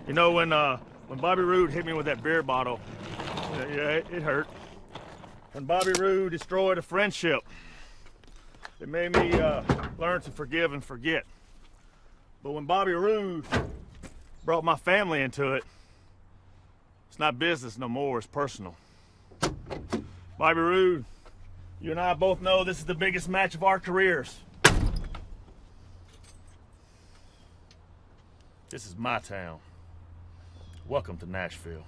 You know, when Bobby Roode hit me with that beer bottle, yeah, it hurt. When Bobby Roode destroyed a friendship, it made me learn to forgive and forget. But when Bobby Roode brought my family into it, it's not business no more, it's personal. Bobby Roode, you and I both know this is the biggest match of our careers. This is my town. Welcome to Nashville.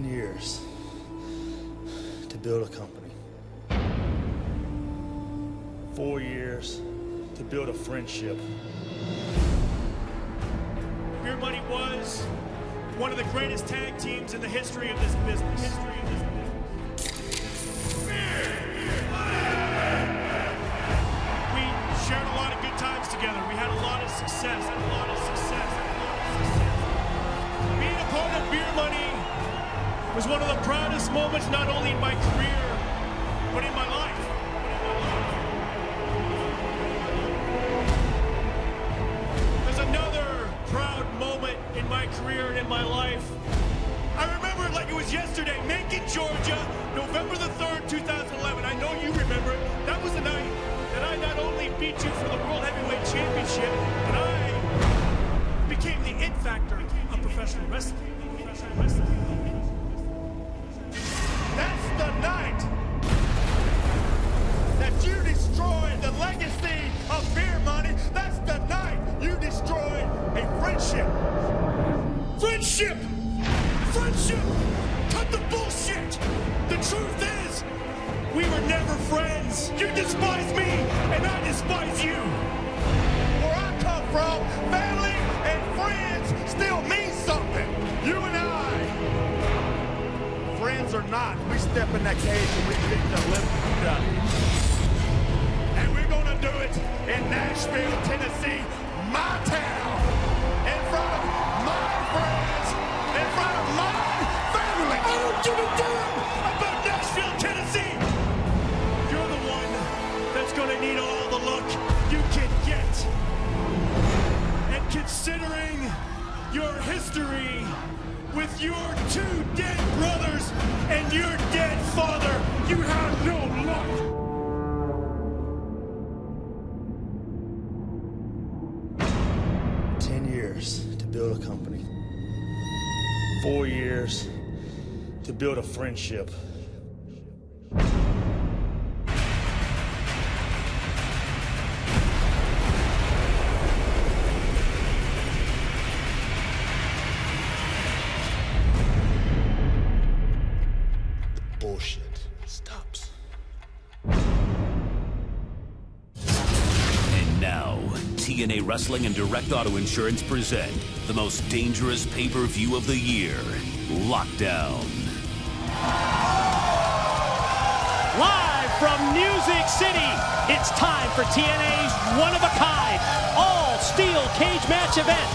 Years to build a company. 4 years to build a friendship. Beer Money was one of the greatest tag teams in the history of this business. We shared a lot of good times together. We had a lot of success. Being a part of Beer Money was one of the proudest moments, not only in my career, but in my life. There's another proud moment in my career and in my life. I remember it like it was yesterday. Macon, Georgia, November the 3rd, 2011. I know you remember it. That was the night that I not only beat you for the World Heavyweight Championship, but I became the it factor of professional wrestling. That's the night that you destroyed the legacy of Beer Money. That's the night you destroyed a friendship. Friendship! Cut the bullshit! The truth is, we were never friends. You despise me, and I despise you. Where I come from, family and friends still mean something. You and I. Friends or not, we step in that cage and we beat the living out of you. And we're gonna do it in Nashville, Tennessee, my town, in front of my friends, in front of my family. I don't give a damn about Nashville, Tennessee. You're the one that's gonna need all the luck you can get. And considering your history with your 2 dead brothers and your dead father, you have no luck. Years to build a company. 4 years to build a friendship. Bullshit stops. And now, TNA Wrestling and Direct Auto Insurance present the most dangerous pay-per-view of the year, Lockdown. Live from Music City, it's time for TNA's one-of-a-kind, all-steel cage match event.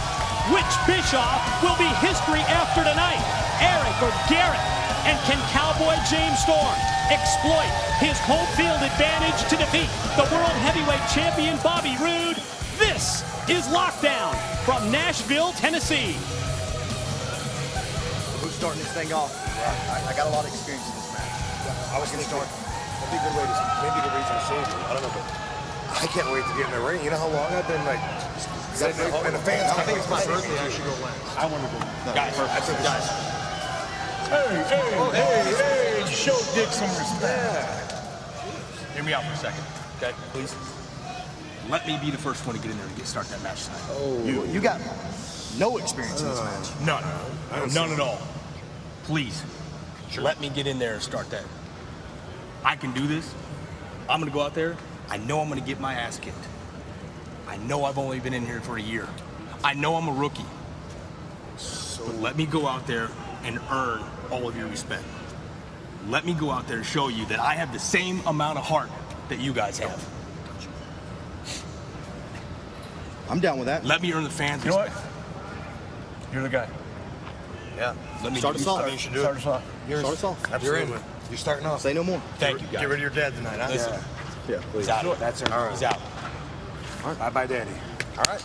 Which Bischoff will be history after tonight? Eric or Garrett? And can Cowboy James Storm exploit his home field advantage to defeat the World Heavyweight Champion Bobby Roode? This is Lockdown from Nashville, Tennessee. Who's starting this thing off? I got a lot of experience in this match. I was going to start. That'd be a good way to, maybe the reason to save me. I don't know, but I can't wait to get in the ring. You know how long I've been like, and the fans. I think it's my birthday. I should go last. I want to go. No, Guys, guys. Hey, show Dick some respect. Yeah. Hear me out for a second, okay? Please. Let me be the first one to get in there and start that match tonight. Oh, You got no experience in this match. None at all. Please, let me get in there and start that. I can do this. I'm gonna go out there. I know I'm gonna get my ass kicked. I know I've only been in here for a year. I know I'm a rookie. But let me go out there and earn all of your respect. Let me go out there and show you that I have the same amount of heart that you guys have. I'm down with that. Let me earn the fans. You know what? respect. You're the guy. Yeah. Let me Start us off. You should do Start it. us off. Start us off. Absolutely. You're starting off. Say no more. Thank you, guys. Get rid of your dad tonight, huh? Listen, Yeah, please. he's out. That's it. All right. He's out. Bye-bye, Daddy. All right.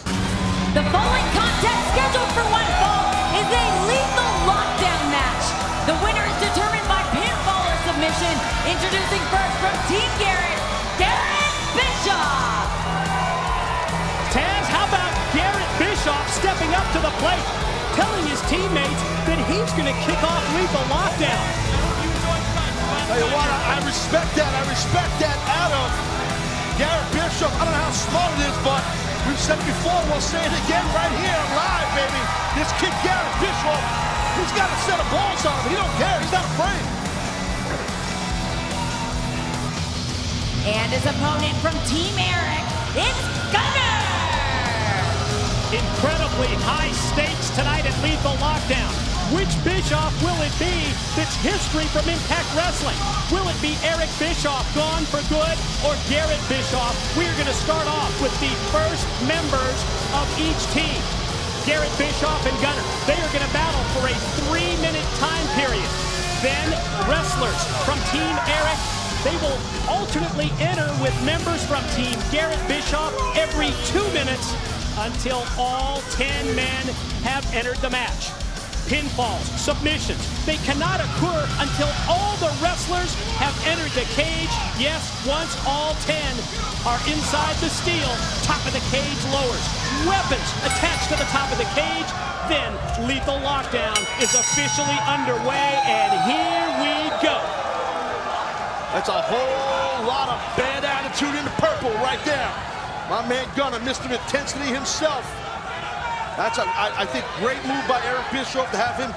The following contest scheduled for one fall is a lethal lockdown match. The winner is determined by pinfall or submission. Introducing first from Team Garrett, Garrett Bischoff. Taz, how about Garrett Bischoff stepping up to the plate, telling his teammates that he's going to kick off lethal lockdown. Tell you what, I respect that. I respect that out of Garrett Bischoff. I don't know how smart it is, but we've said it before. We'll say it again right here live, baby. This kid Garrett Bischoff, he's got a set of balls on him. He don't care. He's not afraid. And his opponent from Team Eric, it's Gunner. Incredibly high stakes tonight at Lethal Lockdown. Which Bischoff will it be that's history from Impact Wrestling? Will it be Eric Bischoff gone for good or Garrett Bischoff? We're going to start off with the first members of each team. Garrett Bischoff and Gunner. They are going to battle for a 3-minute time period. Then wrestlers from Team Eric, they will alternately enter with members from Team Garrett Bischoff every 2 minutes until all 10 men have entered the match. Pinfalls, submissions, they cannot occur until all the wrestlers have entered the cage. Yes, once all 10 are inside the steel, top of the cage lowers. Weapons attached to the top of the cage. Then Lethal Lockdown is officially underway, and here we go. That's a whole lot of bad attitude in the purple right there. My man Gunner, Mr. Intensity himself. That's, I think, great move by Eric Bischoff to have him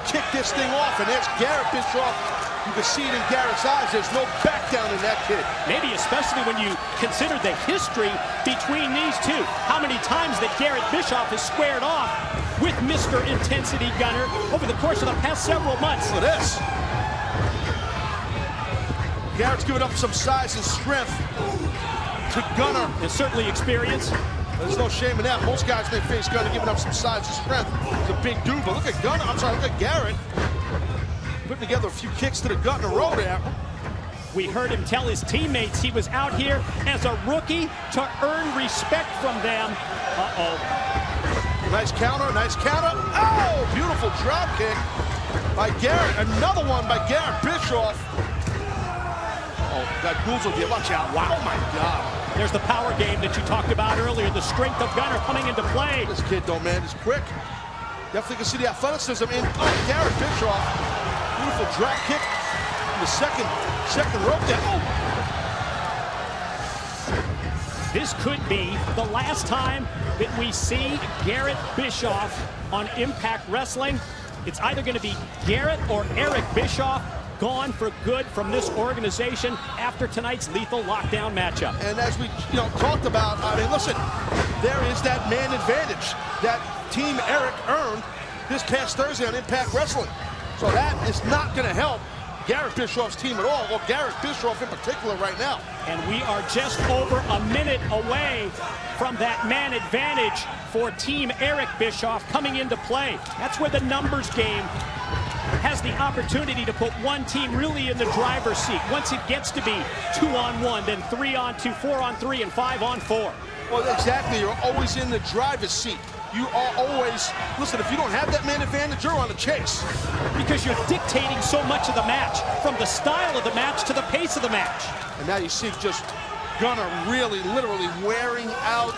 kick this thing off. And there's Garrett Bischoff. You can see it in Garrett's eyes. There's no back down in that kid. Maybe especially when you consider the history between these two. How many times that Garrett Bischoff has squared off with Mr. Intensity Gunner over the course of the past several months. Look at this. Garrett's giving up some size and strength to Gunner. And certainly experience. There's no shame in that. Most guys, they face Gunner giving up some size and strength. He's a big dude, but look at Gunner. I'm sorry, look at Garrett. Putting together a few kicks to the gut in a row there. We heard him tell his teammates he was out here as a rookie to earn respect from them. Uh-oh. Nice counter, nice counter. Oh, beautiful drop kick by Garrett. Another one by Garrett Bischoff. Oh, that Gulzo here, watch out. Wow, oh my God. There's the power game that you talked about earlier, the strength of Gunner coming into play. This kid, though, man, is quick. Definitely can see the athleticism in Garrett Bischoff. Beautiful drop kick in the second rope there. Oh. This could be the last time that we see Garrett Bischoff on Impact Wrestling. It's either going to be Garrett or Eric Bischoff gone for good from this organization after tonight's Lethal Lockdown matchup. And as we talked about, I mean, listen, there is that man advantage that Team Eric earned this past Thursday on Impact Wrestling. So that is not going to help Garrett Bischoff's team at all, or Garrett Bischoff in particular right now. And we are just over a minute away from that man advantage for Team Eric Bischoff coming into play. That's where the numbers game has the opportunity to put one team really in the driver's seat. Once it gets to be 2-on-1, then 3-on-2, 4-on-3, and 5-on-4. Well, exactly. You're always in the driver's seat. You are always, listen, if you don't have that man advantage, you're on the chase. Because you're dictating so much of the match, from the style of the match to the pace of the match. And now you see just Gunner really, literally wearing out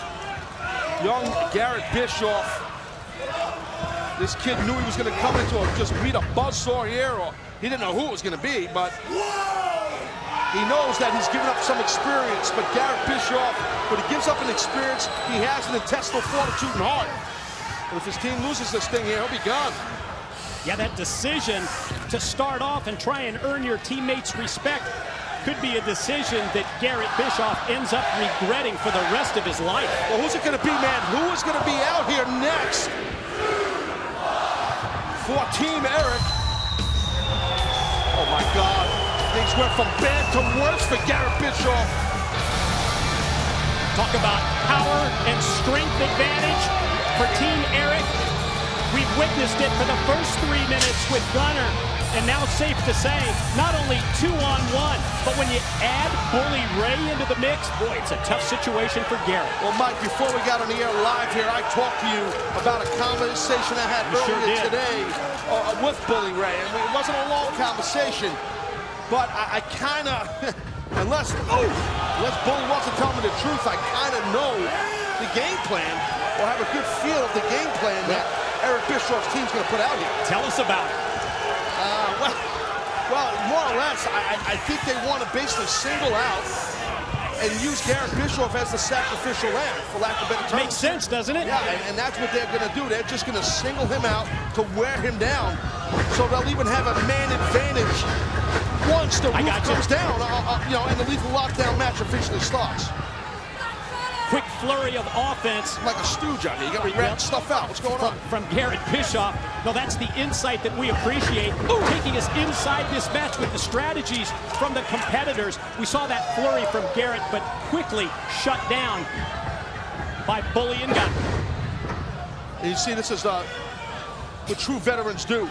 young Garrett Bischoff. This kid knew he was going to come into just meet a buzzsaw here, or he didn't know who it was going to be, but he knows that he's given up some experience. But Garrett Bischoff, when he gives up an experience, he has an intestinal fortitude and heart. And if his team loses this thing here, he'll be gone. Yeah, that decision to start off and try and earn your teammates' respect could be a decision that Garrett Bischoff ends up regretting for the rest of his life. Well, who's it going to be, man? Who is going to be out here next for Team Eric? Oh, my God. Things went from bad to worse for Garrett Bischoff. Talk about power and strength advantage for Team Eric. We've witnessed it for the first 3 minutes with Gunner. And now safe to say, not only 2-on-1, but when you add Bully Ray into the mix, boy, it's a tough situation for Garrett. Well, Mike, before we got on the air live here, I talked to you about a conversation I had earlier today with Bully Ray. And it wasn't a long conversation, but I kind of, unless Bully wasn't telling me the truth, I kind of know the game plan, or have a good feel of the game plan that Eric Bischoff's team's going to put out here. Tell us about it. Well, more or less, I think they want to basically single out and use Garrett Bischoff as the sacrificial lamb, for lack of better terms. Makes sense, doesn't it? Yeah, and that's what they're going to do. They're just going to single him out to wear him down. So they'll even have a man advantage once the roof comes down, and the lethal lockdown match officially starts. Quick flurry of offense. Like a stooge on you. You got to rat stuff out. What's going on? From Garrett Bischoff. No, that's the insight that we appreciate. Taking us inside this match with the strategies from the competitors. We saw that flurry from Garrett, but quickly shut down by Bully and Gunner. And you see, this is what true veterans do.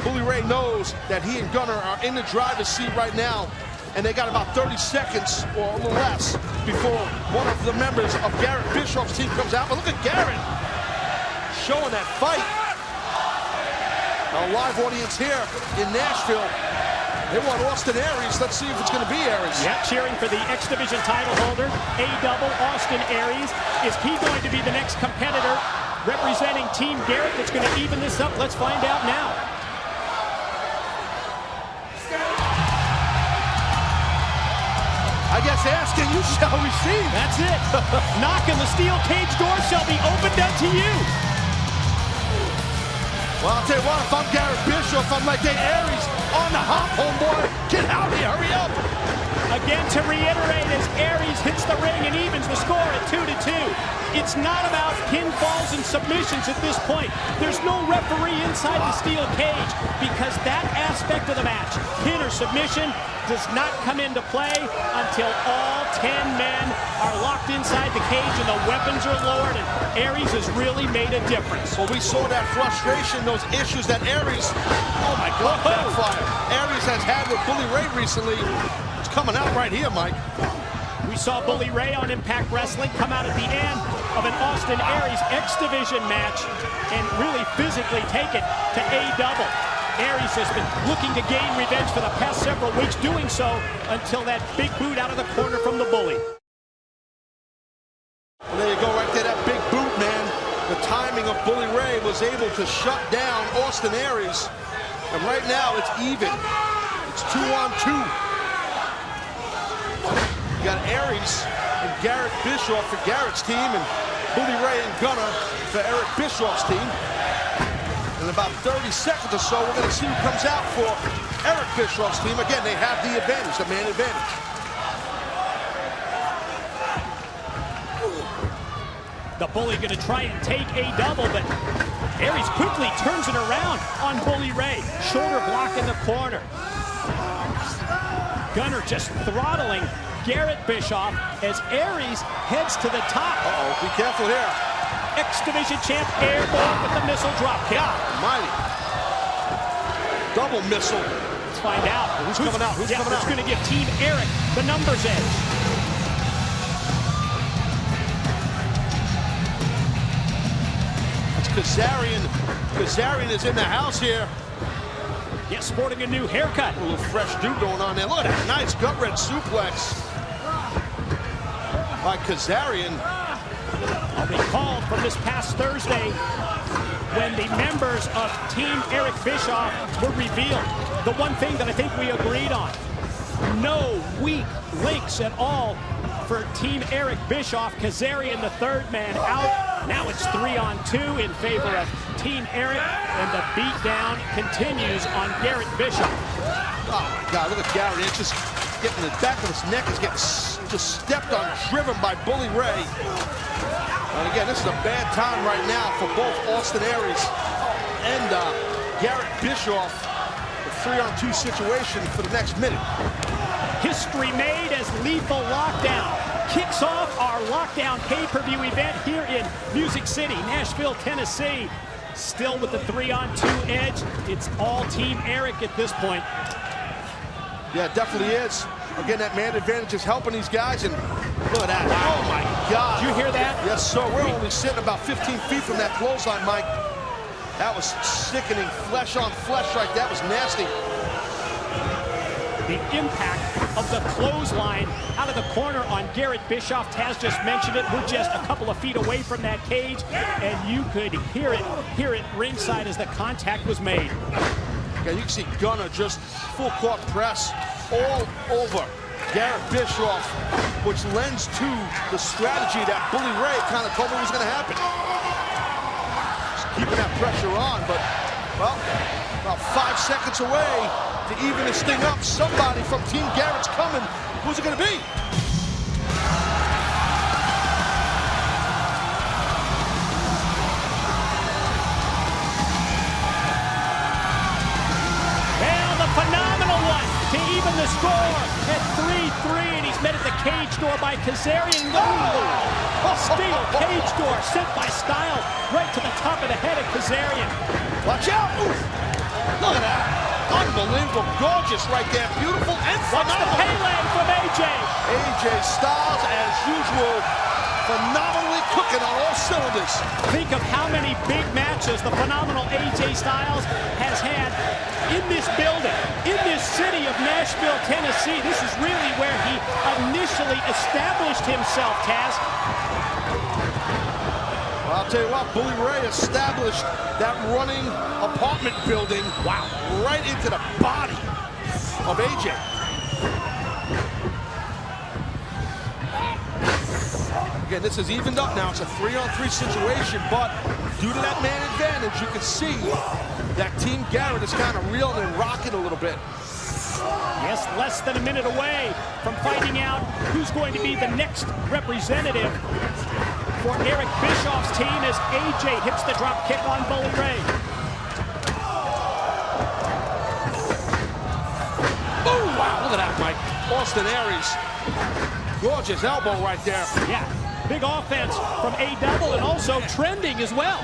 Bully Ray knows that he and Gunner are in the driver's seat right now, and they got about 30 seconds or a little less before one of the members of Garrett Bischoff's team comes out. But look at Garrett showing that fight. Our live audience here in Nashville, they want Austin Aries. Let's see if it's going to be Aries. Yeah, cheering for the X Division title holder, A-double Austin Aries. Is he going to be the next competitor representing Team Garrett that's going to even this up? Let's find out now. I guess asking, you shall receive. That's it. Knocking the steel cage door shall be opened unto you. Well, I'll tell you what, if I'm Garrett Bischoff, I'm like, hey, Aries, on the hop, homeboy. Get out here, hurry up. Again, to reiterate, as Aries hits the ring and evens the score at 2-2. It's not about pinfalls and submissions at this point. There's no referee inside the steel cage because that aspect of the match, pin or submission, does not come into play until all 10 men are locked inside the cage and the weapons are lowered, and Aries has really made a difference. Well, we saw that frustration, those issues that Aries, oh my God, backfire. Aries has had with Bully Ray recently. It's coming out right here, Mike. We saw Bully Ray on Impact Wrestling come out at the end of an Austin Aries X Division match and really physically take it to A-double. Aries has been looking to gain revenge for the past several weeks, doing so until that big boot out of the corner from the Bully. Well, there you go right there, that big boot, man. The timing of Bully Ray was able to shut down Austin Aries. And right now, it's even. It's 2-on-2. You got Aries and Garrett Bischoff for Garrett's team, and Bully Ray and Gunner for Eric Bischoff's team. In about 30 seconds or so, we're going to see who comes out for Eric Bischoff's team. Again, they have the advantage, the man advantage. The Bully going to try and take A-double, but Aries quickly turns it around on Bully Ray. Shoulder block in the corner. Gunner just throttling Garrett Bischoff as Aries heads to the top. Uh-oh, be careful here. X Division champ airborne with the missile drop kick. Mighty. Double missile. Let's find out. Who's coming out? Who's coming out? Who's going to give Team Eric the numbers edge? That's Kazarian. Kazarian is in the house here. Yes, sporting a new haircut. A little fresh do going on there. Look at that nice gut wrench suplex by Kazarian. I'll recall from this past Thursday when the members of Team Eric Bischoff were revealed. The one thing that I think we agreed on, no weak links at all for Team Eric Bischoff. Kazarian, the third man, out. Now it's 3-on-2 in favor of Team Eric, and the beatdown continues on Garrett Bischoff. Oh my God, look at Garrett. It's just getting the back of his neck is getting just stepped on, driven by Bully Ray. And again, this is a bad time right now for both Austin Aries and Garrett Bischoff. A 3-on-2 situation for the next minute. History made as lethal lockdown kicks off our lockdown pay-per-view event here in Music City, Nashville, Tennessee. Still with the 3-on-2 edge. It's all Team Eric at this point. Yeah, it definitely is. Again, that man advantage is helping these guys, and look at that. Oh, my God. Did you hear that? Yes, sir. We're only sitting about 15 feet from that clothesline, Mike. That was sickening. Flesh on flesh right there. That was nasty. The impact of the clothesline out of the corner on Garrett Bischoff. Taz just mentioned it. We're just a couple of feet away from that cage, and you could hear it ringside as the contact was made. Yeah, you can see Gunner just full court press all over Garrett Bischoff, which lends to the strategy that Bully Ray kind of told me was going to happen. Just keeping that pressure on, but, well, about 5 seconds away to even this thing up. Somebody from Team Garrett's coming. Who's it going to be? Phenomenal one to even the score at 3-3, and he's met at the cage door by Kazarian. Steel cage door sent by Styles right to the top of the head of Kazarian. Watch out! Oof. Look at that! Unbelievable, gorgeous right there, beautiful and phenomenal. Watch the Pele from AJ. AJ Styles, as usual, phenomenally cooking on all cylinders. Think of how many big matches the phenomenal AJ Styles has had in this building, in this city of Nashville, Tennessee. This is really where he initially established himself, Taz. Well, I'll tell you what, Bully Ray established that running apartment building, wow, right into the body of AJ. Again, this is evened up now. It's a 3-on-3 situation, but due to that man advantage, you can see that Team Garrett is kind of reeling and rocking a little bit. Yes, less than a minute away from finding out who's going to be the next representative for Eric Bischoff's team as AJ hits the drop kick on Bully Ray. Oh, wow, look at that, Mike. Austin Aries. Gorgeous elbow right there. Yeah, big offense from A-Double, and also trending as well.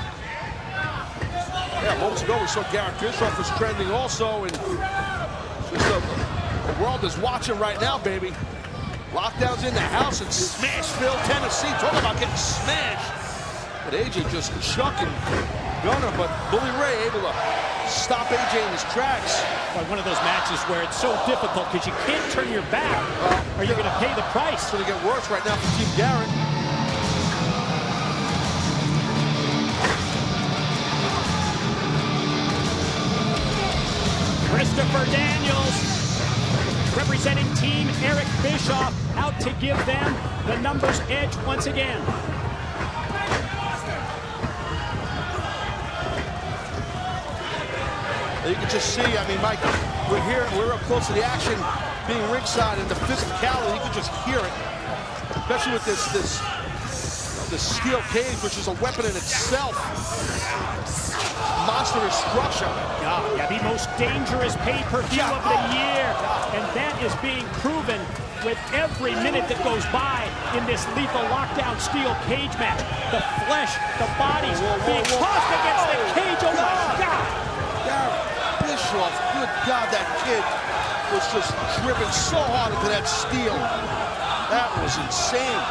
Yeah, moments ago we saw Garrett Bischoff was trending also, and just the world is watching right now, baby. Lockdown's in the house in Smashville, Tennessee. Talk about getting smashed. But AJ just chucking Gunner, but Bully Ray able to stop AJ in his tracks. Like one of those matches where it's so difficult because you can't turn your back, or you're going to pay the price. It's going to get worse right now for Team Garrett. Christopher Daniels, representing Team Eric Bischoff, out to give them the numbers edge once again. You can just see, I mean, Mike, we're up close to the action, being ringside, and the physicality, you can just hear it, especially with this steel cage, which is a weapon in itself. Monstrous structure. God, yeah, the most dangerous pay-per-view of the year, and that is being proven with every minute that goes by in this lethal lockdown steel cage match. The flesh, the bodies being tossed against the cage. Oh my God! Garrett Bischoff, good God, that kid was just driven so hard into that steel. That was insane.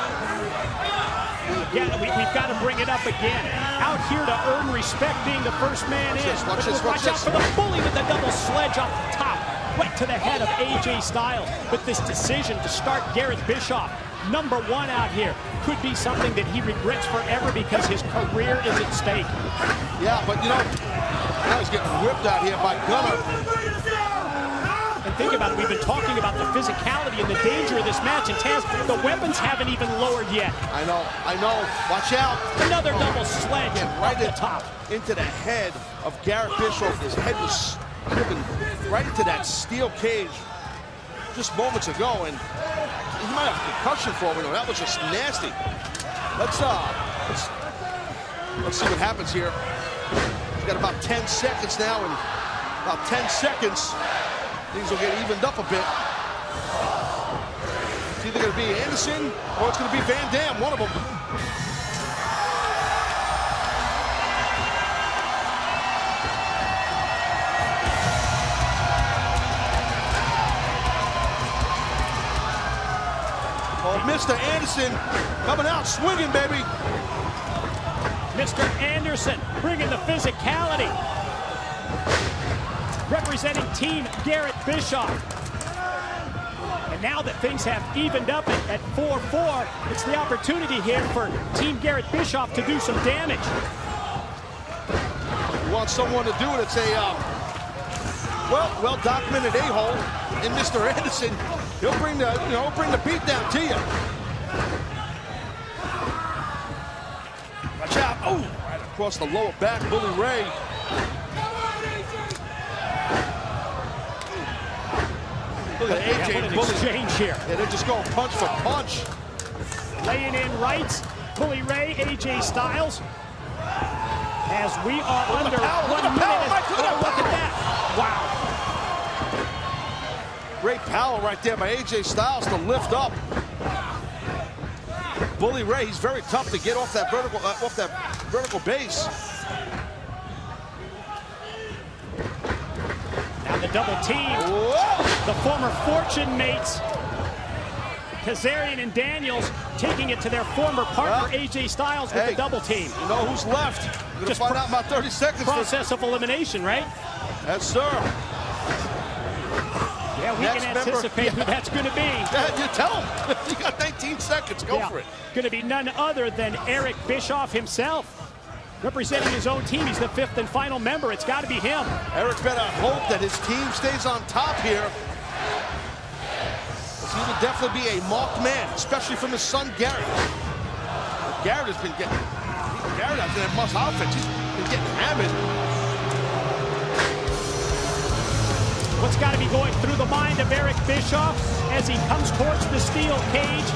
Yeah, we've got to bring it up again. Out here to earn respect, being the first man in. Watch Watch out for the bully with the double sledge off the top, right to the head of AJ Styles. But this decision to start Garrett Bischoff, #1 out here, could be something that he regrets forever because his career is at stake. Yeah, but you know, now he's getting whipped out here by Gunner. And think about it, we've been talking about the physicality and the danger of this match, and Taz, the weapons haven't even lowered yet. I know. Watch out. Another double sledge right at the top. Into the head of Garrett Bischoff. His head was driven right into that steel cage just moments ago, and he might have a concussion for me. That was just nasty. Let's see what happens here. He's got about 10 seconds now, and about 10 seconds, things will get evened up a bit. See either going to be Anderson or it's going to be Van Dam, one of them. Oh, Mr. Anderson coming out swinging, baby. Mr. Anderson bringing the physicality. Representing Team Garrett Bischoff. And now that things have evened up at 4-4, it's the opportunity here for Team Garrett Bischoff to do some damage. You want someone to do it, it's a well-documented a-hole in Mr. Anderson. He'll bring the beat down to you. Watch out. Oh, right across the lower back, Bully Ray. Look at AJ what an Bully. Exchange here. Yeah, they're just going punch for punch. Laying in rights, Bully Ray, AJ Styles. As we are under 1 minute. Look at that. Wow. Great power right there by AJ Styles to lift up. Bully Ray, he's very tough to get off that vertical base. Now the double team. Whoa! The former Fortune mates, Kazarian and Daniels, taking it to their former partner, AJ Styles, with the double team. You know who's left? We're going to find out in about 30 seconds. Process of elimination, right? Yes, sir. Yeah, we can anticipate who that's going to be. Yeah, you tell him. You got 19 seconds. Go for it. Going to be none other than Eric Bischoff himself. Representing his own team. He's the 5th and final member. It's got to be him. Eric better hope that his team stays on top here. He would definitely be a marked man, especially from his son, Garrett. Garrett has been getting... Garrett has been in must outfits. He's been getting hammered. What's got to be going through the mind of Eric Bischoff as he comes towards the steel cage?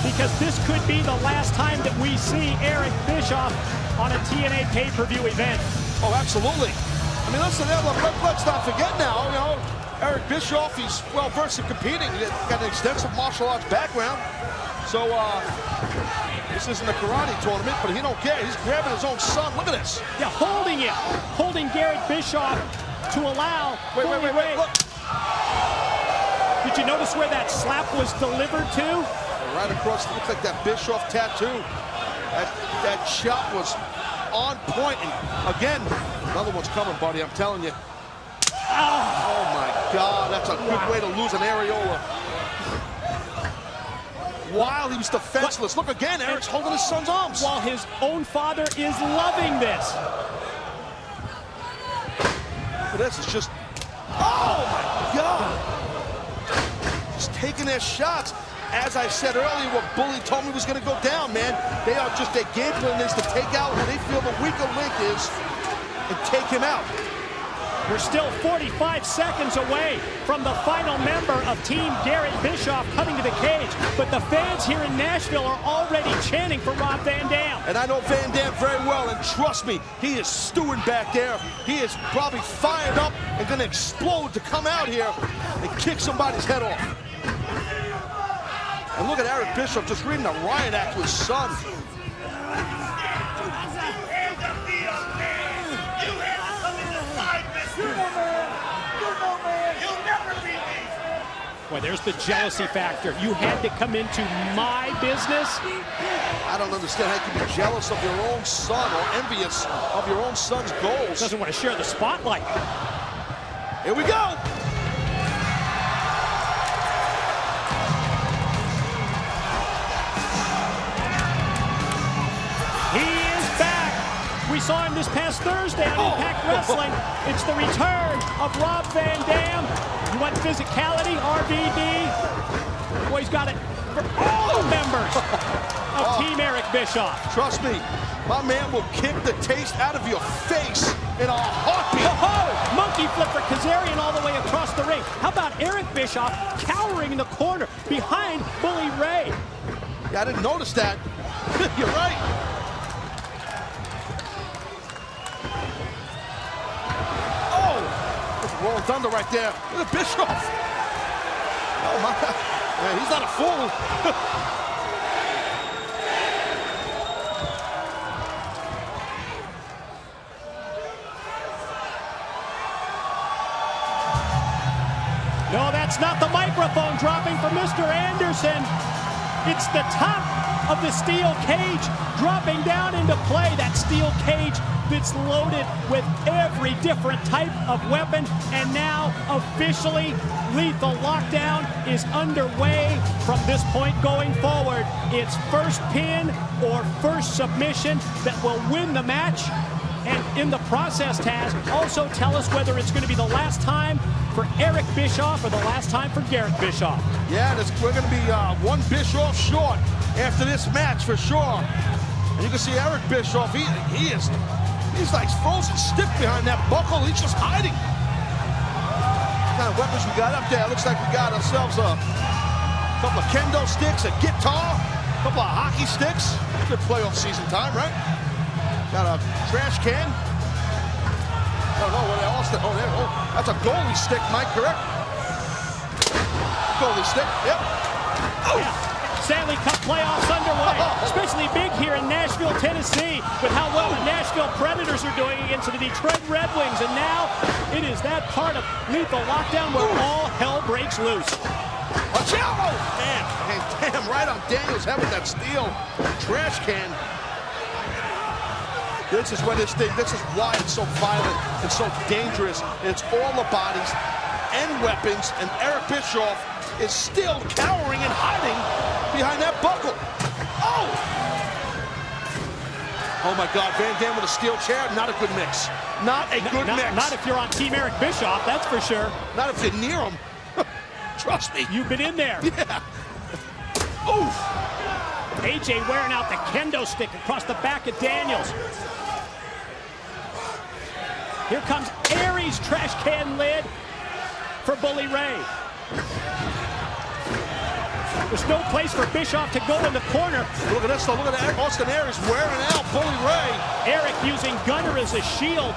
Because this could be the last time that we see Eric Bischoff on a TNA pay-per-view event. Oh, absolutely. I mean, listen, let's not forget now, you know, Eric Bischoff, he's well-versed in competing. He's got an extensive martial arts background. So, this isn't a karate tournament, but he don't care. He's grabbing his own son. Look at this. Yeah, holding it. Holding Garrett Bischoff to allow... Wait, look. Did you notice where that slap was delivered to? Right across, looks like that Bischoff tattoo. That shot was on point. And again, another one's coming, buddy, I'm telling you. Oh my God, that's a good way to lose an areola. While he was defenseless. Look again, Eric's holding his son's arms. While his own father is loving this. But this is just, oh my God. Just taking their shots. As I said earlier, what Bully told me was going to go down, man. They are just, their game plan is to take out where they feel the weaker link is and take him out. We're still 45 seconds away from the final member of Team Garrett Bischoff coming to the cage. But the fans here in Nashville are already chanting for Rob Van Dam. And I know Van Dam very well, and trust me, he is stewing back there. He is probably fired up and going to explode to come out here and kick somebody's head off. And look at Eric Bischoff just reading a riot act to his son. Boy, there's the jealousy factor. You had to come into my business. I don't understand how you can be jealous of your own son or envious of your own son's goals. Doesn't want to share the spotlight. Here we go. He is back. We saw him this past Thursday on Impact Wrestling. It's the return of Rob Van Dam. You want physicality, RVD? Boy, he's got it for all members of Team Eric Bischoff. Trust me, my man will kick the taste out of your face in a heartbeat. Oh, monkey flip for Kazarian all the way across the ring. How about Eric Bischoff cowering in the corner behind Bully Ray? Yeah, I didn't notice that. You're right. Rolling thunder right there. Look at Bischoff. Oh my God. Man, he's not a fool. No, that's not the microphone dropping for Mr. Anderson. It's the top of the steel cage dropping down into play. That steel cage that's loaded with every different type of weapon. And now, officially, Lethal Lockdown is underway from this point going forward. It's first pin or first submission that will win the match. And in the process, Taz, also tell us whether it's going to be the last time for Eric Bischoff or the last time for Garrett Bischoff. Yeah, we're going to be one Bischoff short after this match for sure. And you can see Eric Bischoff, he's like frozen stiff behind that buckle. He's just hiding. What kind of weapons we got up there? Looks like we got ourselves a couple of kendo sticks, a guitar, a couple of hockey sticks. Good playoff season time, right? Got a trash can. I don't know what else. That's a goalie stick, Mike, correct? Goalie stick, yep. Oh. Yeah. Stanley Cup playoffs underway, especially big here in Nashville, Tennessee, with how well the Nashville Predators are doing against the Detroit Red Wings. And now it is that part of Lethal Lockdown where all hell breaks loose. Watch out! Man, damn right on Daniels' head with that steel trash can. This is why it's so violent and so dangerous. It's all the bodies and weapons, and Eric Bischoff is still cowering and hiding behind that buckle. Oh! Oh my God, Van Dam with a steel chair, not a good mix. Not a good mix. Not if you're on Team Eric Bischoff, that's for sure. Not if you're near him. Trust me. You've been in there. Yeah. Oof. AJ wearing out the kendo stick across the back of Daniels. Here comes Aries' trash can lid for Bully Ray. There's no place for Bischoff to go in the corner. Look at this, though. Look at that. Austin Aries wearing out Bully Ray. Eric using Gunner as a shield.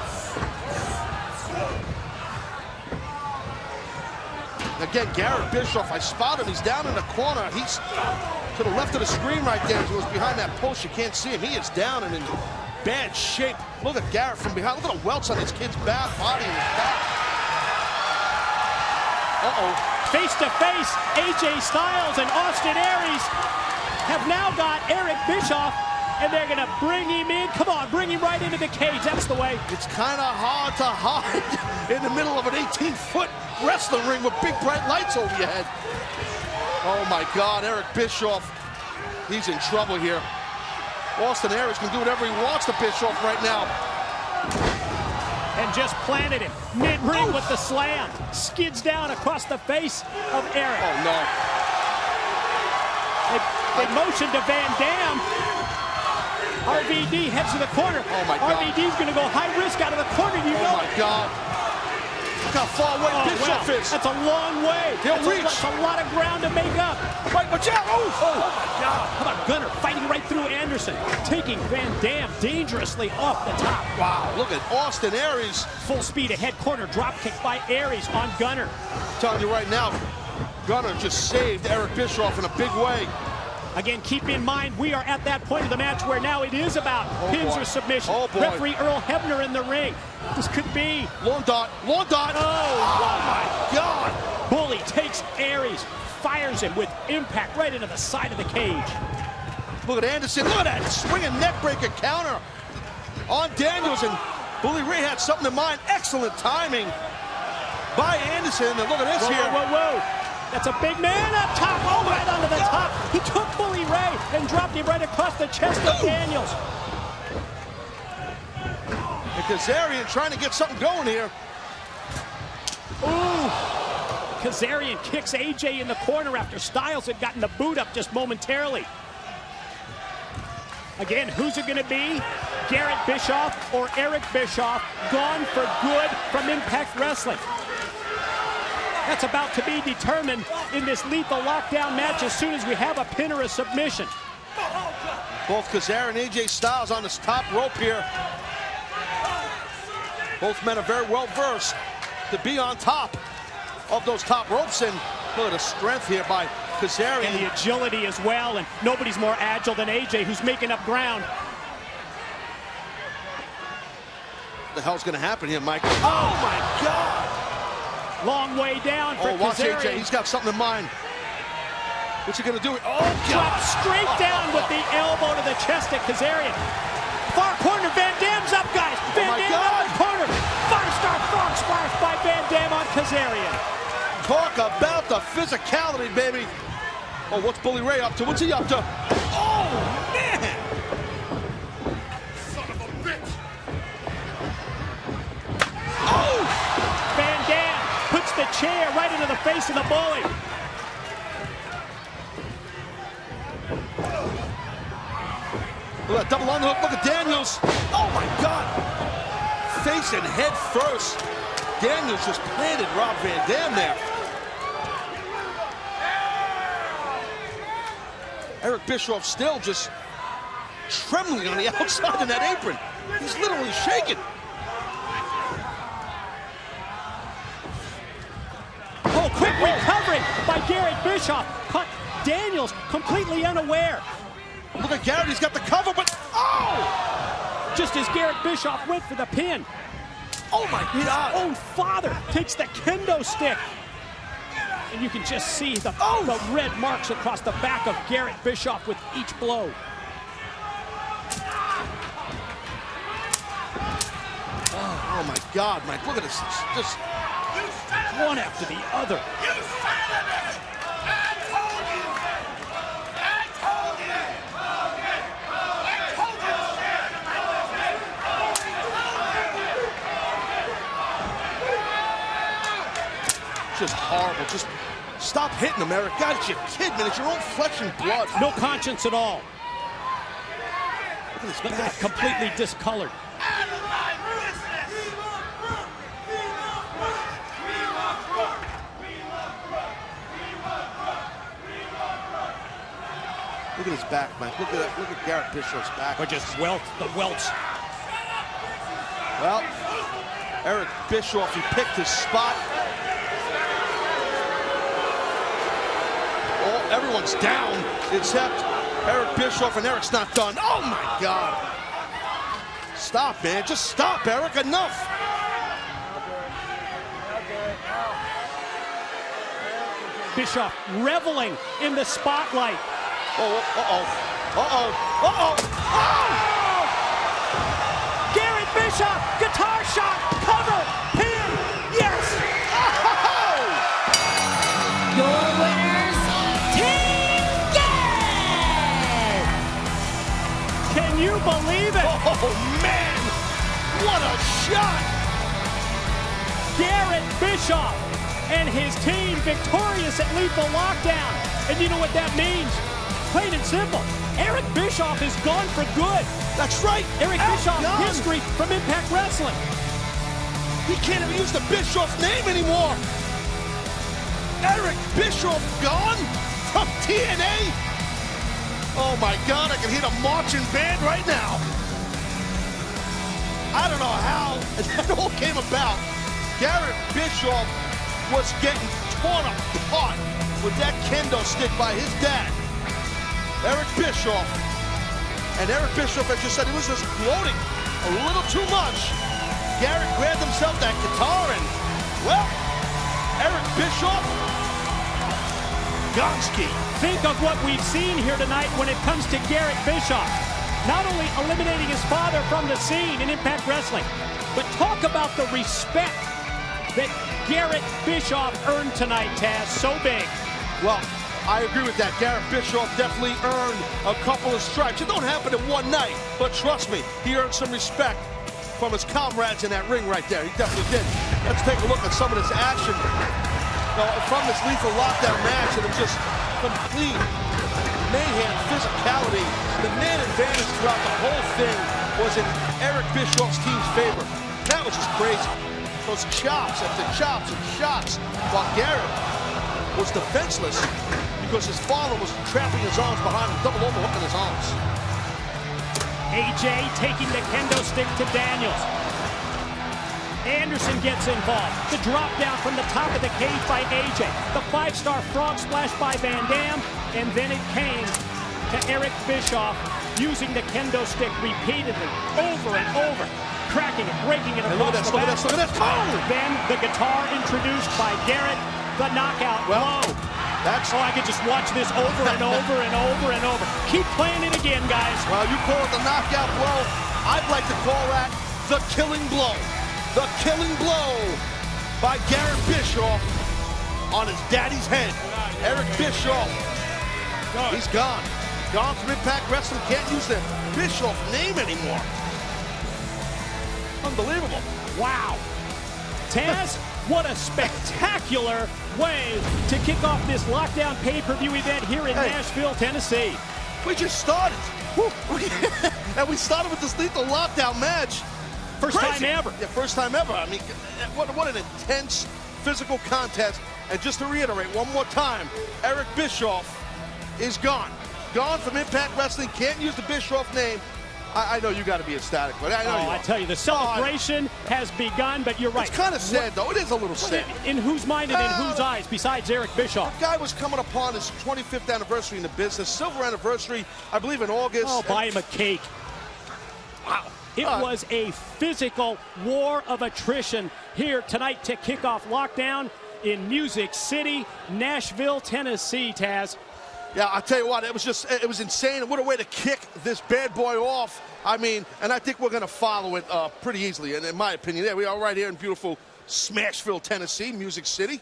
Again, Garrett Bischoff, I spot him. He's down in the corner. He's to the left of the screen right there. He was behind that post. You can't see him. He is down and in bad shape. Look at Garrett from behind. Look at the welts on his kid's back, body and his back. Uh-oh. Face to face, AJ Styles and Austin Aries have now got Eric Bischoff, and they're going to bring him in. Come on, bring him right into the cage. That's the way. It's kind of hard to hide in the middle of an 18-foot wrestling ring with big bright lights over your head. Oh my God, Eric Bischoff, he's in trouble here. Austin Aries can do whatever he wants to Bischoff right now. And just planted him mid-ring with the slam. Skids down across the face of Eric. Oh no. They motion to Van Dam. RVD heads to the corner. Oh my God. RVD's going to go high risk out of the corner. You know. Oh my God. Look how far away Bischoff is. That's a long way. He'll reach. That's a lot of ground to make up. Right, watch out. Oh my God. How about Gunner fighting right through Anderson, taking Van Dam dangerously off the top. Wow, look at Austin Aries. Full speed ahead corner drop kick by Aries on Gunner. I'm telling you right now, Gunner just saved Eric Bischoff in a big way. Again, keep in mind, we are at that point of the match where now it is about pins or submissions. Oh boy. Referee Earl Hebner in the ring. This could be. Long dot, long dot. Oh my God. Bully takes Aries, fires him with impact right into the side of the cage. Look at Anderson, look at that swinging neckbreaker counter on Daniels, and Bully Ray had something in mind. Excellent timing by Anderson, and look at this here. Whoa, whoa, whoa. That's a big man up top, right onto the top. He took Bully Ray and dropped him right across the chest of Daniels. And Kazarian trying to get something going here. Ooh. Kazarian kicks AJ in the corner after Styles had gotten the boot up just momentarily. Again, who's it going to be? Garrett Bischoff or Eric Bischoff, gone for good from Impact Wrestling. That's about to be determined in this Lethal Lockdown match as soon as we have a pin or a submission. Both Kazarian and AJ Styles on this top rope here. Both men are very well versed to be on top of those top ropes, and look at the strength here by Kazarian. And the agility as well, and nobody's more agile than AJ, who's making up ground. What the hell's going to happen here, Mike? Oh, my God! Long way down for watch Kazarian. AJ. He's got something in mind. What's he going to do? Oh, God! Dropped straight down with the elbow to the chest at Kazarian. Far corner, Van Dam's up, guys. Van Dam up in the corner. Five-star frog splash by Van Dam on Kazarian. Talk about the physicality, baby. Oh, what's Bully Ray up to? What's he up to? Oh, man! Son of a bitch! Oh! Van Dam puts the chair right into the face of the bully. Look at that double underhook. Look at Daniels. Oh, my God. Face and head first. Daniels just planted Rob Van Dam there. Eric Bischoff still just trembling on the outside of that apron. He's literally shaking. Oh, quick recovery by Garrett Bischoff. Caught Daniels completely unaware. Look at Garrett, he's got the cover, but oh! Just as Garrett Bischoff went for the pin. Oh my God! His own father takes the kendo stick. And you can just see the red marks across the back of Garrett Bischoff with each blow. Oh my God, Mike, look at this. It's just one after the other. You son of a bitch! I told you! I told you! I told you! Just horrible. Just stop hitting him, Eric. God, it's your kid, man. It's your own flesh and blood. No conscience at all. Look at his Look at back. that, completely discolored. Out of my business! Look at his back, Mike. Look at that. Look at Garrett Bischoff's back. Or just the welts. Well, Eric Bischoff, he picked his spot. Oh, everyone's down except Eric Bischoff, and Eric's not done. Oh my God! Stop, man. Just stop, Eric. Enough. Bischoff reveling in the spotlight. Garrett Bischoff, guitar shot, cover, pin, yes! Your winners, Team Garrett! Can you believe it? Oh, man! What a shot! Garrett Bischoff and his team victorious at Lethal Lockdown. And you know what that means? Plain and simple. Eric Bischoff is gone for good. That's right. Eric Bischoff history from Impact Wrestling. He can't even use the Bischoff name anymore. Eric Bischoff gone from TNA. Oh my God, I can hear the marching band right now. I don't know how that all came about. Garrett Bischoff was getting torn apart with that kendo stick by his dad, Eric Bischoff. And Eric Bischoff, as you said, he was just gloating a little too much. Garrett grabbed himself that guitar and, well, Eric Bischoff, Gonski. Think of what we've seen here tonight when it comes to Garrett Bischoff. Not only eliminating his father from the scene in Impact Wrestling, but talk about the respect that Garrett Bischoff earned tonight, Taz. So big. Well, I agree with that. Garrett Bischoff definitely earned a couple of stripes. It don't happen in one night, but trust me, he earned some respect from his comrades in that ring right there. He definitely did. Let's take a look at some of this action from this Lethal Lockdown match, and it's just complete mayhem, physicality. The man advantage throughout the whole thing was in Eric Bischoff's team's favor. That was just crazy. Those chops after chops and shots, while Garrett was defenseless because his father was trapping his arms behind him, double overhooking his arms. AJ taking the kendo stick to Daniels. Anderson gets involved. The drop down from the top of the cage by AJ. The 5-star frog splash by Van Dam. And then it came to Eric Bischoff using the kendo stick repeatedly, over and over, cracking it, breaking it across the back. Look at this. Oh! Then the guitar introduced by Garrett, the knockout blow. Oh, I could just watch this over and over and over and over. Keep playing it again, guys. Well, you call it the knockout blow. I'd like to call that the killing blow. The killing blow by Garrett Bischoff on his daddy's head. Eric Bischoff, he's gone. Gone from Impact Wrestling. Can't use the Bischoff name anymore. Unbelievable. Wow. Taz, what a spectacular way to kick off this lockdown pay-per-view event here in Nashville, Tennessee. We just started. And we started with this lethal lockdown match. First time ever. Yeah, first time ever. I mean, what an intense physical contest. And just to reiterate one more time, Eric Bischoff is gone. Gone from Impact Wrestling. Can't use the Bischoff name. I know you got to be ecstatic, but I know I tell you, the celebration has begun, but you're right. It's kind of sad, though. It is a little sad. In whose mind and in whose eyes, besides Eric Bischoff? The guy was coming upon his 25th anniversary in the business, silver anniversary, I believe, in August. Oh, buy him a cake. Wow. It was a physical war of attrition here tonight to kick off lockdown in Music City, Nashville, Tennessee, Taz. Yeah, I'll tell you what, it was insane. And what a way to kick this bad boy off. I mean, and I think we're going to follow it pretty easily. And in my opinion, there we are right here in beautiful Smashville, Tennessee, Music City.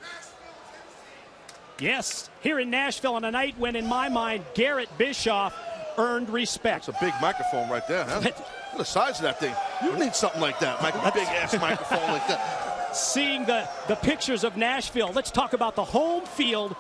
Yes, here in Nashville on a night when, in my mind, Garrett Bischoff earned respect. That's a big microphone right there, huh? Look at the size of that thing. You need something like that, a big-ass microphone like that. Seeing the pictures of Nashville, let's talk about the home field,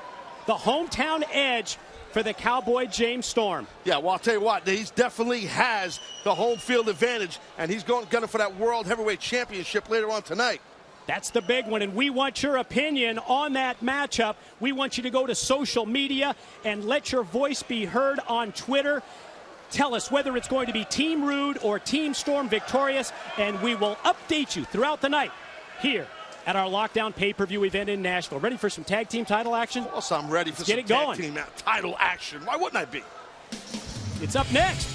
the hometown edge for the Cowboy James Storm. Yeah, well, I'll tell you what, he definitely has the home field advantage, and he's gunning for that World Heavyweight Championship later on tonight. That's the big one, and we want your opinion on that matchup. We want you to go to social media and let your voice be heard on Twitter. Tell us whether it's going to be Team Roode or Team Storm victorious, and we will update you throughout the night here at our lockdown pay-per-view event in Nashville. Ready for some tag team title action? Of course I'm ready for some tag team title action. Why wouldn't I be? It's up next.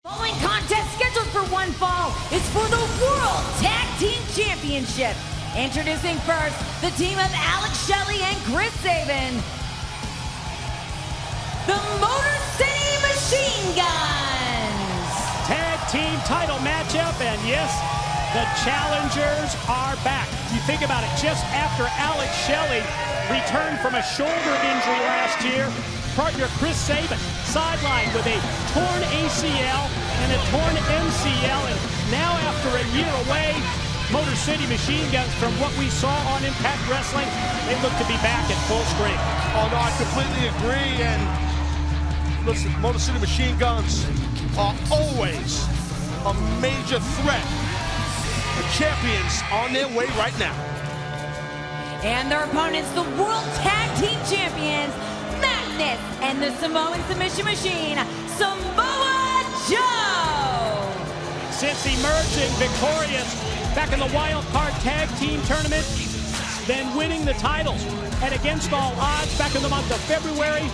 Following contest scheduled for one fall is for the World Tag Team Championship. Introducing first, the team of Alex Shelley and Chris Sabin. The Motor City Machine Guns. Tag team title matchup, and yes, the challengers are back. You think about it, just after Alex Shelley returned from a shoulder injury last year, partner Chris Sabin sidelined with a torn ACL and a torn MCL, and now after a year away, Motor City Machine Guns, from what we saw on Impact Wrestling, they look to be back at full strength. Oh, no, I completely agree, and listen, Motor City Machine Guns are always a major threat. The champions on their way right now. And their opponents, the World Tag Team Champions, Magnus and the Samoan Submission Machine, Samoa Joe. Since emerging victorious back in the Wild Card Tag Team Tournament, then winning the titles, and against all odds back in the month of February,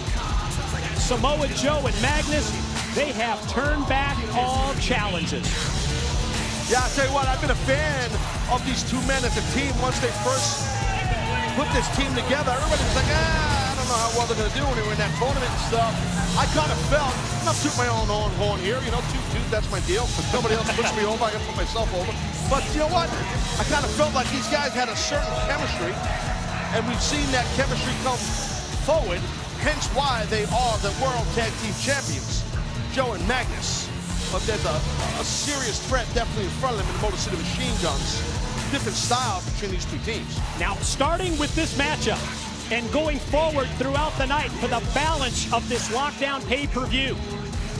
Samoa Joe and Magnus, they have turned back all challenges. Yeah, I'll tell you what, I've been a fan of these two men as a team. Once they first put this team together, everybody was like, I don't know how well they're going to do when they were in that tournament and stuff. I kind of felt, I'm not tooting my own horn here, you know, toot, that's my deal. If nobody else puts me over, I got to put myself over. But you know what? I kind of felt like these guys had a certain chemistry, and we've seen that chemistry come forward, hence why they are the World Tag Team Champions, Joe and Magnus. But there's a serious threat definitely in front of them in the Motor City Machine Guns. Different styles between these two teams. Now, starting with this matchup and going forward throughout the night for the balance of this lockdown pay-per-view,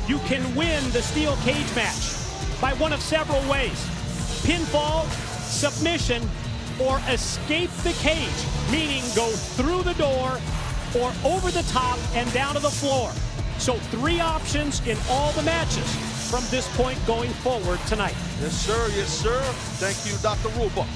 you can win the steel cage match by one of several ways: pinfall, submission, or escape the cage, meaning go through the door or over the top and down to the floor. So 3 options in all the matches. from this point going forward tonight? Yes, sir. Yes, sir. Thank you, Dr. Rulebook.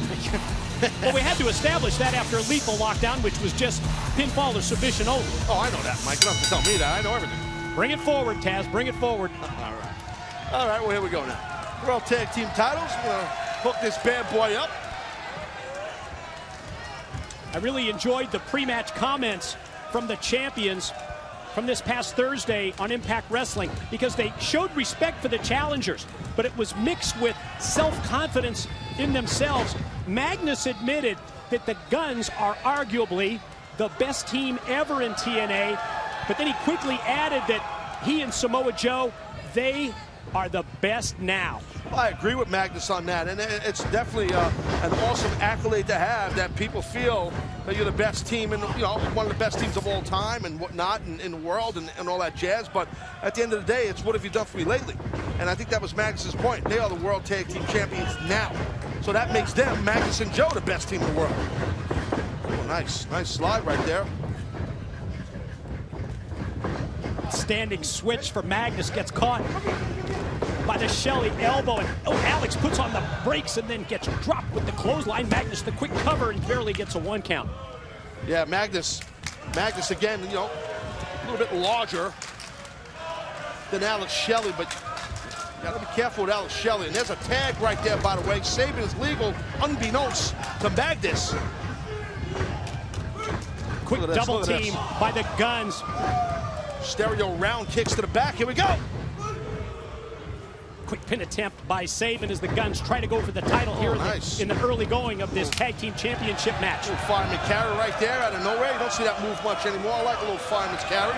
Well, we had to establish that after Lethal Lockdown, which was just pinfall or submission only. Oh, I know that, Mike. You don't have to tell me that. I know everything. Bring it forward, Taz. Bring it forward. All right. All right, well, here we go now. World Tag Team titles. We're going to hook this bad boy up. I really enjoyed the pre-match comments from the champions from this past Thursday on Impact Wrestling, because they showed respect for the challengers, but it was mixed with self-confidence in themselves. Magnus admitted that the Guns are arguably the best team ever in TNA, but then he quickly added that he and Samoa Joe, they are the best now. Well, I agree with Magnus on that, and it's definitely an awesome accolade to have, that people feel that you're the best team, and one of the best teams of all time and whatnot in the world and all that jazz. But at the end of the day, it's what have you done for me lately? And I think that was Magnus's point. They are the World Tag Team Champions now, so that makes them, Magnus and Joe, the best team in the world. Oh, nice slide right there. Standing switch for Magnus, gets caught by the Shelley elbow, and Alex puts on the brakes and then gets dropped with the clothesline. Magnus the quick cover and barely gets a 1 count. Yeah, Magnus again, a little bit larger than Alex Shelley, but you gotta be careful with Alex Shelley. And there's a tag right there, by the way. Sabin is legal, unbeknownst to Magnus. Quick double team by the Guns. Stereo round kicks to the back. Here we go. Quick pin attempt by Sabin as the Guns try to go for the title here in the early going of this Tag Team Championship match. Little fireman carry right there out of nowhere. You don't see that move much anymore. I like a little fireman's carry.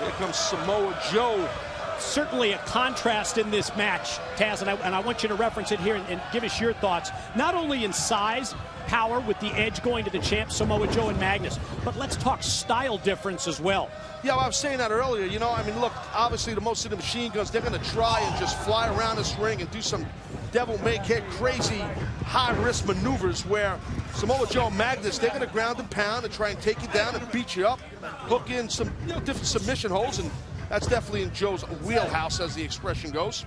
Here comes Samoa Joe. Certainly a contrast in this match, Taz, and I want you to reference it here and give us your thoughts. Not only in size, power with the edge going to the champs, Samoa Joe and Magnus, but let's talk style difference as well. Yeah, well, I was saying that earlier. I mean, look, obviously the most of the machine guns, they're going to try and just fly around this ring and do some devil-may-care crazy high-risk maneuvers, where Samoa Joe and Magnus, they're going to ground and pound and try and take you down and beat you up, hook in some different submission holds, and that's definitely in Joe's wheelhouse, as the expression goes.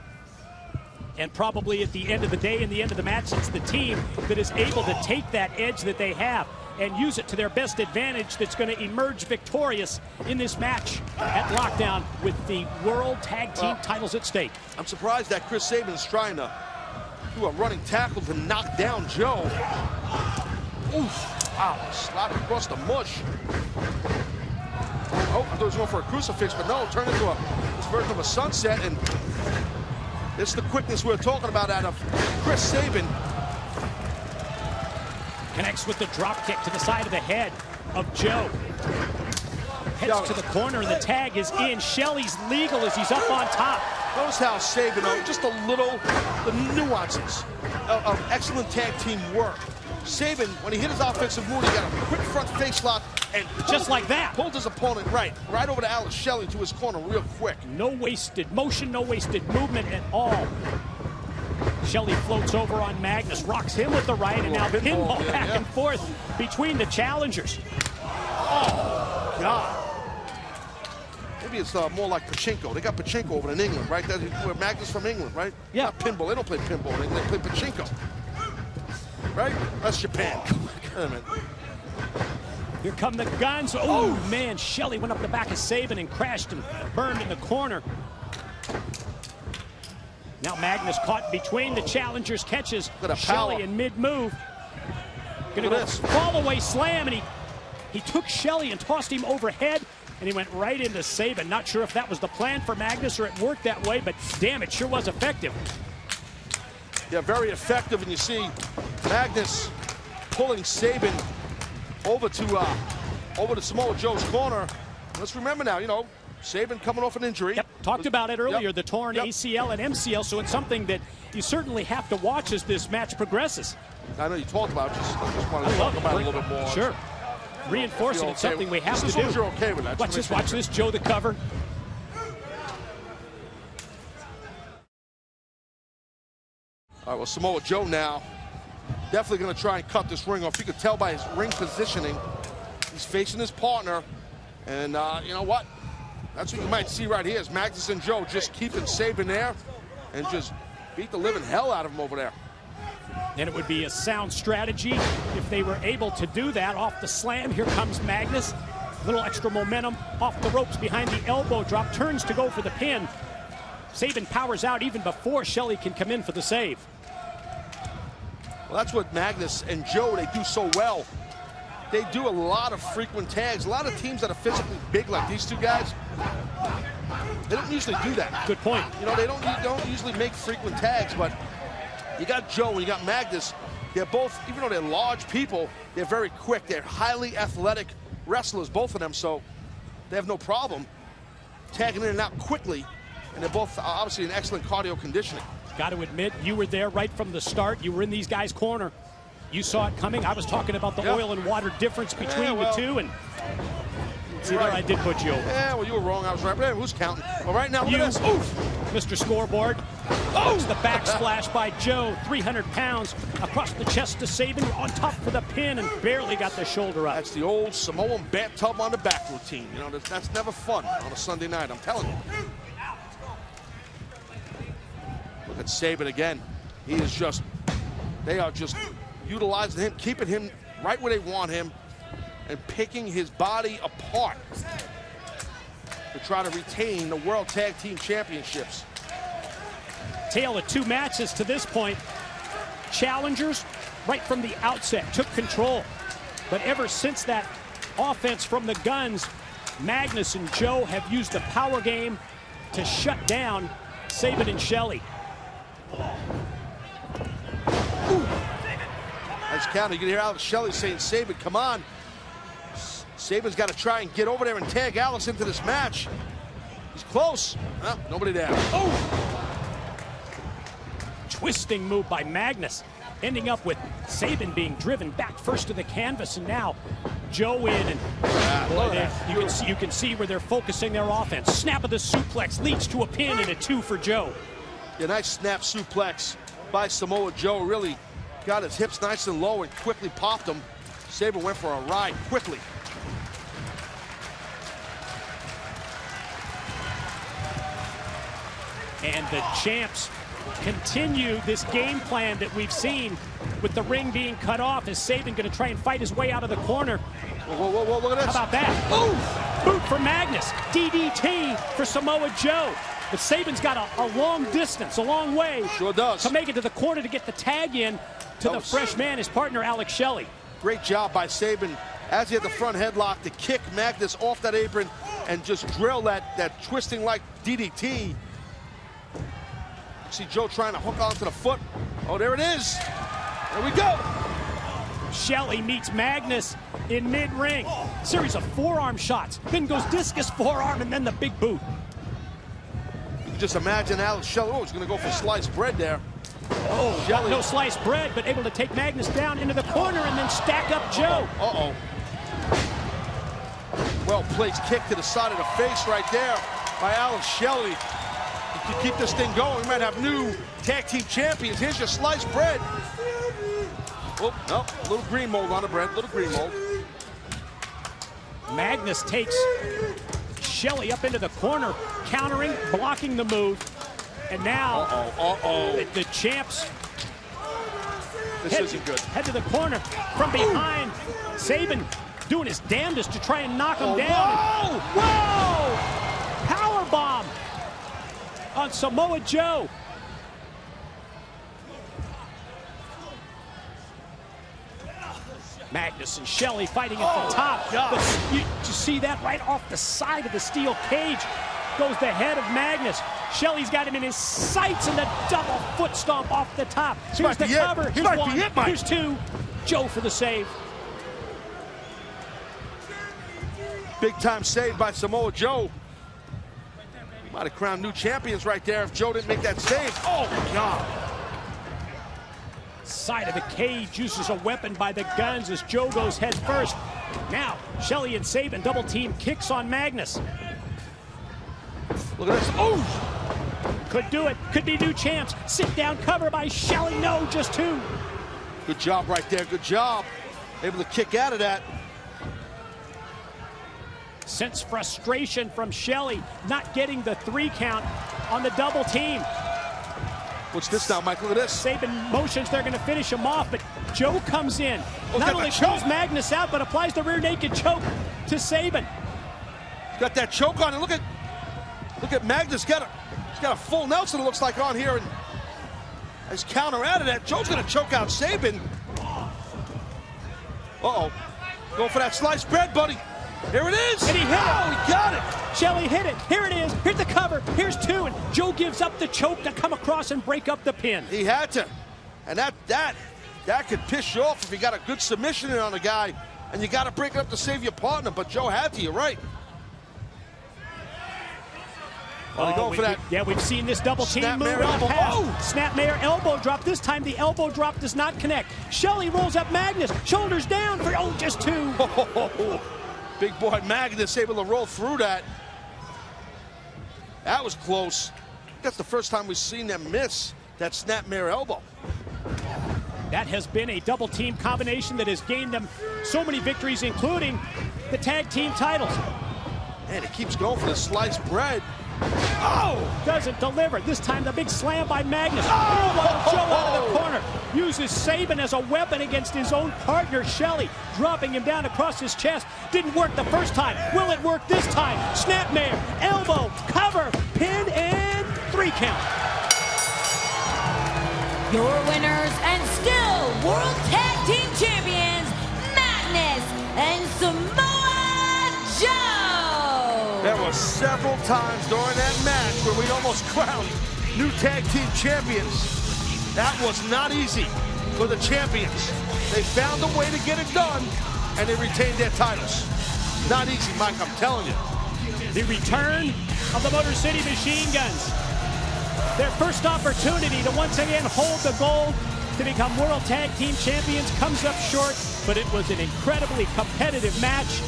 And probably at the end of the day, in the end of the match, it's the team that is able to take that edge that they have and use it to their best advantage that's going to emerge victorious in this match at Lockdown with the World Tag Team titles at stake. I'm surprised that Chris Sabin is trying to do a running tackle to knock down Joe. Oof. Wow, slap across the mush. Oh, I thought he was going for a crucifix, but no, it turned into this version of a sunset, and it's the quickness we're talking about out of Chris Sabin. Connects with the drop kick to the side of the head of Joe. Heads to the corner, and the tag is in. Shelley's legal as he's up on top. Notice how Sabin, just the nuances of excellent tag team work. Sabin, when he hit his offensive move, he got a quick front face lock, and just like that, pulled his opponent right over to Alex Shelley to his corner real quick. No wasted motion, no wasted movement at all. Shelley floats over on Magnus, rocks him with the right, and now pinball back and forth between the challengers. Oh, God. Maybe it's more like pachinko. They got pachinko over in England, right? That's where Magnus from England, right? Yeah. Not pinball. They don't play pinball in England. They play pachinko. Right? That's Japan. Here come the Guns. Oh, man, Shelley went up the back of Sabin and crashed and burned in the corner. Now Magnus caught between the challengers, catches Shelley in mid-move. Gonna go fall-away slam, and he took Shelley and tossed him overhead, and he went right into Sabin. Not sure if that was the plan for Magnus or it worked that way, but damn, it sure was effective. Yeah, very effective, and you see Magnus pulling Sabin over to Samoa Joe's corner. Let's remember now, Sabin coming off an injury. Yep, talked about it earlier, the torn ACL and MCL, so it's something that you certainly have to watch as this match progresses. I know you talked about it, I just wanted to talk about it a little bit more. Sure. Reinforcing it's something we have to do. You're okay with that. Watch this, Joe the cover. All right, well, Samoa Joe now definitely going to try and cut this ring off. You could tell by his ring positioning. He's facing his partner, and you know what? That's what you might see right here is Magnus and Joe just keeping Sabin there and just beat the living hell out of him over there. And it would be a sound strategy if they were able to do that off the slam. Here comes Magnus. Little extra momentum off the ropes behind the elbow drop. Turns to go for the pin. Sabin powers out even before Shelley can come in for the save. Well, that's what Magnus and Joe, they do so well. They do a lot of frequent tags. A lot of teams that are physically big like these two guys, they don't usually do that. Good point. You know, they don't usually make frequent tags, but you got Joe and you got Magnus. They're both, even though they're large people, they're very quick. They're highly athletic wrestlers, both of them, so they have no problem tagging in and out quickly, and they're both obviously in excellent cardio conditioning. Got to admit, you were there right from the start. You were in these guys' corner. You saw it coming. I was talking about the oil and water difference between the two, and see there, I did put you over. Yeah, well, you were wrong. I was right. But who's counting? Well, right now, look at this. Oof. Mr. Scoreboard. Oh, the backsplash by Joe. 300 pounds across the chest to Sabin, on top for the pin, and barely got the shoulder up. That's the old Samoan bathtub on the back routine. You know, that's never fun on a Sunday night, I'm telling you. Look at Sabin again. He is just, they are just utilizing him, keeping him right where they want him, and picking his body apart to try to retain the World Tag Team Championships. Tale of two matches to this point. Challengers, right from the outset, took control. But ever since that offense from the guns, Magnus and Joe have used the power game to shut down Sabin and Shelley. Nice counter. You can hear Alex Shelley saying, Sabin, come on. Sabin's got to try and get over there and tag Alex into this match. He's close. Oh, nobody there. Oh! Twisting move by Magnus, ending up with Sabin being driven back first to the canvas, and now Joe in, and boy, you can see where they're focusing their offense. Snap of the suplex leads to a pin and a 2 for Joe. Yeah, nice snap suplex by Samoa Joe. Really got his hips nice and low and quickly popped them. Sabin went for a ride quickly. And the champs continue this game plan that we've seen with the ring being cut off. Is Sabin going to try and fight his way out of the corner? Whoa, whoa, whoa, look at this. How about that? Ooh! Boot for Magnus. DDT for Samoa Joe. But Sabin's got a long distance, a long way. Sure does. To make it to the corner to get the tag in to the fresh man, his partner, Alex Shelley. Great job by Sabin as he had the front headlock to kick Magnus off that apron and just drill that twisting like DDT. See Joe trying to hook onto the foot. Oh, there it is. There we go. Shelley meets Magnus in mid-ring. Series of forearm shots. Then goes discus forearm and then the big boot. You can just imagine Alex Shelley. Oh, he's going to go for sliced bread there. Oh, Shelley. No sliced bread, but able to take Magnus down into the corner and then stack up Joe. Uh-oh. Well placed kick to the side of the face right there by Alex Shelley. To keep this thing going, we might have new tag team champions. Here's your sliced bread. Oh, no, little green mold on the bread, little green mold. Magnus takes Shelley up into the corner, countering, blocking the move. And now the champs isn't good. Head to the corner from behind. Sabin doing his damnedest to try and knock him down. Whoa! Power bomb on Samoa Joe. Magnus and Shelley fighting at the top. You see that right off the side of the steel cage goes the head of Magnus. Shelley's got him in his sights, and the double foot stomp off the top. Here's the cover. Here's one. Here's two. Joe for the save. Big time save by Samoa Joe. Might have crowned new champions right there if Joe didn't make that save. Oh, my God. Side of the cage uses a weapon by the guns as Joe goes head first. Now, Shelley and Sabin double team kicks on Magnus. Look at this. Oh! Could do it. Could be new champs. Sit down cover by Shelley. No, just two. Good job right there. Good job. Able to kick out of that. Sense frustration from Shelley, not getting the 3 count on the double team. What's this now, Mike? Look at this. Sabin motions, they're going to finish him off, but Joe comes in. Not only pulls Magnus out, but applies the rear naked choke to Sabin. He's got that choke on, and look at Magnus. He's got a full Nelson, it looks like, on here, and he's counter out of that. Joe's going to choke out Sabin. Uh-oh. Going for that sliced bread, buddy. Here it is. And he hit it. Oh, he got it. Shelley hit it. Here it is. Here's the cover. Here's 2. And Joe gives up the choke to come across and break up the pin. He had to. And that could piss you off if you got a good submission in on a guy and you got to break it up to save your partner. But Joe had to. You're right. Going for that. Yeah, we've seen this double team move in the past. Oh! Snapmare elbow drop. This time the elbow drop does not connect. Shelley rolls up Magnus. Shoulders down for, just 2. Oh, big boy Magnus able to roll through that. That was close. That's the first time we've seen them miss that snapmare elbow. That has been a double team combination that has gained them so many victories, including the tag team titles. And he keeps going for the sliced bread. Oh! Doesn't deliver. This time the big slam by Magnus. Oh! Joe out of the corner. Uses Sabin as a weapon against his own partner, Shelley. Dropping him down across his chest. Didn't work the first time. Will it work this time? Snapmare, elbow, cover, pin, and 3 count. Your winners and still World Tag Team Champions, Magnus and Samoa Joe. There were several times during that match where we almost crowned new tag team champions. That was not easy for the champions. They found a way to get it done, and they retained their titles. Not easy, Mike, I'm telling you. The return of the Motor City Machine Guns. Their first opportunity to once again hold the gold to become World Tag Team Champions comes up short, but it was an incredibly competitive match.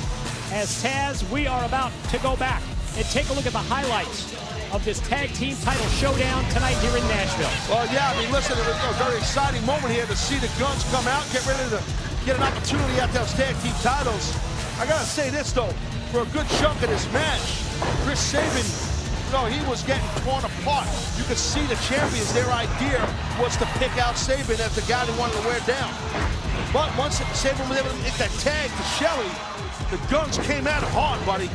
As Taz, we are about to go back and take a look at the highlights of this tag team title showdown tonight here in Nashville. Well, yeah, I mean, listen, it was a very exciting moment here to see the Guns come out, get ready to get an opportunity at those tag team titles. I gotta say this, though, for a good chunk of this match, Chris Sabin, he was getting torn apart. You could see the champions, their idea was to pick out Sabin as the guy they wanted to wear down. But once Sabin was able to hit that tag to Shelley, the Guns came at him hard, buddy.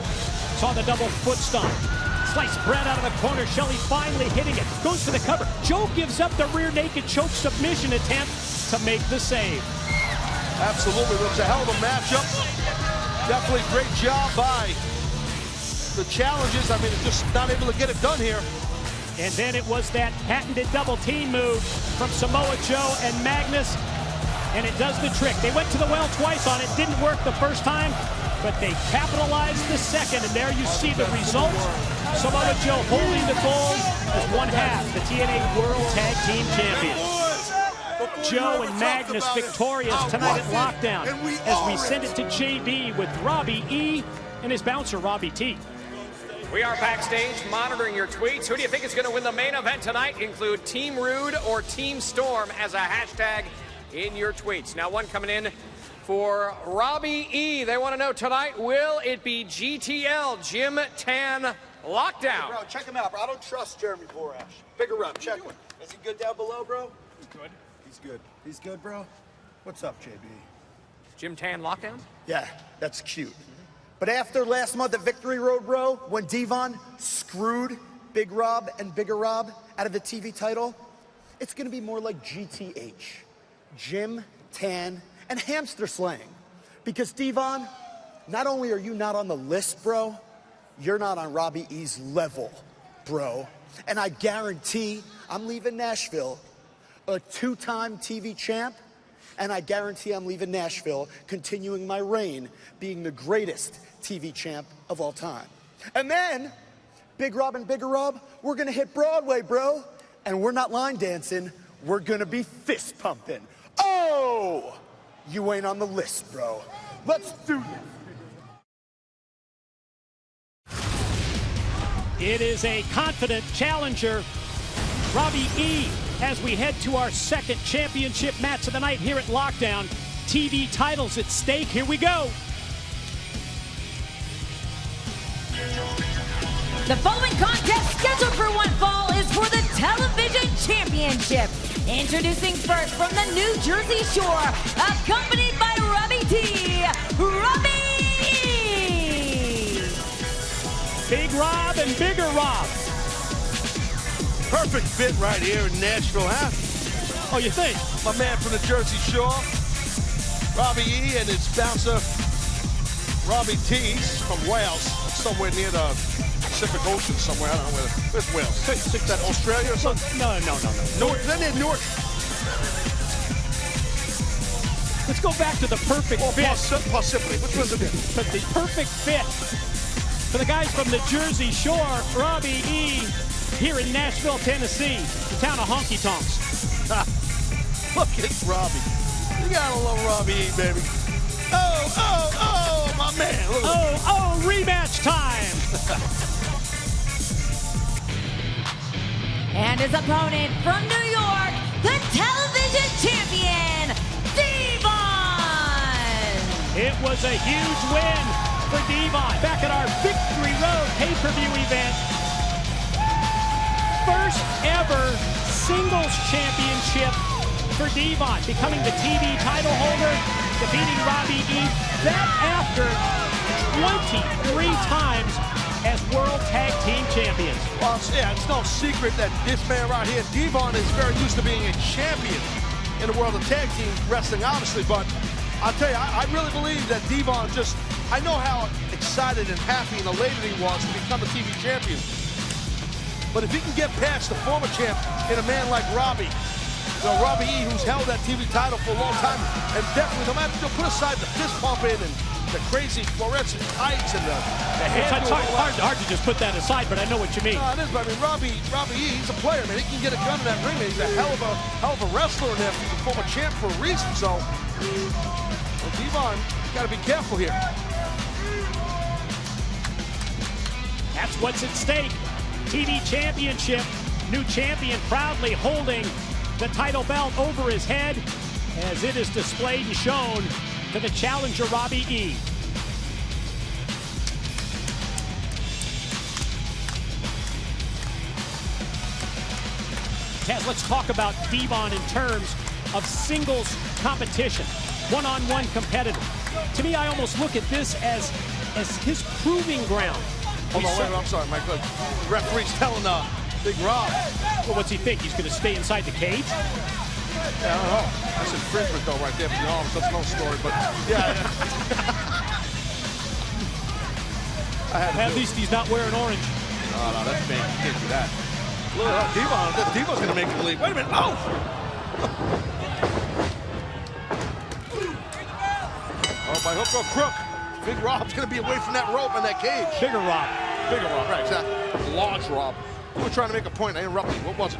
Saw the double foot stomp. Sliced bread out of the corner. Shelley finally hitting it. Goes for the cover. Joe gives up the rear naked choke submission attempt to make the save. Absolutely. It was a hell of a matchup. Definitely great job by the challenges. I mean, just not able to get it done here. And then it was that patented double team move from Samoa Joe and Magnus. And it does the trick. They went to the well twice on it. Didn't work the first time, but they capitalized the second. And there you see the result. Samoa Joe holding the gold as one half the TNA World Tag Team Champions. Joe and Magnus victorious tonight at Lockdown as we send it to JB with Robbie E and his bouncer, Robbie T. We are backstage monitoring your tweets. Who do you think is going to win the main event tonight? Include Team Rude or Team Storm as a hashtag in your tweets. Now, one coming in for Robbie E. They want to know tonight, will it be GTL, Jim Tan Lockdown? Hey, bro, check him out, bro. I don't trust Jeremy Borash. Bigger up, check him. Is he good down below, bro? He's good. He's good. He's good, bro? What's up, JB? Jim Tan Lockdown? Yeah, that's cute. But after last month at Victory Road, bro, when Devon screwed Big Rob and Bigger Rob out of the TV title, it's going to be more like GTH. Jim, Tan, and hamster slaying. Because Devon, not only are you not on the list, bro, you're not on Robbie E's level, bro. And I guarantee I'm leaving Nashville a 2-time TV champ, and I guarantee I'm leaving Nashville continuing my reign being the greatest TV champ of all time. And then, Big Rob and Bigger Rob, we're gonna hit Broadway, bro. And we're not line dancing, we're gonna be fist pumping. Oh, you ain't on the list, bro. Let's do this. It is a confident challenger, Robbie E, as we head to our second championship match of the night here at Lockdown. TV titles at stake. Here we go. The following contest scheduled for one fall is for the Television Championship. Introducing first from the New Jersey Shore, accompanied by Robbie T. Robbie E. Big Rob and Bigger Rob. Perfect fit right here in Nashville, huh? Oh, you think? My man from the Jersey Shore, Robbie E, and his bouncer, Robbie T, from Wales, somewhere near the Pacific Ocean somewhere. I don't know where's Wales. Is that Australia or something? No. Newark. They're near Newark. Let's go back to the perfect fit. Possibly. Which one's it? But the perfect fit for the guys from the Jersey Shore, Robbie E, here in Nashville, Tennessee, the town of honky tonks. Look at Robbie. You gotta love Robbie E, baby. Oh, my man. Oh, rematch time. And his opponent from New York, the television champion, Devon! It was a huge win for Devon back at our Victory Road pay-per-view event. First ever singles championship for Devon, becoming the TV title holder, defeating Robbie E. That after 23 times as World Tag Team Champions. Well, yeah, it's no secret that this man right here, Devon, is very used to being a champion in the world of tag team wrestling, obviously, but I'll tell you, I really believe that Devon I know how excited and happy and elated he was to become a TV champion. But if he can get past the former champ in a man like Robbie, Robbie E, who's held that TV title for a long time, and definitely, no matter, put aside the fist pumping and the crazy fluorescent tights and the It's hard to just put that aside, but I know what you mean. No, it is, but I mean, Robbie E, he's a player, man. He can get a gun in that ring, man. He's a hell of a wrestler in there. He's a former champ for a reason, so Devon, you gotta be careful here. That's what's at stake. TV championship. New champion proudly holding the title belt over his head as it is displayed and shown to the challenger, Robbie E. Taz, let's talk about Devon in terms of singles competition, one-on-one competitive. To me, I almost look at this as his proving ground. Hold on, wait, I'm sorry, Mike. Look, the referee's telling Big Rob. Well, what's he think? He's going to stay inside the cage? Yeah, I don't know. That's infringement, though, right there for the arms. That's no story, but yeah. At least he's not wearing orange. No, that's big. You can't do that. Look at Devon. Devon's going to make him leave. Wait a minute. Oh! Oh, by hook or crook. Big Rob's going to be away from that rope and that cage. Bigger Rob, right, exactly. Large Rob. You were trying to make a point. I interrupted you. What was it?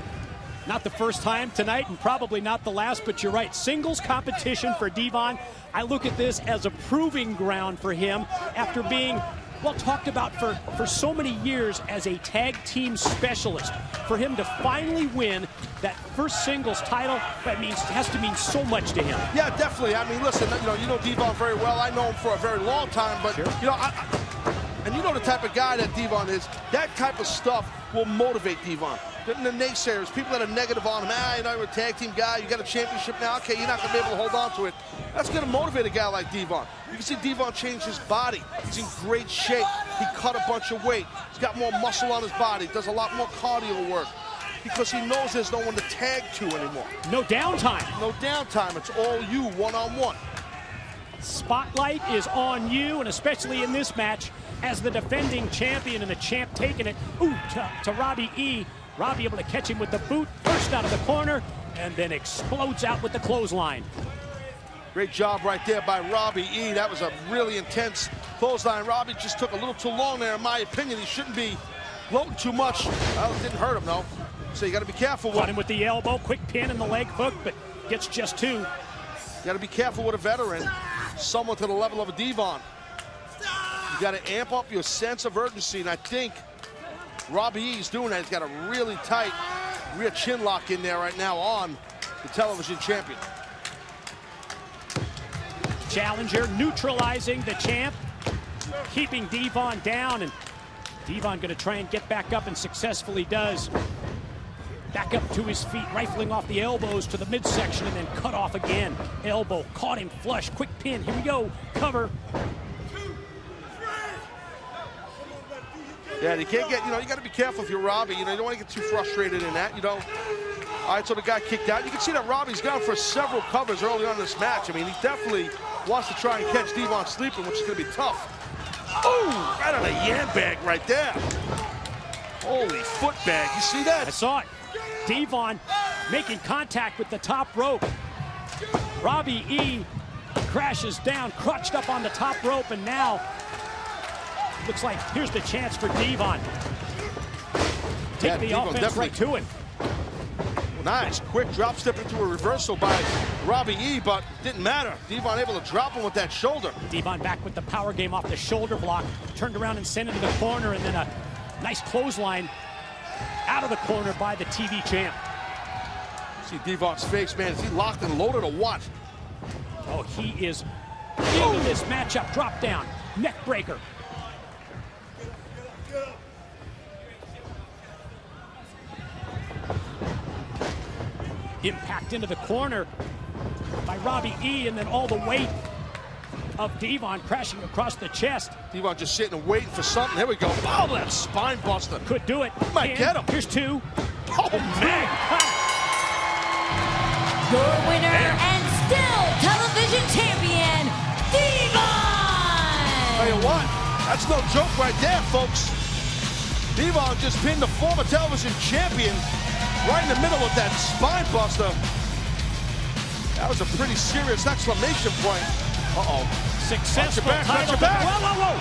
Not the first time tonight, and probably not the last, but you're right. Singles competition for Devon. I look at this as a proving ground for him after being, well, talked about for so many years as a tag team specialist. For him to finally win that first singles title, that has to mean so much to him. Yeah, definitely. I mean, listen, you know Devon very well. I know him for a very long time, but sure. And you know the type of guy that Devon is. That type of stuff will motivate Devon. The naysayers, people that are negative on him, you're a tag team guy, you got a championship now, okay, you're not going to be able to hold on to it. That's going to motivate a guy like Devon. You can see Devon change his body. He's in great shape. He cut a bunch of weight. He's got more muscle on his body. Does a lot more cardio work because he knows there's no one to tag to anymore. No downtime. No downtime. It's all you, one-on-one. Spotlight is on you, and especially in this match, as the defending champion and the champ taking it to Robbie E. Robbie able to catch him with the boot, first out of the corner, and then explodes out with the clothesline. Great job right there by Robbie E. That was a really intense clothesline. Robbie just took a little too long there, in my opinion. He shouldn't be floating too much. Well, it didn't hurt him, though. So you got to be careful. Caught him with the elbow, quick pin in the leg hook, but gets just two. You got to be careful with a veteran, someone to the level of a Devon. You got to amp up your sense of urgency, and I think Robbie E is doing that. He's got a really tight rear chin lock in there right now on the television champion. Challenger neutralizing the champ, keeping Devon down, and Devon going to try and get back up, and successfully does. Back up to his feet, rifling off the elbows to the midsection, and then cut off again. Elbow, caught him flush, quick pin, here we go, cover. Yeah, you can't get, you got to be careful if you're Robbie. You don't want to get too frustrated in that, All right, so the guy kicked out. You can see that Robbie's gone for several covers early on in this match. I mean, he definitely wants to try and catch Devon sleeping, which is going to be tough. Oh, right on a yam bag right there. Holy foot bag, you see that? I saw it. Devon making contact with the top rope. Robbie E crashes down, crutched up on the top rope, and now looks like here's the chance for Devon. Take the Devon offense right to it. Nice, quick drop step into a reversal by Robbie E, but didn't matter. Devon able to drop him with that shoulder. Devon back with the power game off the shoulder block, turned around and sent it to the corner, and then a nice clothesline out of the corner by the TV champ. See Devon's face, man. Is he locked and loaded or what? Oh, he is into this matchup. Drop down, neck breaker. Impact into the corner by Robbie E, and then all the weight of Devon crashing across the chest. Devon just sitting and waiting for something. Here we go. Oh, that spine buster. Could do it. Might get him. Here's two. Oh, man. Your winner and still television champion, Devon! Tell you what, that's no joke right there, folks. Devon just pinned the former television champion right in the middle of that spine buster. That was a pretty serious exclamation point. Uh-oh. Successful title. Whoa.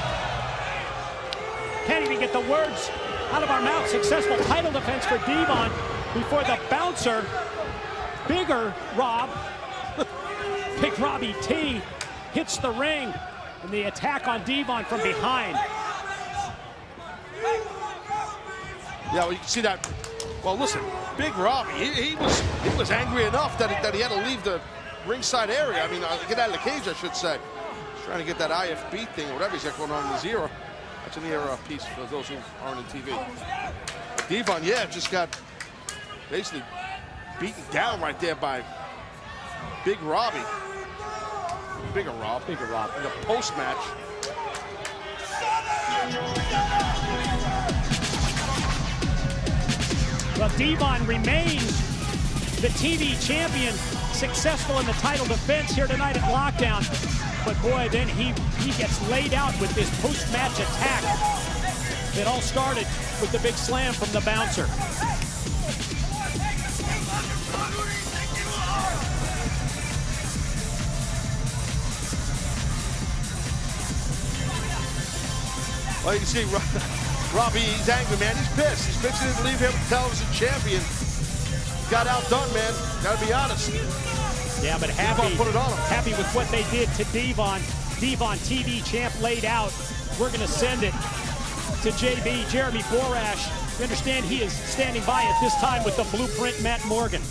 Can't even get the words out of our mouth. Successful title defense for Devon before the bouncer, Bigger Rob, Big Robbie T, hits the ring, and the attack on Devon from behind. Yeah, well, you can see that. Well, listen, Big Robbie, he was angry enough that he had to leave the ringside area. I mean, get out of the cage, I should say. He's trying to get that IFB thing, or whatever he's got going on in his ear. That's an ear piece for those who aren't in TV. But Devon, yeah, just got basically beaten down right there by Big Robbie. Bigger Rob in the post-match. Well, Devon remains the TV champion, successful in the title defense here tonight at Lockdown. But boy, then he gets laid out with this post-match attack. It all started with the big slam from the bouncer. Well, you can see Robbie, he's angry, man. He's pissed. He's pissed he didn't leave him television champion. Got outdone, man. Gotta be honest. Yeah, but happy with what they did to Devon. Devon, TV champ, laid out. We're gonna send it to JB, Jeremy Borash. We understand he is standing by at this time with the Blueprint, Matt Morgan.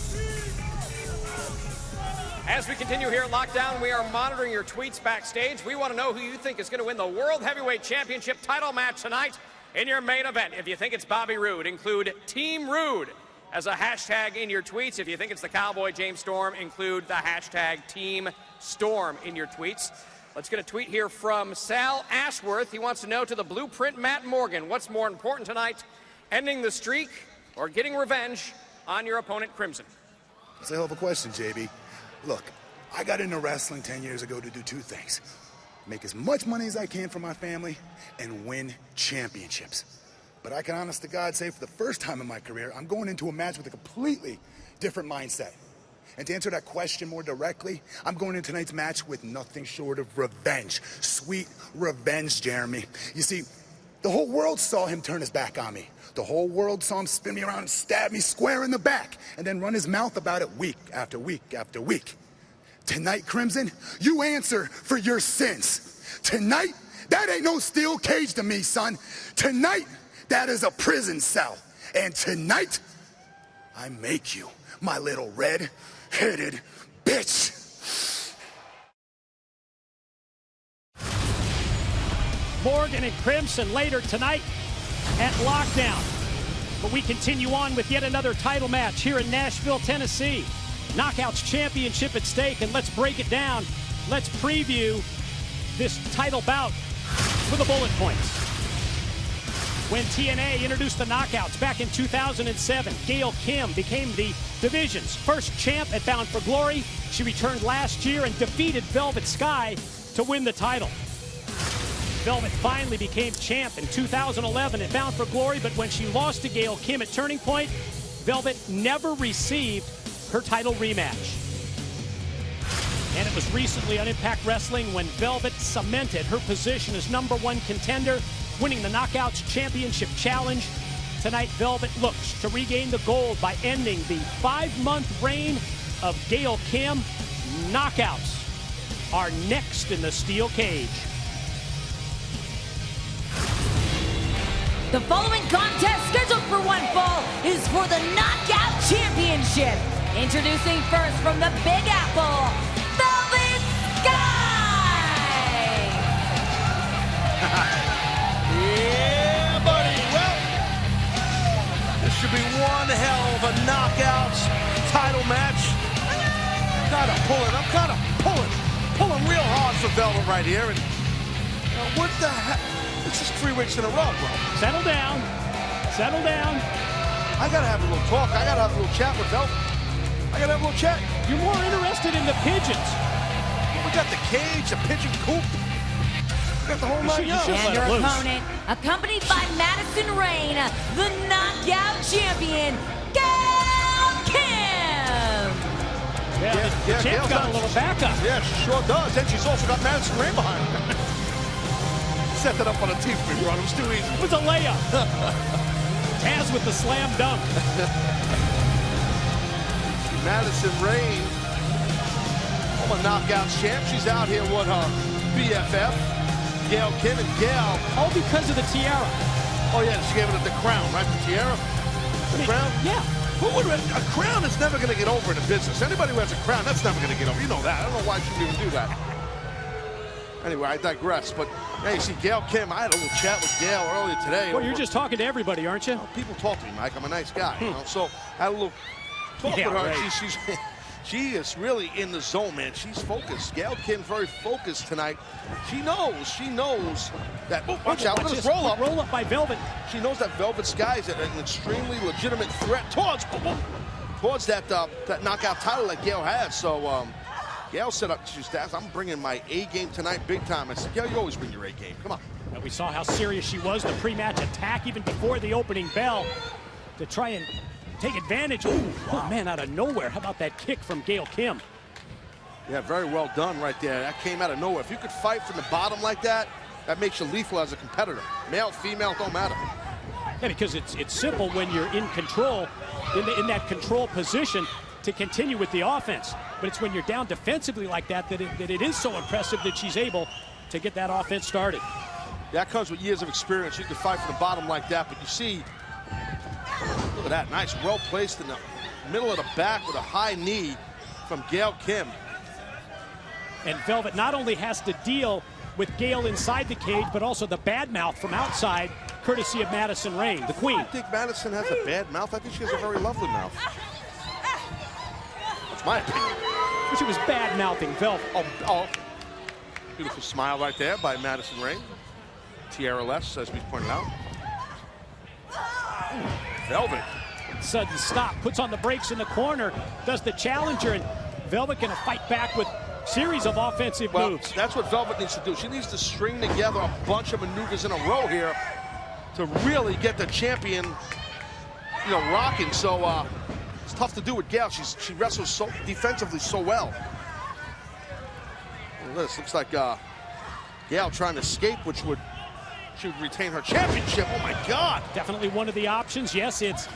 As we continue here at Lockdown, we are monitoring your tweets backstage. We want to know who you think is going to win the World Heavyweight Championship title match tonight in your main event. If you think it's Bobby Roode, include Team Roode as a hashtag in your tweets. If you think it's the Cowboy James Storm, include the hashtag Team Storm in your tweets. Let's get a tweet here from Sal Ashworth. He wants to know, to the Blueprint, Matt Morgan, what's more important tonight, ending the streak or getting revenge on your opponent, Crimson? That's a hell of a question, JB. Look, I got into wrestling 10 years ago to do two things: make as much money as I can for my family and win championships. But I can honest to God say, for the first time in my career, I'm going into a match with a completely different mindset. And to answer that question more directly, I'm going into tonight's match with nothing short of revenge. Sweet revenge, Jeremy. You see, the whole world saw him turn his back on me. The whole world saw him spin me around and stab me square in the back, and then run his mouth about it week after week after week. Tonight, Crimson, you answer for your sins. Tonight, that ain't no steel cage to me, son. Tonight, that is a prison cell. And tonight, I make you my little red-headed bitch. Morgan and Crimson later tonight at Lockdown. But we continue on with yet another title match here in Nashville, Tennessee. Knockouts Championship at stake, and let's break it down. Let's preview this title bout for the bullet points. When TNA introduced the Knockouts back in 2007, Gail Kim became the division's first champ at Bound for Glory. She returned last year and defeated Velvet Sky to win the title. Velvet finally became champ in 2011 at Bound for Glory, but when she lost to Gail Kim at Turning Point, Velvet never received her title rematch. And it was recently on Impact Wrestling when Velvet cemented her position as #1 contender, winning the Knockouts Championship Challenge. Tonight, Velvet looks to regain the gold by ending the 5-month reign of Gail Kim. Knockouts are next in the steel cage. The following contest, scheduled for one fall, is for the Knockout Championship. Introducing first from the Big Apple, Velvet Sky! Yeah, buddy. Well, this should be one hell of a Knockouts title match. I'm kind of pulling real hard for Velvet right here. And what the heck? This is 3 weeks in a row, bro. Settle down. Settle down. I gotta have a little talk. I gotta have a little chat with Velvet. I gotta have a little chat. You're more interested in the pigeons. We got the cage, the pigeon coop. We got the whole 9 yards. And your opponent, accompanied by Madison Rayne, the Knockout Champion, Gail Kim! The champ's got a little backup. Yeah, she sure does. And she's also got Madison Rayne behind her. Set that up on a team for me, Ron. It was too easy. It was a layup. Taz with the slam dunk. Madison Rayne, a Knockouts champ. She's out here with her BFF, Gail Kim, and Gail. All because of the tiara. Oh, yeah, she gave it the crown, right? The tiara? The crown? Yeah. A crown is never going to get over in a business. Anybody who has a crown, that's never going to get over. You know that. I don't know why she would even do that. Anyway, I digress. But, hey, you see, Gail Kim, I had a little chat with Gail earlier today. Well, you're just talking to everybody, aren't you? Well, people talk to me, Mike. I'm a nice guy, you know? So I had a little talk with her. Right. She is really in the zone, man. She's focused. Gail Kim's very focused tonight. She knows that. Oh, watch out! Look at this roll up. Roll up by Velvet. She knows that Velvet Sky is an extremely legitimate threat towards that that knockout title that Gail has. So Gail set up. She's asked, "I'm bringing my A game tonight, big time." I said, "Gail, you always bring your A game. Come on." And we saw how serious she was. The pre-match attack, even before the opening bell, to try and take advantage. Ooh, wow. Oh, man, out of nowhere. How about that kick from Gail Kim? Yeah, very well done right there. That came out of nowhere. If you could fight from the bottom like that, that makes you lethal as a competitor. Male, female, don't matter. Yeah, because it's simple when you're in control, in that control position, to continue with the offense. But it's when you're down defensively like that that it is so impressive that she's able to get that offense started. That comes with years of experience. You can fight from the bottom like that, but you see, look at that. Nice, well placed in the middle of the back with a high knee from Gail Kim. And Velvet not only has to deal with Gail inside the cage, but also the bad mouth from outside, courtesy of Madison Rayne, the queen. I don't think Madison has a bad mouth. I think she has a very lovely mouth. That's my opinion. She was bad-mouthing Velvet. Oh, beautiful smile right there by Madison Rayne. Tiara-less, as we pointed out. Velvet. Sudden stop, puts on the brakes in the corner, does the challenger, and Velvet gonna fight back with series of offensive moves. That's what Velvet needs to do. She needs to string together a bunch of maneuvers in a row here to really get the champion, rocking. So it's tough to do with Gail. She wrestles so defensively so well. This looks like Gail trying to escape, which would she would retain her championship. Oh my God! Definitely one of the options. Yes, it's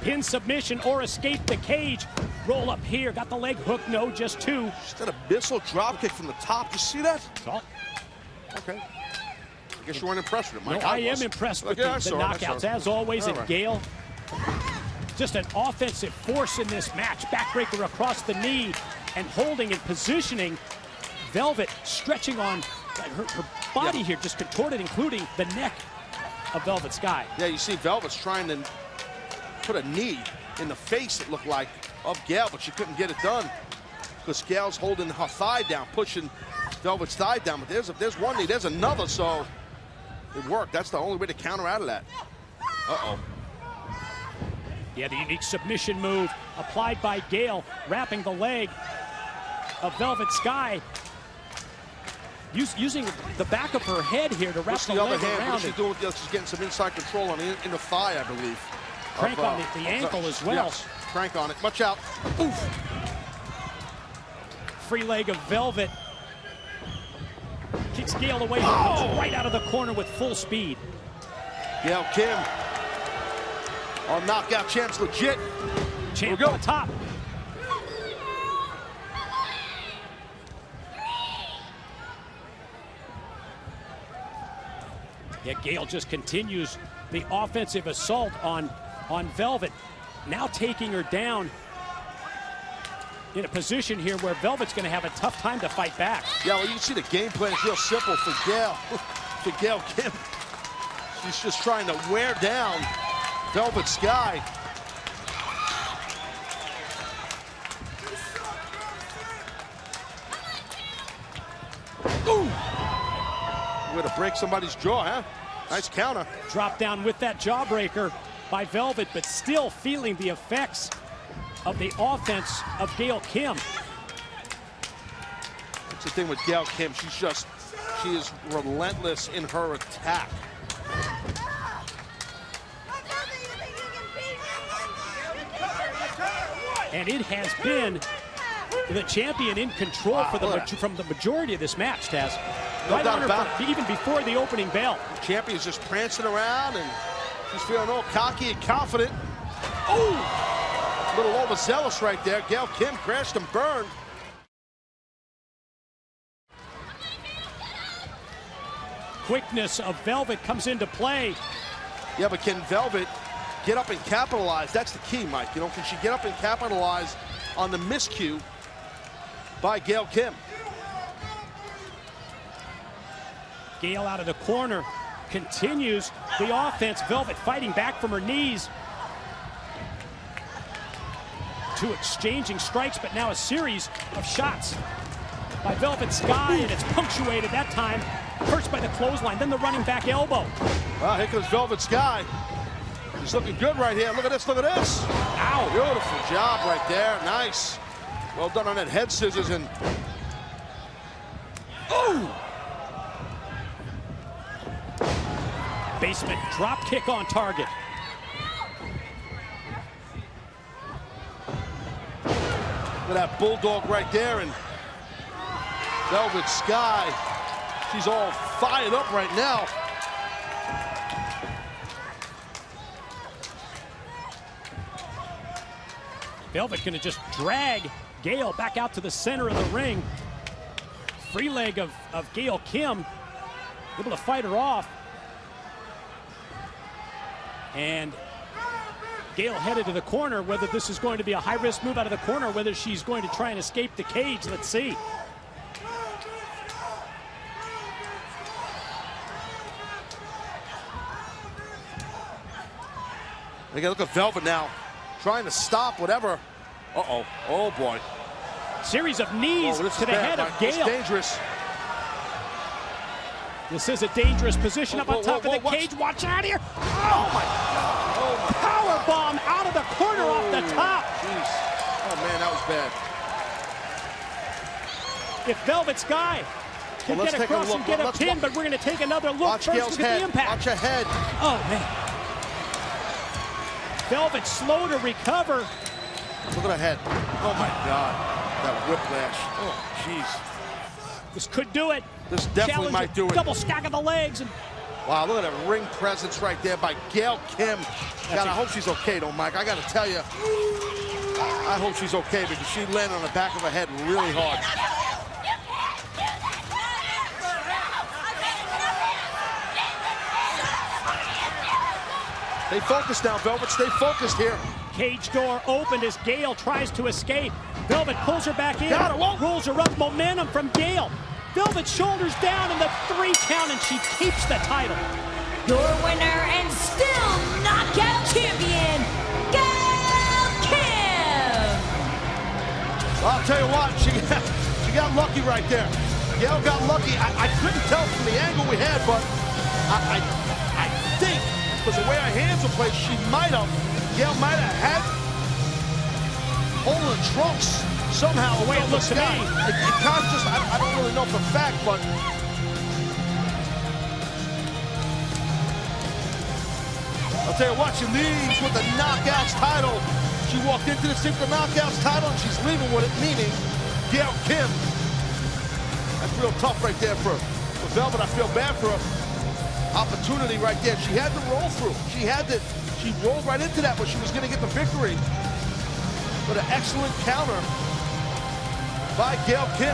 pin submission or escape the cage. Roll up here, got the leg hook. No, just two. Just an abyssal drop kick from the top. You see that? Okay. I guess you weren't impressed with it, Mike. No, I am impressed with the knockouts, as always. And Gail, just an offensive force in this match. Backbreaker across the knee and holding and positioning. Velvet stretching on her body here, just contorted, including the neck. of Velvet Sky. Yeah, you see Velvet's trying to put a knee in the face, it looked like, of Gail, but she couldn't get it done because Gail's holding her thigh down, pushing Velvet's thigh down. But there's one knee, there's another, so it worked. That's the only way to counter out of that. Uh-oh. Yeah, the unique submission move applied by Gail, wrapping the leg of Velvet Sky. Using the back of her head here to wrap the leg around What's she doing with the other? She's getting some inside control on the inner thigh, I believe. Crank on the ankle as well. Yes, crank on it. Watch out. Oof. Free leg of Velvet. Kicks Gail away, comes right out of the corner with full speed. Gail Kim. Our knockout champ's legit. Champ on the top. Yeah, Gail just continues the offensive assault on Velvet. Now taking her down in a position here where Velvet's going to have a tough time to fight back. Yeah, well, you can see the game plan is real simple for Gail. For Gail Kim. She's just trying to wear down Velvet Sky. Ooh! Way to break somebody's jaw, huh? Nice counter. Drop down with that jawbreaker by Velvet, but still feeling the effects of the offense of Gail Kim. That's the thing with Gail Kim. She is relentless in her attack. And it has been the champion in control from the majority of this match, Taz. No doubt about it. Even before the opening bell. The champion's just prancing around, and she's feeling all cocky and confident. Oh! A little overzealous right there. Gail Kim crashed and burned. Quickness of Velvet comes into play. Yeah, but can Velvet get up and capitalize? That's the key, Mike. You know, can she get up and capitalize on the miscue by Gail Kim? Gail out of the corner continues the offense. Velvet fighting back from her knees. Two exchanging strikes, but now a series of shots by Velvet Sky, and it's punctuated that time. First by the clothesline, then the running back elbow. Well, here comes Velvet Sky. She's looking good right here. Look at this, look at this. Ow, beautiful job right there. Nice. Well done on that head scissors and... Ooh! Basement drop kick on target. Look at that bulldog right there, and Velvet Sky, she's all fired up right now. Velvet gonna just drag Gail back out to the center of the ring. Free leg of Gail Kim, able to fight her off. And Gail headed to the corner. Whether this is going to be a high-risk move out of the corner, whether she's going to try and escape the cage, let's see. They gotta look at Velvet now, trying to stop whatever. Uh-oh, oh boy. Series of knees to the head of Gail. It's dangerous. This is a dangerous position up on top of the cage. Watch out here. Oh my God. Oh my Power bomb out of the corner off the top. Jeez. Oh man, that was bad. If Velvet Sky can get across and get a pin, but we're going to take another look. Watch first. Gail's Look at head. the impact. Watch her head. Oh man. Velvet slow to recover. Look at her head. Oh my God. That whiplash. Oh jeez. This could do it. This definitely might do it. Double stack of the legs. And wow, look at that ring presence right there by Gail Kim. God, I hope she's okay though, Mike. I got to tell you, I hope she's okay because she landed on the back of her head really hard. Stay focused now, Velvet. Stay focused here. Cage door opened as Gail tries to escape. Velvet pulls her back in, rolls her up. Momentum from Gail. Velvet shoulders down in the 3 count, and she keeps the title. your winner and still knockout champion, Gail Kim. Well, I'll tell you what, she got lucky right there. Gail got lucky. I couldn't tell from the angle we had, but I think, because the way her hands were placed, Gail might have had hold of the trunks somehow. The way it looks to me. It kind of just, I don't really know for a fact, but I'll tell you what, she leaves with the Knockouts title. She walked into this thing with the Knockouts title, and she's leaving with it, meaning Gail Kim. That's real tough right there for Velvet. I feel bad for her. Opportunity right there. She had to roll through. She rolled right into that, but she was going to get the victory. But an excellent counter by Gail Kim.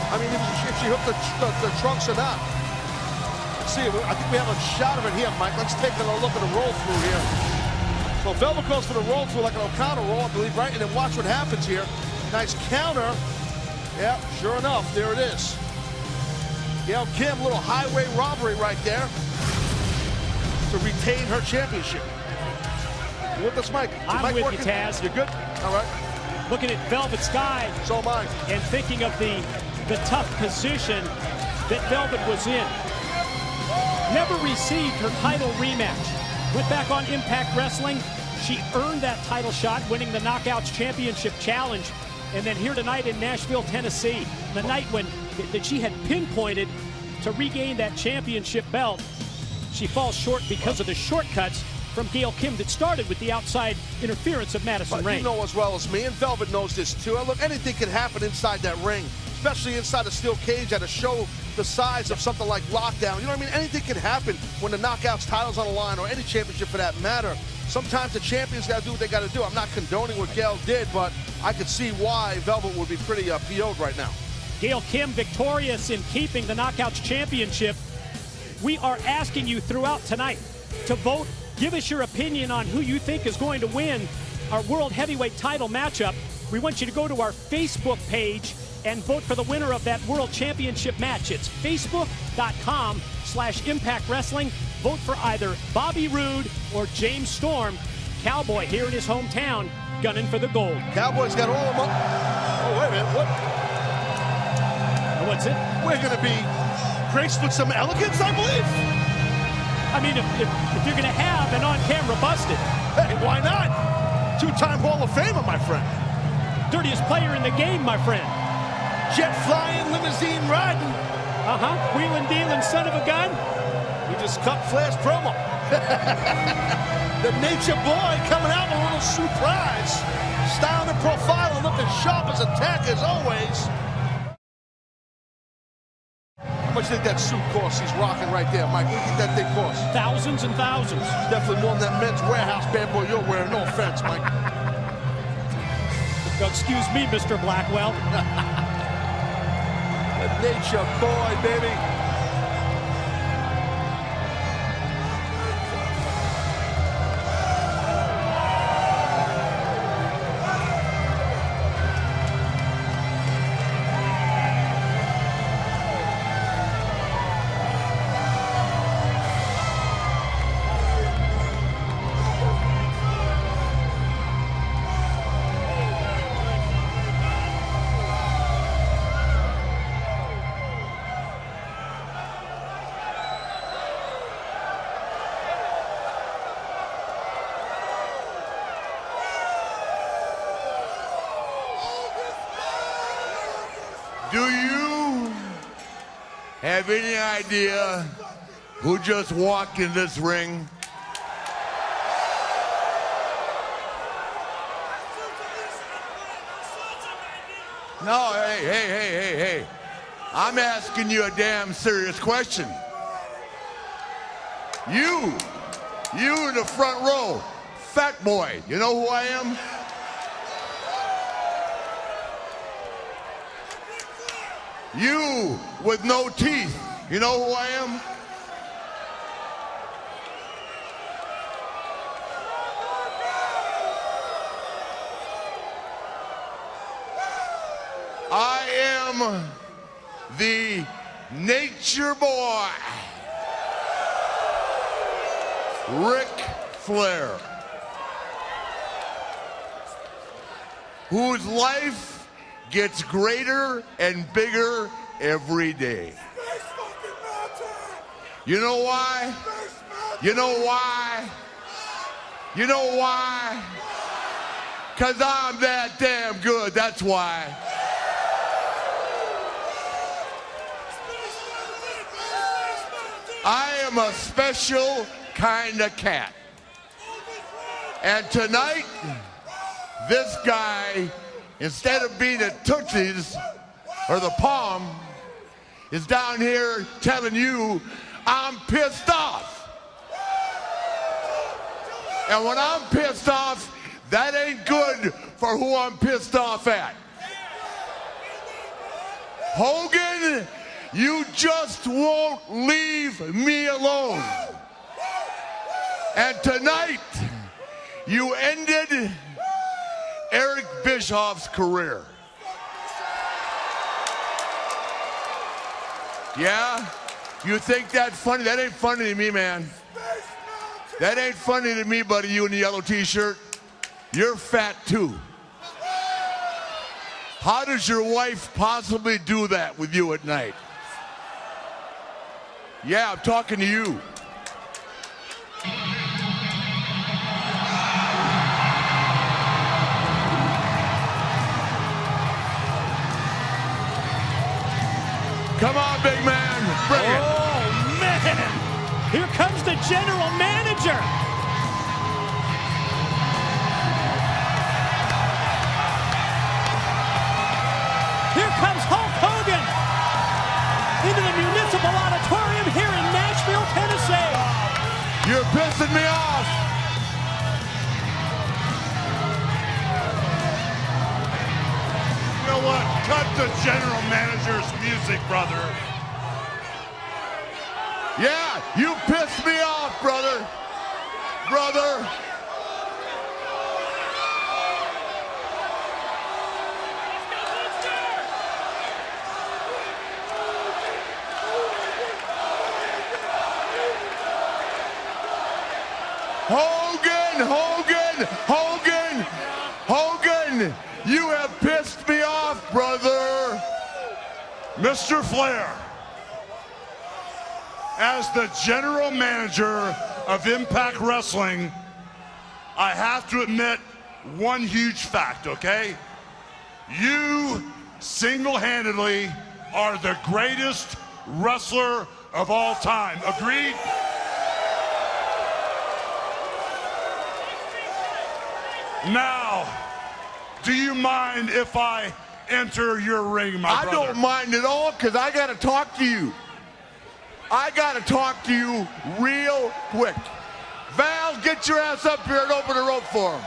I mean, if she hooked the trunks or not. Let's see, I think we have a shot of it here, Mike. Let's take a look at the roll through here. So Velvet goes for the roll through like an O'Connor roll, I believe, right? And then watch what happens here. Nice counter. Yeah, sure enough, there it is. Gail Kim, little highway robbery right there to retain her championship. You with us, Mike? I'm Mike with working? you, Taz. You good? All right. Looking at Velvet Sky. So am I. And thinking of the tough position that Velvet was in. Never received her title rematch. Went back on Impact Wrestling. She earned that title shot, winning the Knockouts Championship Challenge. And then here tonight in Nashville, Tennessee, the night when that she had pinpointed to regain that championship belt, she falls short because of the shortcuts from Gail Kim that started with the outside interference of Madison Rayne. You know as well as me, and Velvet knows this too. Look, anything can happen inside that ring, especially inside a steel cage at a show the size of something like Lockdown. You know what I mean? Anything can happen when the Knockouts title's on the line, or any championship for that matter. Sometimes the champions got to do what they got to do. I'm not condoning what Gail did, but I could see why Velvet would be pretty PO'd right now. Gail Kim victorious in keeping the Knockouts Championship. We are asking you throughout tonight to vote. Give us your opinion on who you think is going to win our World Heavyweight title matchup. We want you to go to our Facebook page and vote for the winner of that World Championship match. It's facebook.com/Impact Wrestling. Vote for either Bobby Roode or James Storm. Cowboy here in his hometown, gunning for the gold. Cowboy's got all of them. Oh, wait a minute. What? What's it? We're going to be graced with some elegance, I believe. I mean, if you're going to have an on-camera busted. Hey, why not? Two-time Hall of Famer, my friend. Dirtiest player in the game, my friend. Jet flying, limousine riding. Wheeling dealing son of a gun. We just cut Flash promo. The Nature Boy coming out with a little surprise. Style and profile and looking sharp as a tack as always. How much do you think that suit costs he's rocking right there, Mike? What do you think that thing costs? Thousands and thousands. Definitely more than that Men's Warehouse bad boy you're wearing. No offense, Mike. Excuse me, Mr. Blackwell. The Nature Boy, baby. Do you have any idea who just walked in this ring? No, hey. I'm asking you a damn serious question. You in the front row, fat boy, you know who I am? You with no teeth, you know who I am? I am the Nature Boy. Ric Flair, whose life gets greater and bigger every day. You know why? You know why? You know why? 'Cause I'm that damn good, that's why. I am a special kind of cat. And tonight, this guy, instead of being at Tootsie's or the Palm, is down here telling you I'm pissed off. And when I'm pissed off, that ain't good for who I'm pissed off at. Hogan, you just won't leave me alone. And tonight, you ended Eric Bischoff's career. Yeah? You think that's funny? That ain't funny to me, man. That ain't funny to me, buddy, you in the yellow t-shirt. You're fat, too. How does your wife possibly do that with you at night? Yeah, I'm talking to you. Come on, big man. Bring it. Oh, man. Here comes the general manager. Here comes Hulk Hogan into the Municipal Auditorium here in Nashville, Tennessee. You're pissing me off. You know what? Cut the general manager's music, brother. Yeah, you pissed me off, brother. Brother. Hogan, you have pissed me off, brother. Mr. Flair, as the general manager of Impact Wrestling, I have to admit one huge fact, okay? You single-handedly are the greatest wrestler of all time. Agreed? Now, do you mind if I enter your ring, my brother? I don't mind at all, because I got to talk to you. I got to talk to you real quick. Val, get your ass up here and open the rope for him.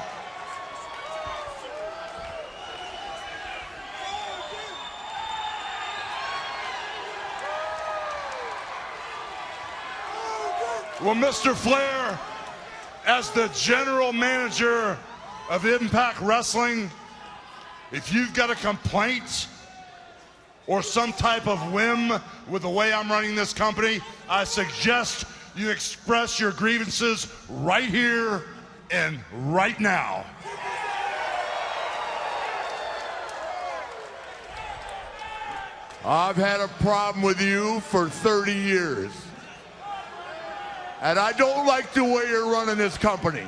Well, Mr. Flair, as the general manager of Impact Wrestling, if you've got a complaint or some type of whim with the way I'm running this company, I suggest you express your grievances right here and right now. I've had a problem with you for 30 years. And I don't like the way you're running this company.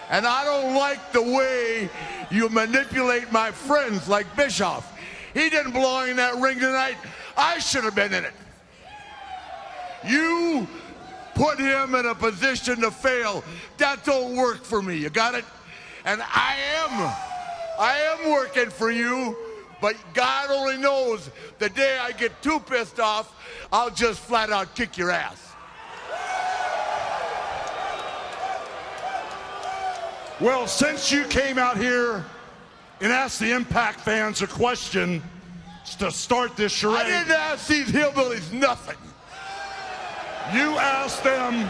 And I don't like the way you manipulate my friends like Bischoff. He didn't belong in that ring tonight. I should have been in it. You put him in a position to fail. That don't work for me. You got it? And I am working for you, but God only knows the day I get too pissed off, I'll just flat out kick your ass. Well, since you came out here and asked the Impact fans a question to start this charade. I didn't ask these hillbillies nothing. You asked them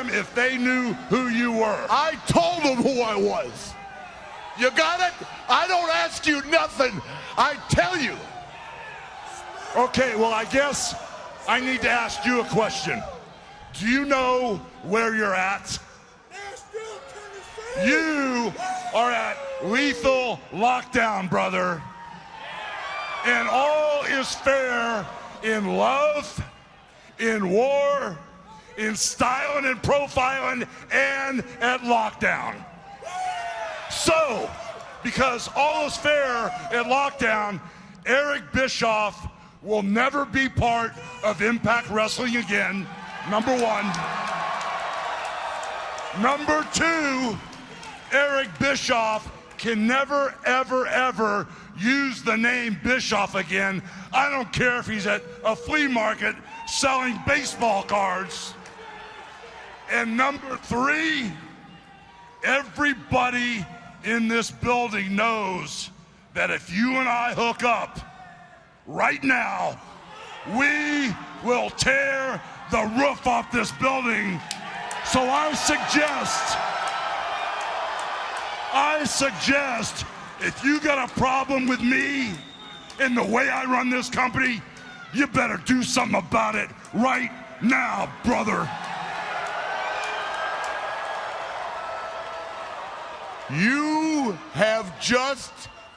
if they knew who you were. I told them who I was. You got it? I don't ask you nothing. I tell you. Okay, well, I guess I need to ask you a question. Do you know where you're at? You are at lethal lockdown, brother. And all is fair in love, in war, in styling and profiling, and at lockdown. So, because all is fair at lockdown, Eric Bischoff will never be part of Impact Wrestling again, number one. Number two, Eric Bischoff can never, ever, ever use the name Bischoff again. I don't care if he's at a flea market selling baseball cards. And number three, everybody in this building knows that if you and I hook up right now, we will tear the roof off this building. So I suggest if you got a problem with me and the way I run this company, you better do something about it right now, brother. You have just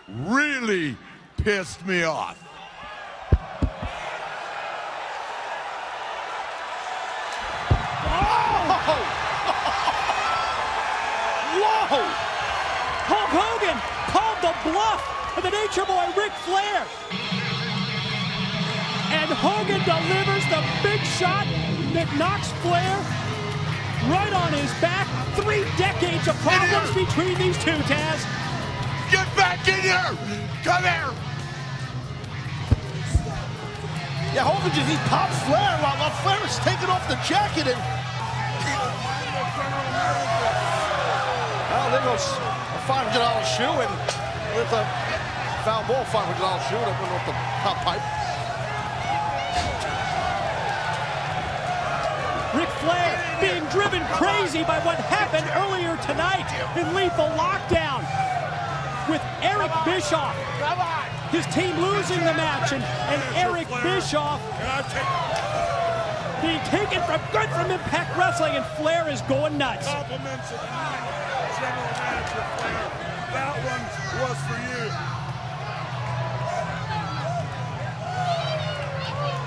really pissed me off. Whoa! Hulk Hogan called the bluff of the Nature Boy Ric Flair. And Hogan delivers the big shot that knocks Flair right on his back. 3 decades of problems between these two, Taz. Get back in here! Come here! Yeah, Hogan just, he pops Flair while Flair is taking off the jacket and... Well, there goes a $500 shoe and with a foul ball $500 shoe that went off the top pipe. Ric Flair being driven crazy by what happened earlier tonight in Lethal Lockdown with Eric Bischoff. His team losing the match and Eric Bischoff being taken from good from Impact Wrestling, and Flair is going nuts. Compliments of general manager Flair. That one was for you.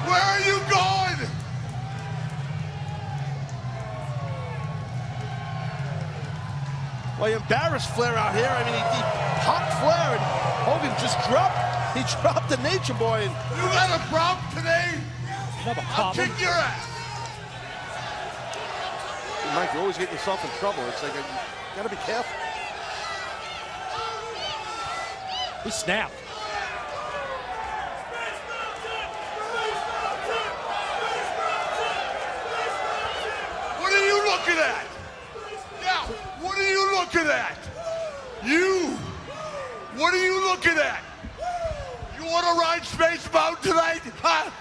Where are you going? Well, he embarrassed Flair out here. I mean, he popped Flair and Hogan just dropped the Nature Boy. And you got a problem today? I'll kick your ass. Mike, you always get yourself in trouble. It's like, you gotta be careful. He snapped. What are you looking at? Now, what are you looking at? What are you looking at? You want to ride Space Mountain tonight? Huh?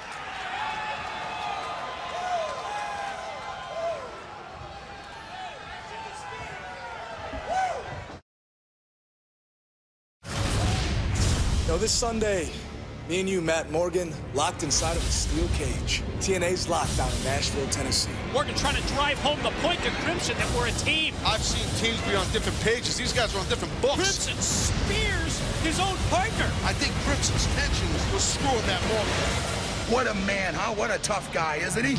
Yo, this Sunday, me and you, Matt Morgan, locked inside of a steel cage. TNA's lockdown in Nashville, Tennessee. Morgan trying to drive home the point to Crimson that we're a team. I've seen teams be on different pages. These guys are on different books. Crimson spears his own partner. I think Crimson's tension was screwing that Morgan. What a man, huh? What a tough guy, isn't he?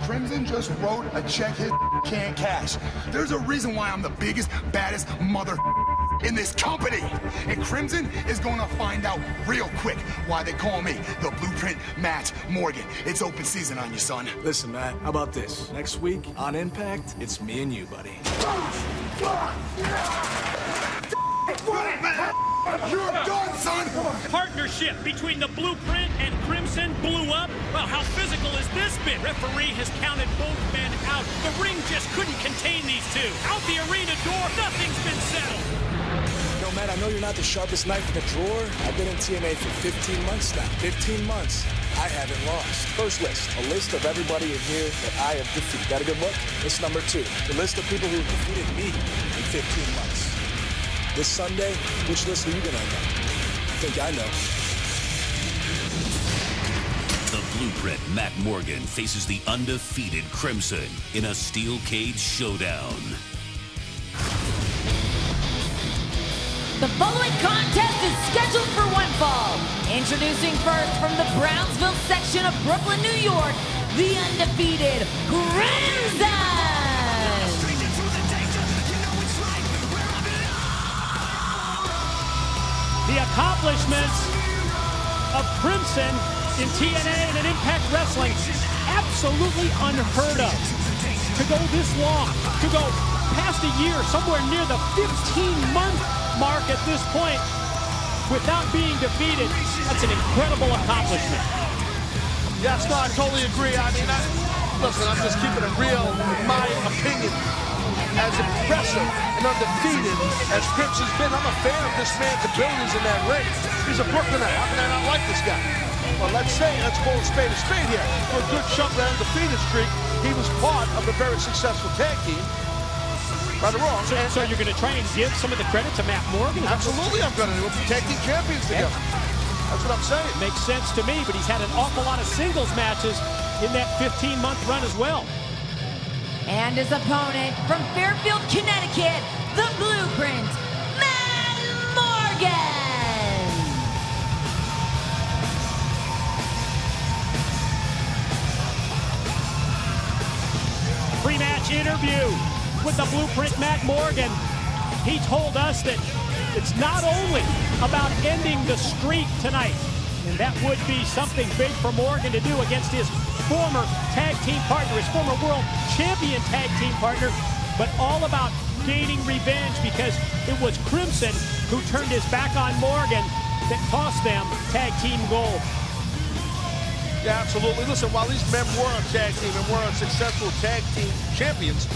Crimson just wrote a check his can't cash. There's a reason why I'm the biggest, baddest mother in this company. And Crimson is going to find out real quick why they call me the Blueprint Matt Morgan. It's open season on you, son. Listen, Matt, how about this? Next week, on Impact, it's me and you, buddy. You're done, son! Partnership between the Blueprint and Crimson blew up. Well, how physical has this been? Referee has counted both men out. The ring just couldn't contain these two. Out the arena door, nothing's been settled. Yo, Matt, I know you're not the sharpest knife in the drawer. I've been in TNA for 15 months now. 15 months. I haven't lost. First list, a list of everybody in here that I have defeated. Got a good look? List number 2, the list of people who have defeated me in 15 months. This Sunday, which list are you gonna know? I think I know. The Blueprint, Matt Morgan, faces the undefeated Crimson in a steel cage showdown. The following contest is scheduled for one fall. Introducing first from the Brownsville section of Brooklyn, New York, the undefeated Crimson. The accomplishments of Crimson in TNA and in Impact Wrestling, absolutely unheard of. To go this long, to go past a year, somewhere near the 15-month mark at this point, without being defeated, that's an incredible accomplishment. Yes, no, I totally agree. I mean, listen, I'm just keeping it real. In my opinion, as impressive and undefeated as Crimson's been, I'm a fan of this man's abilities in that ring. He's a Brooklynite. How can I not like this guy? Well, let's call a spade here. For a good chunk of that undefeated streak, he was part of a very successful tag team. Right or wrong. So you're going to try and give some of the credit to Matt Morgan? Absolutely, I'm going to. We're tag team champions together. That's what I'm saying. Makes sense to me, but he's had an awful lot of singles matches in that 15-month run as well. And his opponent from Fairfield, Connecticut, the Blueprint, Matt Morgan. Pre-match interview with the Blueprint, Matt Morgan. He told us that it's not only about ending the streak tonight, and that would be something big for Morgan to do against his former tag team partner, his former world champion tag team partner, but all about gaining revenge, because it was Crimson who turned his back on Morgan that cost them tag team gold. Yeah, absolutely. Listen, while these men were a tag team and were successful tag team champions,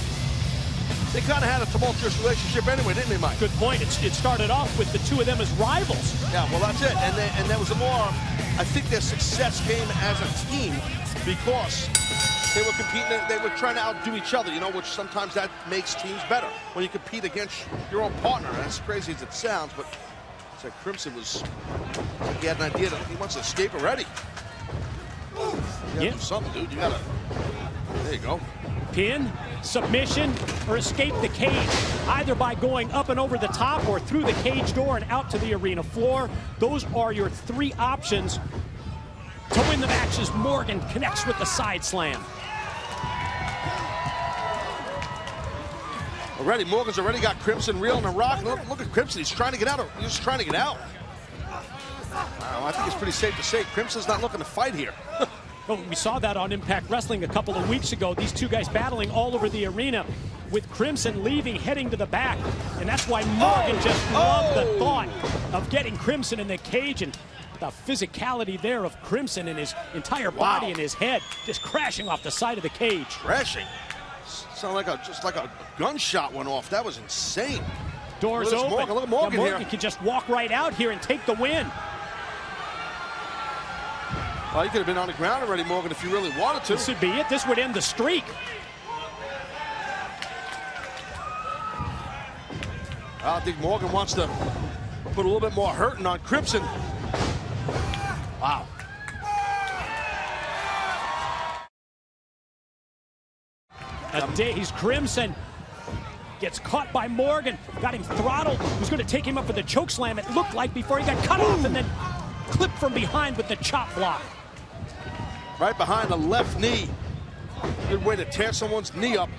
they kind of had a tumultuous relationship anyway, didn't they, Mike? Good point. It started off with the two of them as rivals. Yeah, well, that's it. And there was a more, I think their success came as a team because they were competing, they were trying to outdo each other, you know, which sometimes that makes teams better when you compete against your own partner. As crazy as it sounds, but it's like Crimson was, he had an idea that he wants to escape already. You gotta do something, dude. You gotta, there you go. Pin, submission, or escape the cage, either by going up and over the top or through the cage door and out to the arena floor. Those are your three options to win the match as Morgan connects with the side slam. Already, Morgan's already got Crimson reeling and rocking. Look at Crimson, he's trying to get out. He's just trying to get out. Wow, I think it's pretty safe to say Crimson's not looking to fight here. Well, we saw that on Impact Wrestling a couple of weeks ago. These two guys battling all over the arena with Crimson leaving, heading to the back. And that's why Morgan just loved the thought of getting Crimson in the cage, and the physicality there of Crimson and his entire body and his head just crashing off the side of the cage. Crashing? Sounded like just like a gunshot went off. That was insane. Doors open. Morgan. Look at Morgan here. Morgan can just walk right out here and take the win. Well, you could have been on the ground already, Morgan, if you really wanted to. This would be it. This would end the streak. I think Morgan wants to put a little bit more hurting on Crimson. Wow. A dazed Crimson gets caught by Morgan, got him throttled, was going to take him up for the choke slam, it looked like, before he got cut off and then clipped from behind with the chop block. Right behind the left knee. Good way to tear someone's knee up.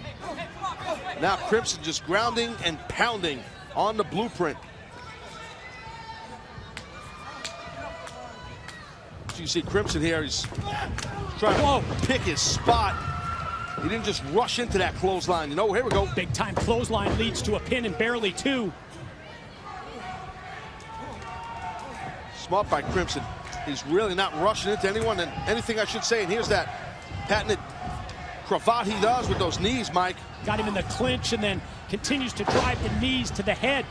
Now Crimson just grounding and pounding on the Blueprint. So you see Crimson here, he's trying to pick his spot. He didn't just rush into that clothesline. You know, here we go. Big time clothesline leads to a pin and barely two. Smart by Crimson. He's really not rushing into anyone and anything, I should say. And here's that patented cravat he does with those knees, Mike. Got him in the clinch and then continues to drive the knees to the head.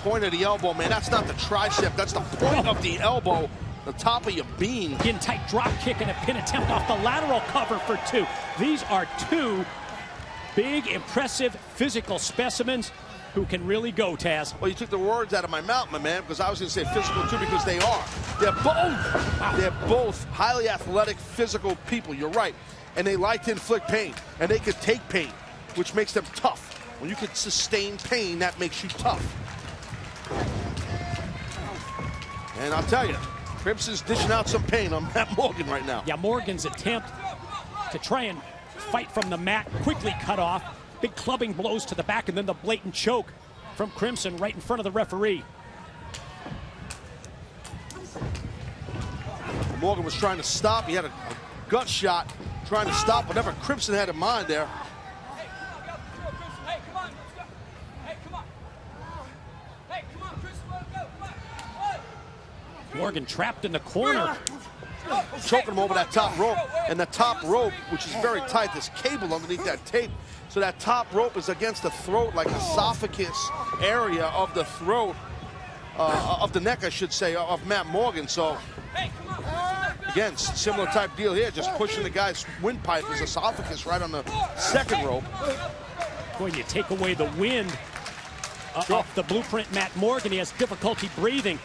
Point of the elbow, man. That's not the tricep. That's the point of the elbow, the top of your beam. In tight drop kick and a pin attempt off the lateral cover for two. These are two big, impressive physical specimens. who can really go, Taz. Well, you took the words out of my mouth, my man, because I was going to say physical too, because they are. They're both highly athletic, physical people. You're right. And they like to inflict pain, and they can take pain, which makes them tough. When you can sustain pain, that makes you tough. And I'll tell you, Crimson's dishing out some pain on Matt Morgan right now. Yeah, Morgan's attempt to try and fight from the mat quickly cut off. Big clubbing blows to the back, and then the blatant choke from Crimson right in front of the referee. Morgan was trying to stop. He had a gut shot trying to stop whatever Crimson had in mind there. Morgan trapped in the corner. Choking him over that top rope. And the top rope, which is very tight, there's cable underneath that tape. So that top rope is against the throat, like esophagus area of the throat, of the neck, I should say, of Matt Morgan. So, again, similar type deal here, just pushing the guy's windpipe, his esophagus, right on the second rope. When you take away the wind off the blueprint, Matt Morgan, he has difficulty breathing,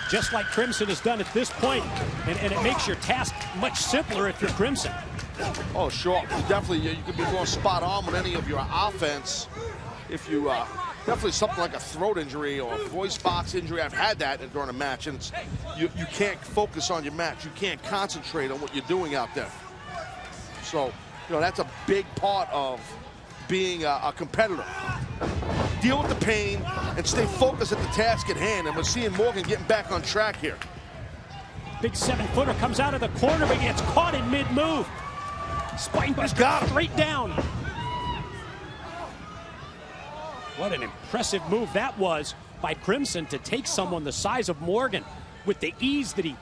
just like Crimson has done at this point, and it makes your task much simpler if you're Crimson. Oh, sure. You could be more spot on with any of your offense if you definitely something like a throat injury or a voice box injury. I've had that during a match, and it's, you can't focus on your match. You can't concentrate on what you're doing out there. So, that's a big part of being a competitor. Deal with the pain and stay focused at the task at hand, and we're seeing Morgan getting back on track here. Big 7-footer comes out of the corner, but gets caught in mid-move. Spinebuster straight down. What an impressive move that was by Crimson to take someone the size of Morgan with the ease that he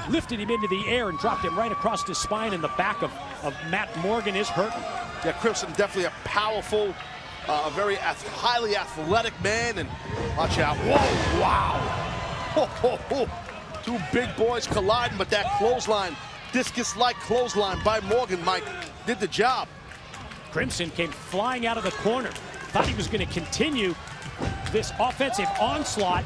lifted him into the air and dropped him right across his spine, and the back of Matt Morgan is hurting. Yeah, Crimson definitely a powerful, a very highly athletic man, and watch out. Whoa, wow. Ho, ho, ho. Two big boys colliding, but that clothesline, discus-like clothesline by Morgan, Mike, did the job. Crimson came flying out of the corner. Thought he was going to continue this offensive onslaught,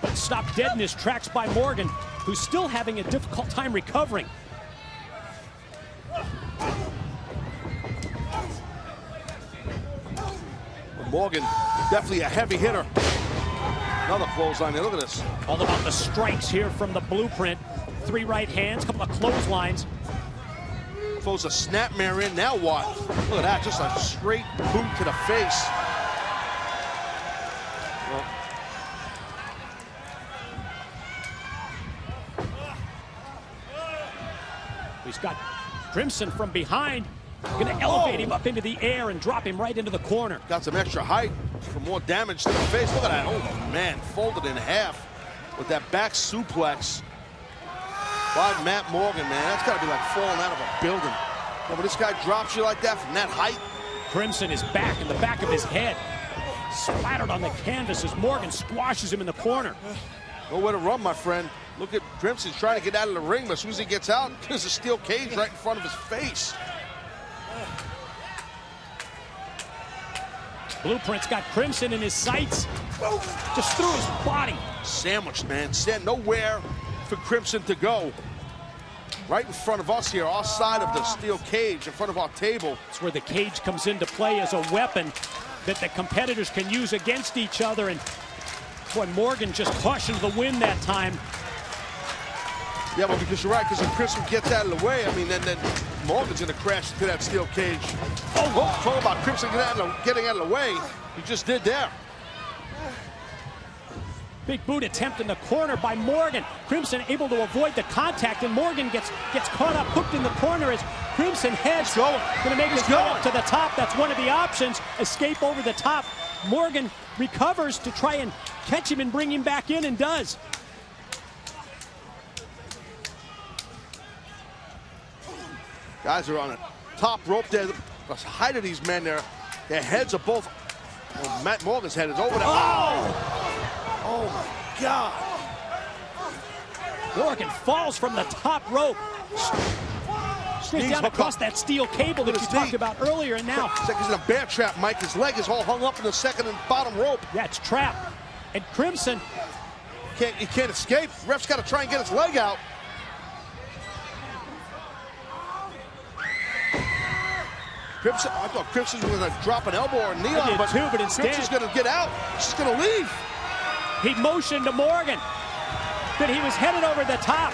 but stopped dead in his tracks by Morgan, who's still having a difficult time recovering. Morgan, definitely a heavy hitter. Another clothesline there, look at this. All about the strikes here from the blueprint. 3 right hands, couple of clotheslines. Throws a snapmare in, now what? Look at that, just a straight boot to the face. He's got Crimson from behind. Gonna elevate him up into the air and drop him right into the corner. Got some extra height for more damage to the face. Look at that, oh man, folded in half with that back suplex by Matt Morgan, man. That's gotta be like falling out of a building. When this guy drops you like that from that height. Crimson is back in the back of his head, splattered on the canvas as Morgan squashes him in the corner. Nowhere to run, my friend. Look at Crimson trying to get out of the ring, but as soon as he gets out, there's a steel cage right in front of his face. Blueprint's got Crimson in his sights, just through his body. Sandwiched, man. Nowhere for Crimson to go. Right in front of us here, our side of the steel cage, in front of our table. It's where the cage comes into play as a weapon that the competitors can use against each other. And boy, Morgan just cautioned the wind that time. Yeah, well, because you're right, because if Crimson gets out of the way, I mean, then Morgan's going to crash into that steel cage. Oh, talk about Crimson getting out of the way. He just did there. Big boot attempt in the corner by Morgan. Crimson able to avoid the contact, and Morgan gets caught up, hooked in the corner as Crimson heads. Going to make his way up to the top. That's one of the options. Escape over the top. Morgan recovers to try and catch him and bring him back in, and does. Guys are on the top rope there. The height of these men there, their heads are both. Well, Matt Morgan's head is over there. Oh my God. Morgan falls from the top rope. Straight down across that steel cable that you talked about earlier, and now. It's like he's in a bear trap, Mike. His leg is all hung up in the second and bottom rope. Yeah, it's trapped. And Crimson. He can't escape. Ref's got to try and get his leg out. Crimson, I thought Crimson was going to drop an elbow or a knee on him, but instead Crimson's going to get out. She's going to leave. He motioned to Morgan that he was headed over the top.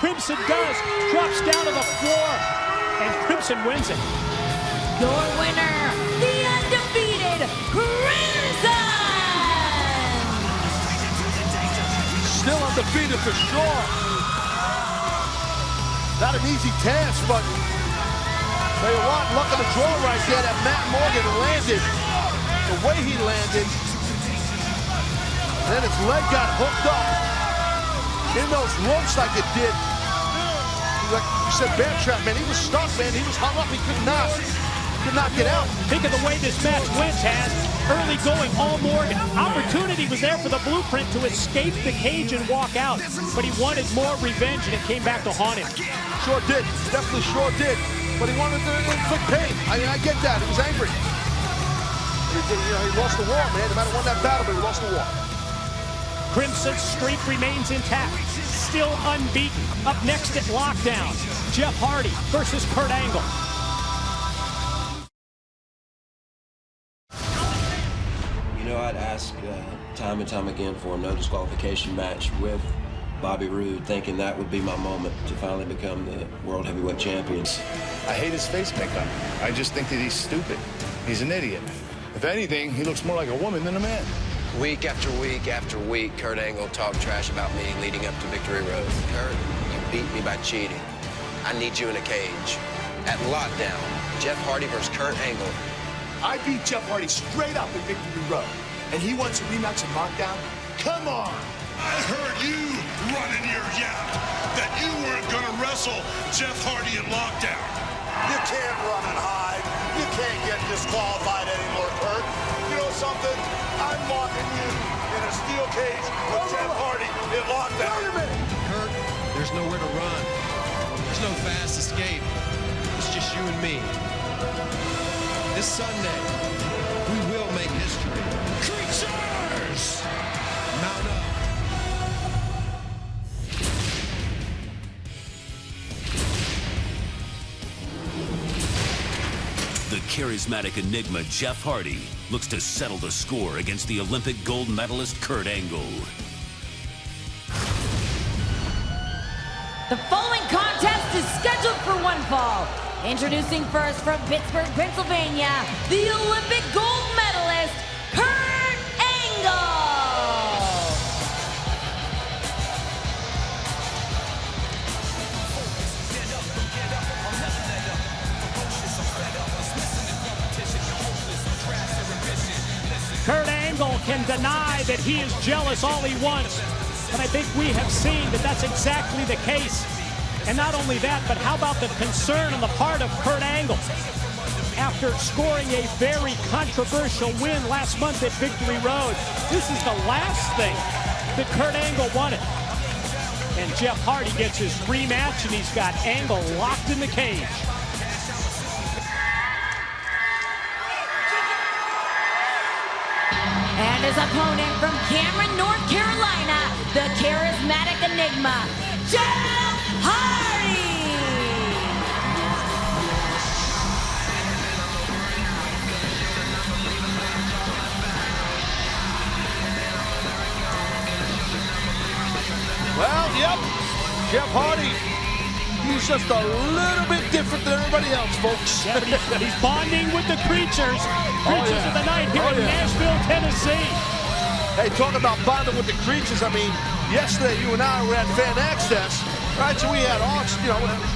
Crimson does, drops down to the floor, and Crimson wins it. Your winner, the undefeated Crimson! Still undefeated for sure. Not an easy task, but tell you what, luck of the draw right there that Matt Morgan landed. The way he landed. And then his leg got hooked up in those ropes like it did. Like you said, bear trap, man. He was stuck, man. He was hung up. He could not get out. Think of the way this match went, Taz. Early going, all Morgan. Opportunity was there for the Blueprint to escape the cage and walk out. But he wanted more revenge, and it came back to haunt him. Sure did. Definitely sure did. But he wanted to inflict pain. I mean, I get that. He was angry. He lost the war, man. No matter won that battle, but he lost the war. Crimson's streak remains intact. Still unbeaten. Up next at Lockdown, Jeff Hardy versus Kurt Angle. You know, I'd ask time and time again for a no disqualification match with Bobby Roode, thinking that would be my moment to finally become the World Heavyweight Champions. I hate his face makeup. I just think that he's stupid. He's an idiot. If anything, he looks more like a woman than a man. Week after week after week, Kurt Angle talked trash about me leading up to Victory Road. Kurt, you beat me by cheating. I need you in a cage. At Lockdown, Jeff Hardy versus Kurt Angle. I beat Jeff Hardy straight up in Victory Road, and he wants a rematch in Lockdown? Come on! I heard you running your yap that you weren't going to wrestle Jeff Hardy in Lockdown. You can't run and hide. You can't get disqualified anymore, Kurt. You know something? I'm locking you in a steel cage with Jeff Hardy in Lockdown. Wait a minute! Kurt, there's nowhere to run. There's no fast escape. It's just you and me. This Sunday, we will make history. Creatures! Mount up. The charismatic enigma Jeff Hardy looks to settle the score against the Olympic gold medalist Kurt Angle. The following contest is scheduled for one fall. Introducing first from Pittsburgh, Pennsylvania, the Olympic gold medalist, Kurt Angle. Kurt Angle can deny that he is jealous all he wants, but I think we have seen that that's exactly the case. And not only that, but how about the concern on the part of Kurt Angle? After scoring a very controversial win last month at Victory Road, this is the last thing that Kurt Angle wanted. And Jeff Hardy gets his rematch, and he's got Angle locked in the cage. And his opponent from Cameron, North Carolina, the charismatic enigma, Jeff Hardy! Well, yep, Jeff Hardy. He's just a little bit different than everybody else, folks. Yeah, he's bonding with the creatures. Creatures of the night here in Nashville, Tennessee. Hey, talking about bonding with the creatures, I mean, yesterday you and I were at Fan Access, right? So we had a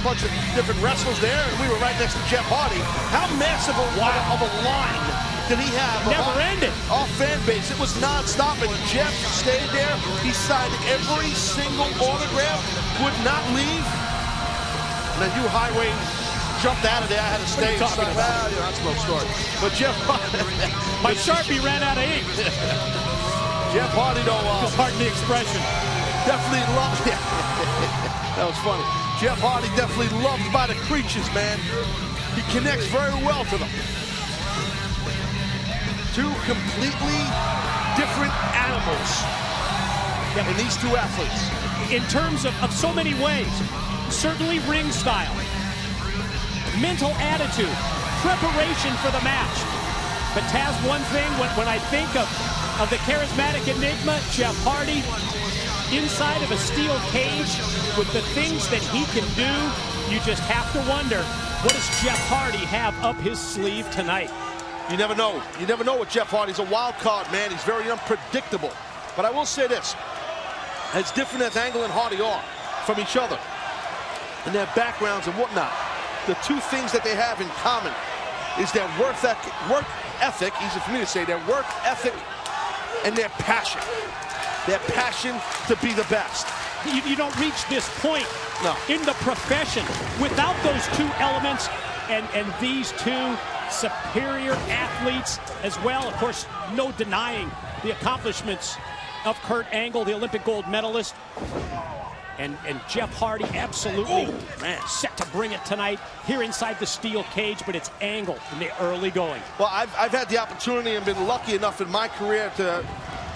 bunch of different wrestlers there, and we were right next to Jeff Hardy. How massive of a line did he have? Never ended. Our fan base, it was nonstop, and Jeff stayed there. He signed every single autograph, would not leave. And then you highway jumped out of there. I had to stay. What are you talking about? Well, that's no story. But Jeff Hardy, my Sharpie ran out of ink. Jeff Hardy, though, pardon the expression. Definitely loved it. That was funny. Jeff Hardy definitely loved by the creatures, man. He connects very well to them. Two completely different animals in these two athletes. In terms of so many ways, certainly ring style, mental attitude, preparation for the match. But Taz, one thing, when I think of the charismatic enigma, Jeff Hardy, inside of a steel cage with the things that he can do, you just have to wonder, what does Jeff Hardy have up his sleeve tonight? You never know. You never know with Jeff Hardy. He's a wild card, man. He's very unpredictable. But I will say this, as different as Angle and Hardy are from each other and their backgrounds and whatnot, the two things that they have in common is their work ethic, easy for me to say, their work ethic and their passion. Their passion to be the best. You don't reach this point in the profession without those two elements and these two superior athletes as well. Of course, no denying the accomplishments of Kurt Angle, the Olympic gold medalist. And Jeff Hardy absolutely set to bring it tonight here inside the steel cage, but it's Angle in the early going. Well, I've had the opportunity and been lucky enough in my career to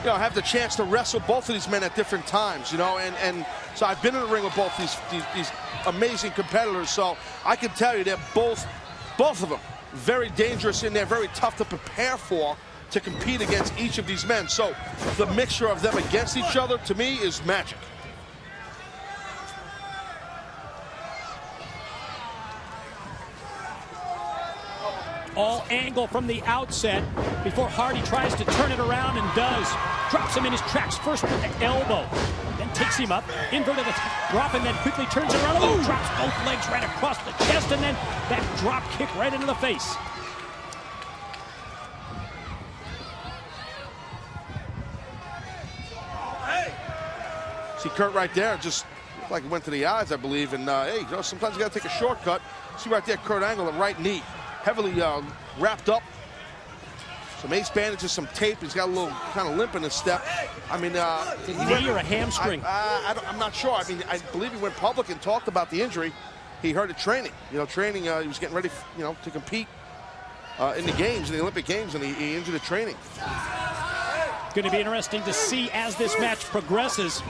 have the chance to wrestle both of these men at different times, and so I've been in the ring with both these amazing competitors, so I can tell you they're both of them very dangerous and they're very tough to prepare for, to compete against each of these men. So the mixture of them against each other, to me, is magic. All Angle from the outset before Hardy tries to turn it around and does. Drops him in his tracks first with the elbow, then takes him up, inverted drop, and then quickly turns it around. Oh, drops both legs right across the chest, and then that drop kick right into the face. See Kurt right there, just looked like he went to the eyes, I believe, and hey, sometimes you gotta take a shortcut. See right there, Kurt Angle, the right knee, heavily wrapped up. Some ace bandages, some tape. He's got a little kind of limp in his step. I mean, knee or a hamstring? I'm not sure. I mean, I believe he went public and talked about the injury. He hurt it training. He was getting ready, to compete in the games, in the Olympic Games, and he injured it training. It's going to be interesting to see as this match progresses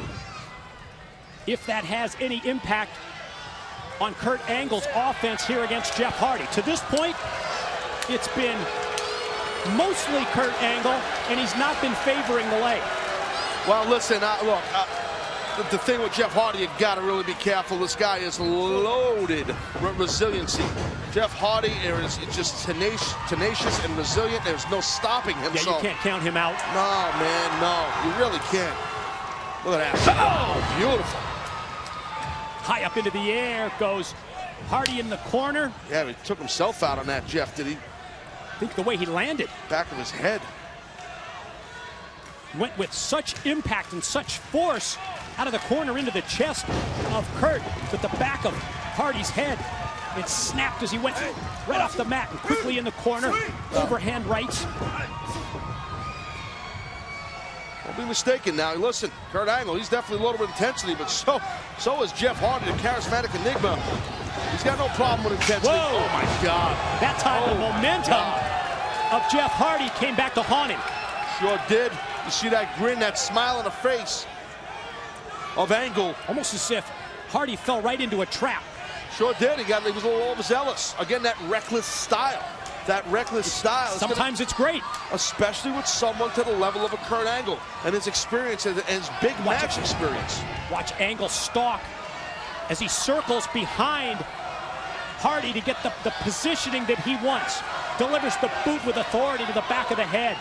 if that has any impact on Kurt Angle's offense here against Jeff Hardy. To this point, it's been mostly Kurt Angle, and he's not been favoring the leg. Well, listen, look, the thing with Jeff Hardy, you got to really be careful. This guy is loaded with resiliency. Jeff Hardy is just tenacious and resilient. There's no stopping him. Yeah, you can't count him out. No, man, no. You really can't. Look at that. Oh, beautiful. High up into the air goes Hardy in the corner. Yeah, he took himself out on that, Jeff, did he? I think the way he landed. Back of his head. Went with such impact and such force out of the corner into the chest of Kurt, with the back of Hardy's head. It snapped as he went right off the mat and quickly in the corner. Overhand rights. Don't be mistaken now. Listen, Kurt Angle, he's definitely loaded with intensity, but so is Jeff Hardy, the charismatic enigma. He's got no problem with intensity. Whoa. Oh, my God. That time the momentum of Jeff Hardy came back to haunt him. Sure did. You see that grin, that smile on the face of Angle. Almost as if Hardy fell right into a trap. Sure did. He was a little overzealous. Again, that reckless style. That reckless style. Sometimes it's great. Especially with someone to the level of a Kurt Angle and his experience and his big match experience. Watch Angle stalk as he circles behind Hardy to get the positioning that he wants. Delivers the boot with authority to the back of the head.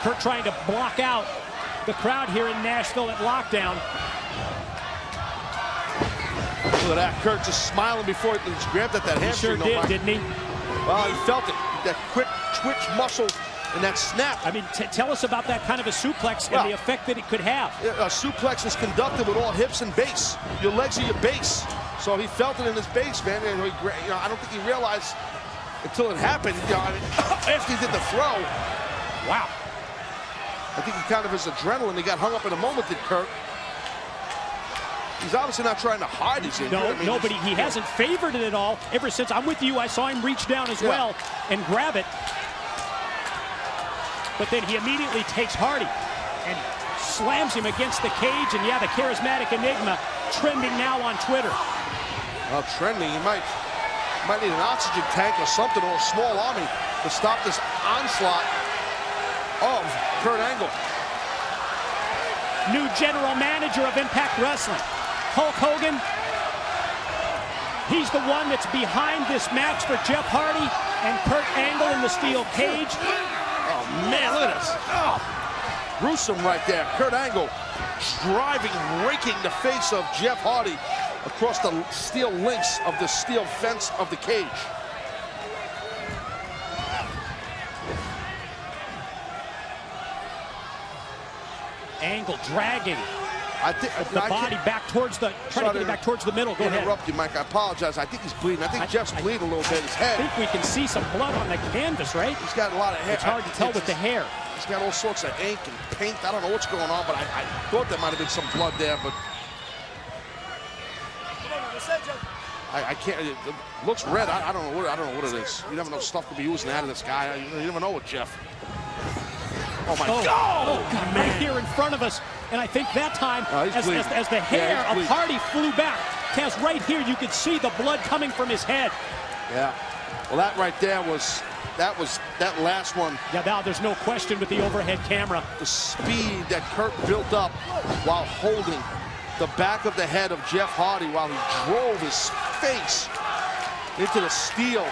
Kurt trying to block out the crowd here in Nashville at lockdown. Look at that, Kurt just smiling before he grabbed at that hamstring. He sure did, didn't he? Well, he felt it. That quick twitch muscle and that snap. I mean, tell us about that kind of a suplex and the effect that it could have. A suplex is conducted with all hips and base. Your legs are your base. So he felt it in his base, man. And I don't think he realized until it happened. After he did the throw. Wow. I think he kind of his adrenaline. He got hung up in a moment, did Kurt. He's obviously not trying to hide his injury. No, I mean, no, but he hasn't favored it at all. Ever since I'm with you, I saw him reach down as well and grab it. But then he immediately takes Hardy and slams him against the cage. And yeah, the charismatic Enigma trending now on Twitter. Well, trending, he might need an oxygen tank or something, or a small army to stop this onslaught of Kurt Angle. New general manager of Impact Wrestling, Hulk Hogan. He's the one that's behind this match for Jeff Hardy and Kurt Angle in the steel cage. Oh, man, look at this. Oh, gruesome right there. Kurt Angle driving, raking the face of Jeff Hardy across the steel links of the steel fence of the cage. Angle dragging the I body back towards the, trying to get it back towards the middle. Go ahead. Interrupt you, Mike. I apologize. I think he's bleeding. I think Jeff's bleeding a little bit. His head. I think we can see some blood on the canvas, right? He's got a lot of hair. It's hard to tell with the hair. He's got all sorts of ink and paint. I don't know what's going on, but I thought there might have been some blood there, but I can't. It looks red. I don't know what it is. You never know stuff to be using out of this guy. You never know with Jeff. Oh my God! Oh God, right here in front of us, and I think that time, as the hair of Hardy flew back, Taz, right here you could see the blood coming from his head. Yeah. Well, that right there was that last one. Yeah, now there's no question with the overhead camera. The speed that Kurt built up while holding the back of the head of Jeff Hardy while he drove his face into the steel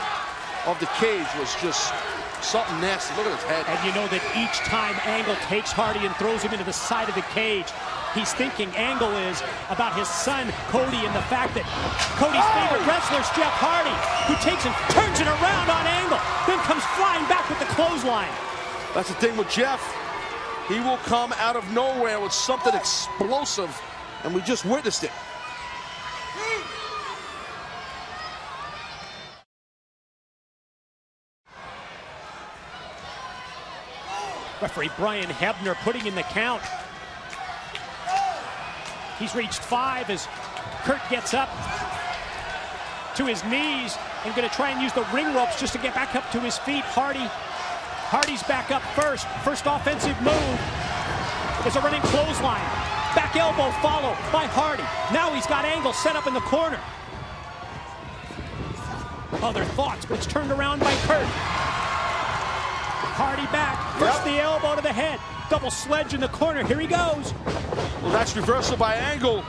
of the cage was just something nasty. Look at his head. And you know that each time Angle takes Hardy and throws him into the side of the cage, he's thinking Angle is about his son, Cody, and the fact that Cody's favorite wrestler is Jeff Hardy, who takes and turns it around on Angle, then comes flying back with the clothesline. That's the thing with Jeff. He will come out of nowhere with something explosive, and we just witnessed it. Referee Brian Hebner putting in the count. He's reached 5 as Kurt gets up to his knees and going to try and use the ring ropes just to get back up to his feet. Hardy's back up first. First offensive move is a running clothesline. Back elbow followed by Hardy. Now he's got Angle set up in the corner. Other thoughts, but it's turned around by Kurt. Hardy back, first the elbow to the head, double sledge in the corner, here he goes. Well, that's reversal by Angle.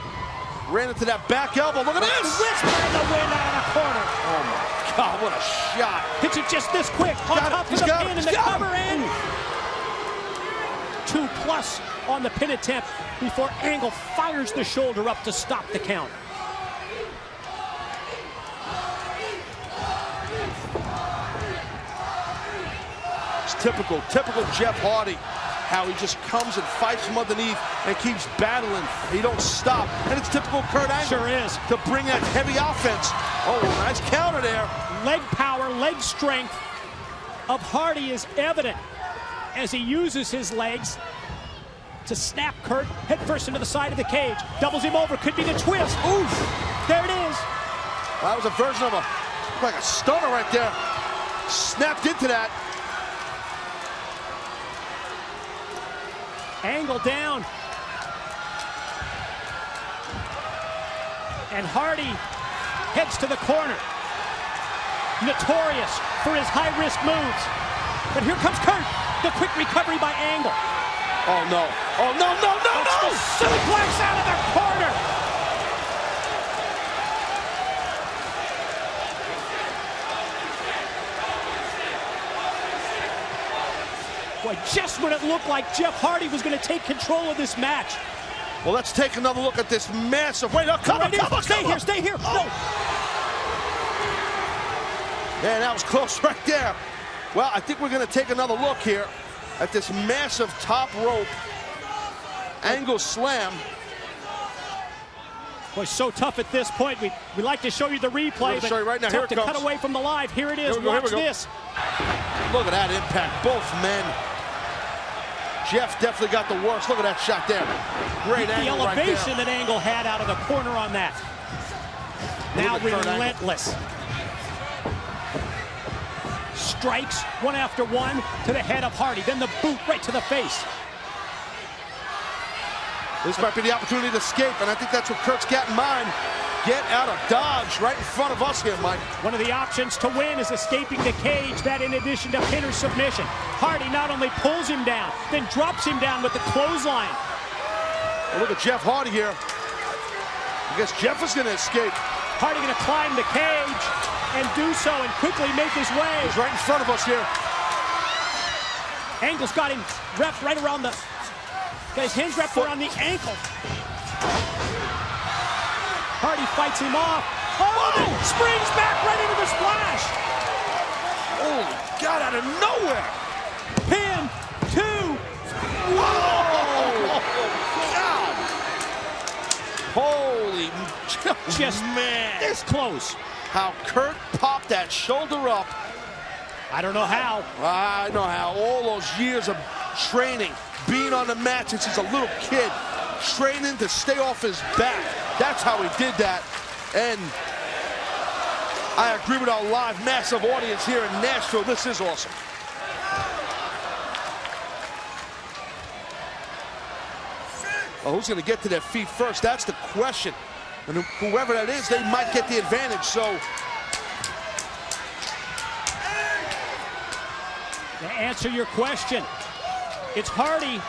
Ran into that back elbow, look at this! Whisper in the wind out of the corner. Oh my God, what a shot. Hits it just this quick, on top of the pin and the cover in. 2+ on the pin attempt before Angle fires the shoulder up to stop the count. Typical Jeff Hardy, how he just comes and fights from underneath and keeps battling. He don't stop. And it's typical Kurt Angle. Sure is. To bring that heavy offense. Oh, nice counter there. Leg power, leg strength of Hardy is evident as he uses his legs to snap Kurt head first into the side of the cage. Doubles him over, could be the twist. Oof, there it is. That was a version of like a stunner right there. Snapped into that. Angle down. And Hardy heads to the corner. Notorious for his high-risk moves. But here comes Kurt. The quick recovery by Angle. Oh, no. Oh, no, no, no, no! The suplex out of the corner. Boy, just when it looked like Jeff Hardy was going to take control of this match. Well, let's take another look at this massive... Wait, come on. Stay here. No. Man, that was close right there. Well, I think we're going to take another look here at this massive top rope Angle slam. Boy, so tough at this point. We like to show you the replay, but show you right now. Tough Here it to cut away from the live. Here it is. Watch this. Look at that impact. Both men Jeff definitely got the worst. Look at that shot there. Great angle the elevation right there. that Angle had out of the corner on that. Now relentless. Strikes one after one to the head of Hardy. Then the boot right to the face. This might be the opportunity to escape, and I think that's what Kurt's got in mind. Get out of Dodge right in front of us here, Mike. One of the options to win is escaping the cage. That in addition to pin or submission. Hardy not only pulls him down, then drops him down with the clothesline. Well, look at Jeff Hardy here. I guess Jeff is going to escape. Hardy going to climb the cage and do so and quickly make his way. He's right in front of us here. Angle's got him wrapped right around the... Got his hands wrapped around the ankle. Hardy fights him off. Oh! Springs back right into the splash. Holy God, out of nowhere. Pin, 2. Whoa! God. Holy just man. This close. How Kurt popped that shoulder up. I don't know how. I know how. All those years of training, being on the mat since he's a little kid, training to stay off his back. That's how he did that. And I agree with our live massive audience here in Nashville. This is awesome. Well, who's going to get to their feet first? That's the question. And whoever that is, they might get the advantage. So to answer your question, it's Hardy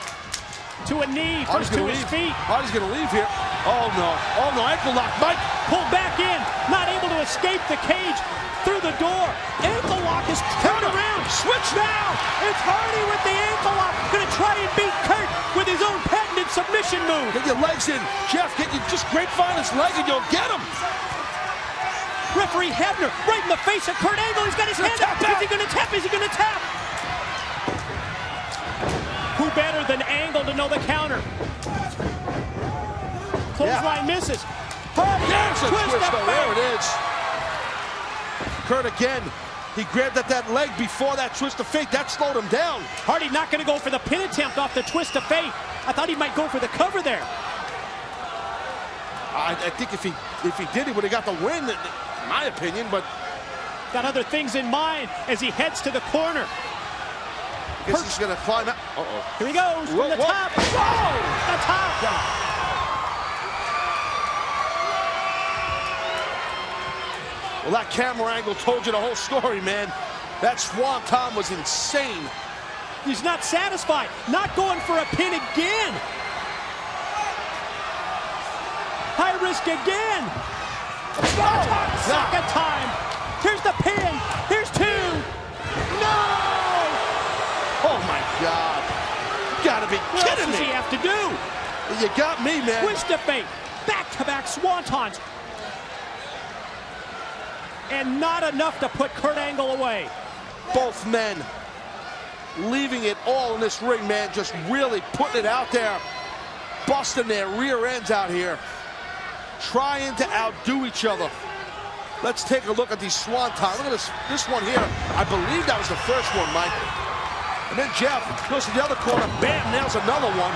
to a knee, first to his feet. Hardy's going to leave here. Oh, no. Oh, no. Ankle lock. Mike. Pulled back in. Not able to escape the cage through the door. Ankle lock is turned around. Switch now. It's Hardy with the ankle lock. Going to try and beat Kurt with his own patented submission move. Get your legs in. Jeff, get you just grapevine his leg and you'll get him. Referee Hebner right in the face of Kurt Angle. He's got his hand up. Is he going to tap? Is he going to tap? Who better than Angle to know the counter? Clothesline misses. Hardy, there's a twist, of there it is. Kurt again. He grabbed at that leg before that twist of fate. That slowed him down. Hardy not going to go for the pin attempt off the twist of fate. I thought he might go for the cover there. I think if he did, he would have got the win, in my opinion, but... Got other things in mind as he heads to the corner. I guess he's going to climb out. Uh-oh. Here he goes from the top. Whoa! The top. Well, that camera angle told you the whole story, man. That Swanton was insane. He's not satisfied. Not going for a pin again. High risk again. Second time. Here's the pin. Here's 2. No! Oh, my God. You gotta be kidding me. What does he have to do? You got me, man. Twist of fate. Back-to-back swantons. And not enough to put Kurt Angle away. Both men leaving it all in this ring, man. Just really putting it out there. Busting their rear ends out here. Trying to outdo each other. Let's take a look at these swanton. Look at this one here. I believe that was the first one, Mike. And then Jeff goes to the other corner. Bam, nails another one.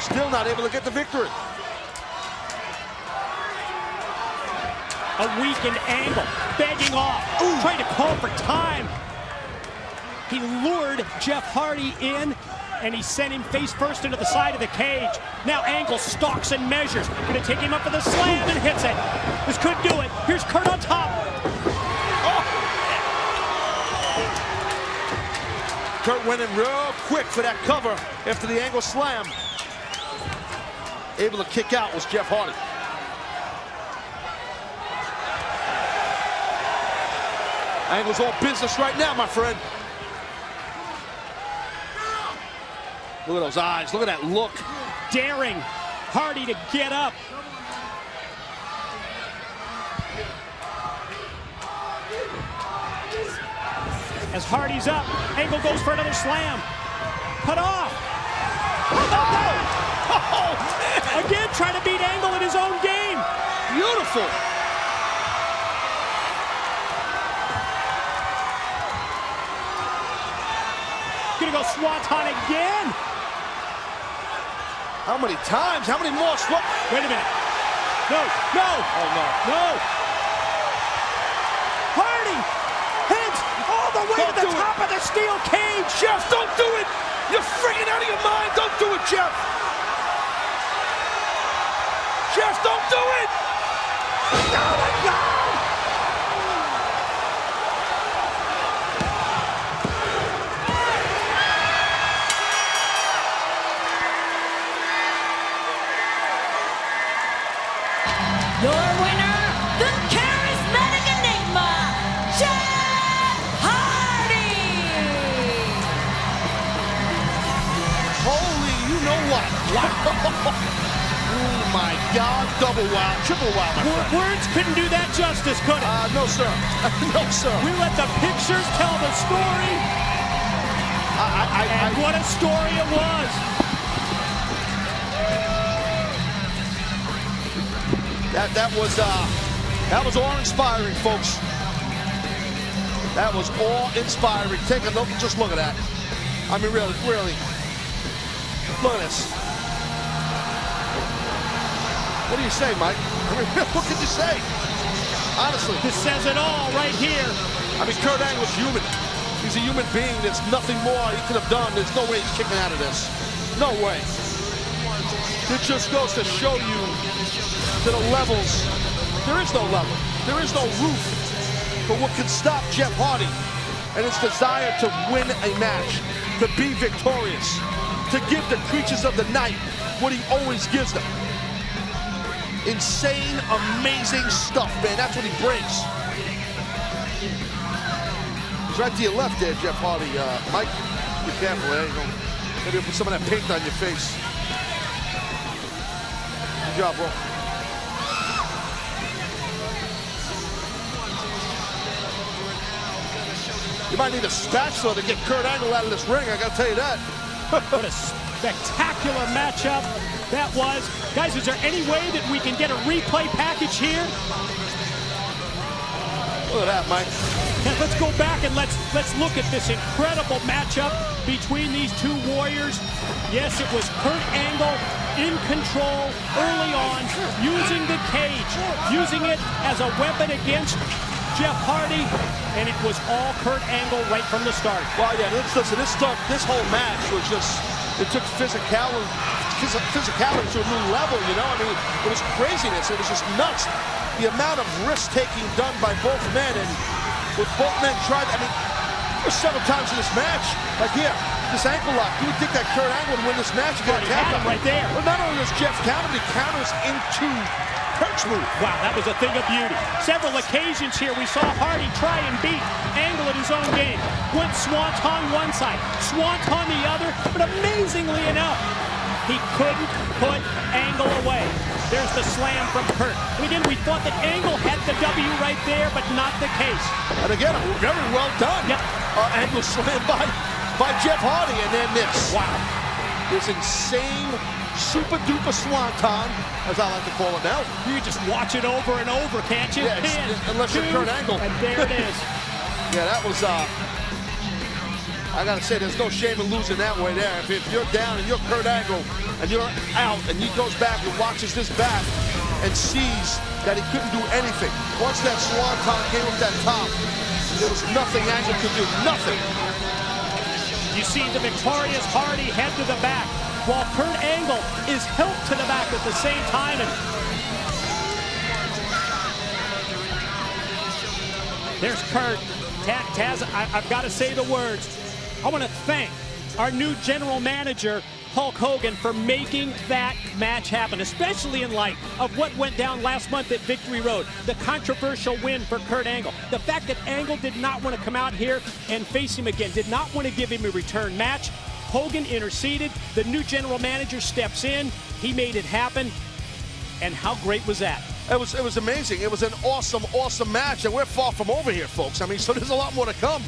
Still not able to get the victory. A weakened Angle, begging off, trying to call for time. He lured Jeff Hardy in, and he sent him face first into the side of the cage. Now Angle stalks and measures. Gonna take him up for the slam and hits it. This could do it. Here's Kurt on top. Oh. Kurt went in real quick for that cover after the Angle slam. Able to kick out was Jeff Hardy. Angle's all business right now, my friend. Look at those eyes. Look at that look. Daring Hardy to get up. As Hardy's up, Angle goes for another slam. Cut off. Oh, again, trying to beat Angle in his own game. Beautiful. gonna go swanton again. How many times? How many more swan? Wait a minute. No, no. Oh, no. No. Hardy heads all the way to the top of the steel cage. Jeff, don't do it. You're freaking out of your mind. Don't do it, Jeff. Jeff, don't do it. Oh, my God. Your winner, the charismatic enigma, Jeff Hardy! Holy, you know what? Wow. Oh, my God. Double wow. Triple wow, my friend. Words couldn't do that justice, could it? No, sir. No, sir. We let the pictures tell the story. And what a story it was. That was awe-inspiring, folks. That was awe-inspiring. Take a look, just look at that. I mean, really, really. Look at this. What do you say, Mike? I mean, what could you say? Honestly. This says it all right here. I mean, Kurt Angle's human. He's a human being. There's nothing more he could have done. There's no way he's kicking out of this. No way. It just goes to show you to the levels. There is no level. There is no roof for what can stop Jeff Hardy and his desire to win a match, to be victorious, to give the creatures of the night what he always gives them. Insane, amazing stuff, man. That's what he brings. He's right to your left there, Jeff Hardy. Mike, be careful, eh? Maybe you'll put some of that paint on your face. Good job, bro. You might need a spatula to get Kurt Angle out of this ring, I gotta tell you that. What a spectacular matchup that was. Guys, is there any way that we can get a replay package here? Look at that, Mike. And let's go back and let's look at this incredible matchup between these two warriors. Yes, it was Kurt Angle in control early on, using the cage, using it as a weapon against Jeff Hardy, and it was all Kurt Angle right from the start. Well, yeah, listen, this whole match was just, it took physicality to a new level, you know? I mean, it was craziness. It was just nuts. The amount of risk-taking done by both men, and with both men tried, I mean, there were several times in this match, like here, this ankle lock. You would think that Kurt Angle would win this match. He had him right there. Well, not only does Jeff counter, but he counters into Kurt's move. Wow, that was a thing of beauty. Several occasions here we saw Hardy try and beat Angle at his own game. Went swanton one side, swanton the other, but amazingly enough, he couldn't put Angle away. There's the slam from Kurt. And again, we thought that Angle had the W right there, but not the case. And again, very well done. Yep. Angle slammed by Jeff Hardy, and then this. Wow. This insane super duper swanton, as I like to call it now. You just watch it over and over, can't you? Yeah, unless you're Kurt Angle. And there it is. Yeah, that was, I gotta say, there's no shame in losing that way there. If you're down and you're Kurt Angle and you're out and he goes back and watches this back and sees that he couldn't do anything. Once that swanton came up that top, there was nothing Angle could do, nothing. You see the victorious Hardy head to the back, while Kurt Angle is helped to the back at the same time. And there's Kurt. Taz, I've got to say the words. I want to thank our new general manager, Hulk Hogan, for making that match happen, especially in light of what went down last month at Victory Road, the controversial win for Kurt Angle. The fact that Angle did not want to come out here and face him again, did not want to give him a return match. Hogan interceded, the new general manager steps in, he made it happen, and how great was that? It was amazing. It was an awesome, awesome match, and we're far from over here, folks. I mean, so there's a lot more to come,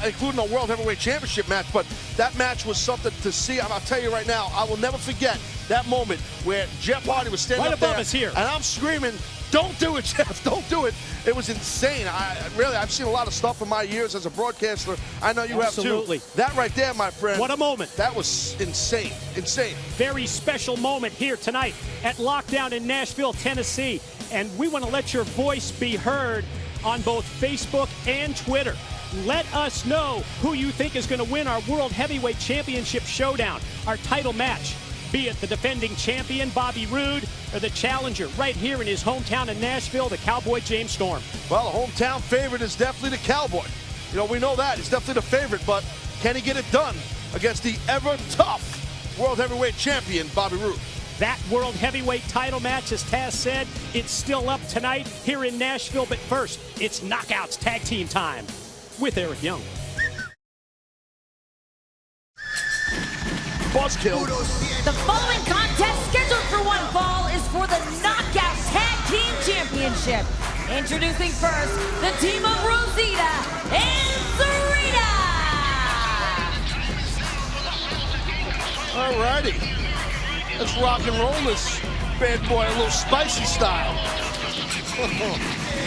including a World Heavyweight Championship match, but that match was something to see, and I'll tell you right now, I will never forget that moment where Jeff Hardy was standing right up above there, us here, and I'm screaming, "Don't do it, Jeff! Don't do it!" It was insane. I've seen a lot of stuff in my years as a broadcaster. I know you Absolutely. have too. That right there, my friend. What a moment. That was insane. Insane. Very special moment here tonight at Lockdown in Nashville, Tennessee. And we want to let your voice be heard on both Facebook and Twitter. Let us know who you think is going to win our World Heavyweight Championship showdown, our title match. Be it the defending champion, Bobby Roode, or the challenger right here in his hometown in Nashville, the Cowboy James Storm. Well, the hometown favorite is definitely the Cowboy. You know, we know that. He's definitely the favorite, but can he get it done against the ever-tough World Heavyweight Champion, Bobby Roode? That World Heavyweight title match, as Taz said, it's still up tonight here in Nashville. But first, it's Knockouts Tag Team time with Eric Young. Buzzkill. The following contest scheduled for one fall is for the Knockouts Tag Team Championship. Introducing first, the team of Rosita and Sarita. Alrighty. Let's rock and roll this bad boy a little spicy style.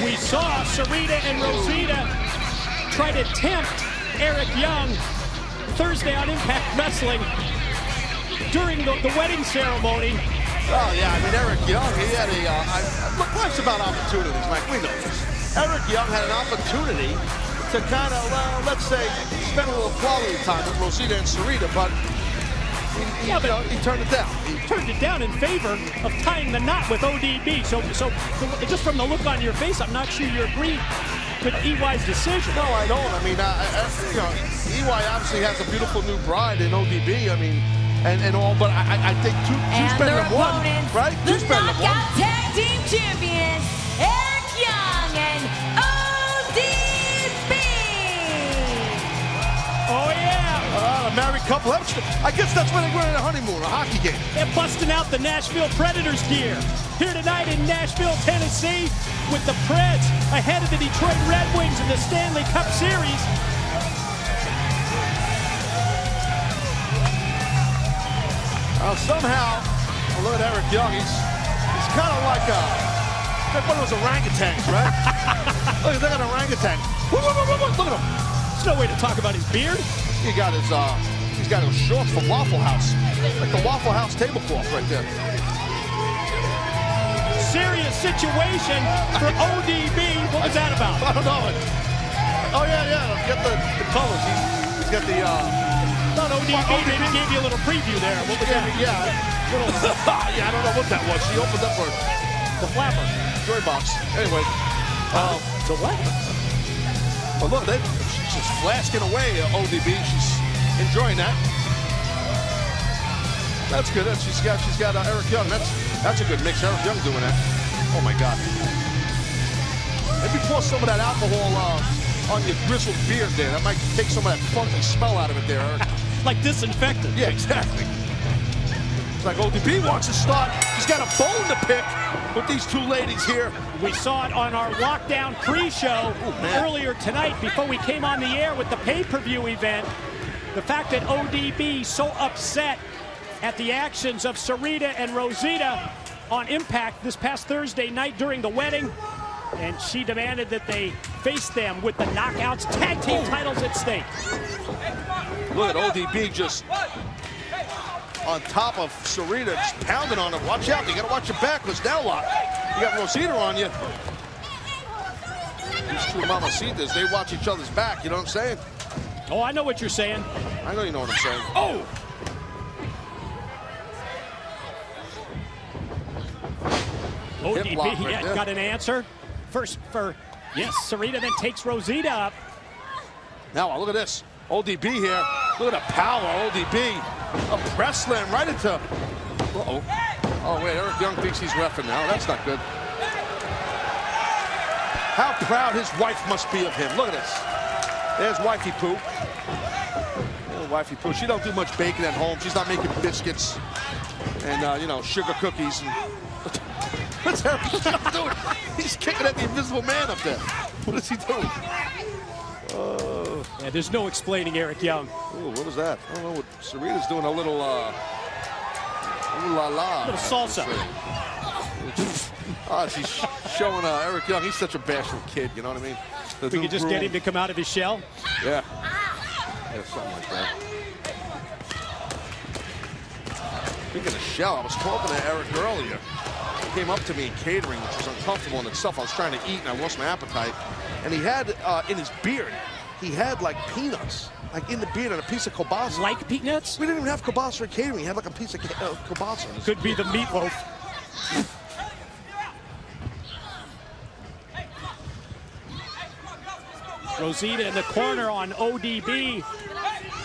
We saw Sarita and Rosita try to tempt Eric Young Thursday on Impact Wrestling during the wedding ceremony. Oh, yeah, I mean, Eric Young, he had look, life's about opportunities, Mike, we know this. Eric Young had an opportunity to kind of, let's say, spend a little quality time with Rosita and Sarita, but he turned it down. He turned it down in favor of tying the knot with ODB. So just from the look on your face, I'm not sure you agree with EY's decision. No, I don't. I mean, EY obviously has a beautiful new bride in ODB. I mean, and all, but I think two spend them one, right? The Knockout Tag Team Champions, Eric Young and ODB. Oh, yeah. A married couple. I guess that's when they go on a honeymoon, a hockey game. They're busting out the Nashville Predators gear. Here tonight in Nashville, Tennessee, with the Preds ahead of the Detroit Red Wings in the Stanley Cup Series. Somehow, look at Eric Young. He's kind of like one of those orangutans, right? Look, they got an orangutan. Look at him. There's no way to talk about his beard. He got his, he's got his shorts from Waffle House, like the Waffle House tablecloth right there. Serious situation for ODB. What was that about? I don't know. Oh yeah. Get the colors. He's got the. Thought ODB maybe gave you a little preview there. What was that? Yeah. Yeah, I don't know what that was. She opened up her the flapper. Joy box. Anyway. The what? Well, look, she's just flasking away, ODB. She's enjoying that. That's good. She's got Eric Young. That's a good mix. Eric Young doing that. Oh my God. Maybe pour some of that alcohol on your grizzled beard there. That might take some of that funky smell out of it there, Eric. Like disinfectant. Yeah, exactly. It's like ODB wants to start. She's got a bone to pick with these two ladies here. We saw it on our Lockdown pre-show earlier tonight before we came on the air with the pay-per-view event. The fact that ODB so upset at the actions of Sarita and Rosita on Impact this past Thursday night during the wedding, and she demanded that they face them with the Knockouts Tag Team titles at stake. Look at ODB just on top of Sarita, just pounding on her. Watch out, you gotta watch your back, because now lock. You got Rosita on you. These two mamacitas, they watch each other's back, you know what I'm saying? Oh, I know what you're saying. I know you know what I'm saying. Oh! ODB, yeah, got an answer. First for, yes, Sarita then takes Rosita up. Now, look at this. ODB here. Look at the power, ODB. A press slam right into... Uh-oh. Oh, wait, Eric Young thinks he's reffing now. That's not good. How proud his wife must be of him. Look at this. There's Wifey Poo. Oh, Wifey Poo. She don't do much baking at home. She's not making biscuits and, you know, sugar cookies. And what's Eric Young doing? He's kicking at the invisible man up there. What is he doing? Yeah, there's no explaining Eric Young. Ooh, what was that? I don't know what Sarita's doing. A little, Ooh la la. A little salsa. Oh, she's showing Eric Young. He's such a bashful kid, you know what I mean? We could just get him to come out of his shell. Yeah. Yeah, something like that. Speaking of shell, I was talking to Eric earlier. He came up to me in catering, which was uncomfortable in itself. I was trying to eat and I lost my appetite. And he had in his beard, he had like peanuts. Like in the beard and a piece of kielbasa. Like peanuts? We didn't even have kielbasa at catering. He had like a piece of kielbasa. Could be the meatloaf. Rosita in the corner on ODB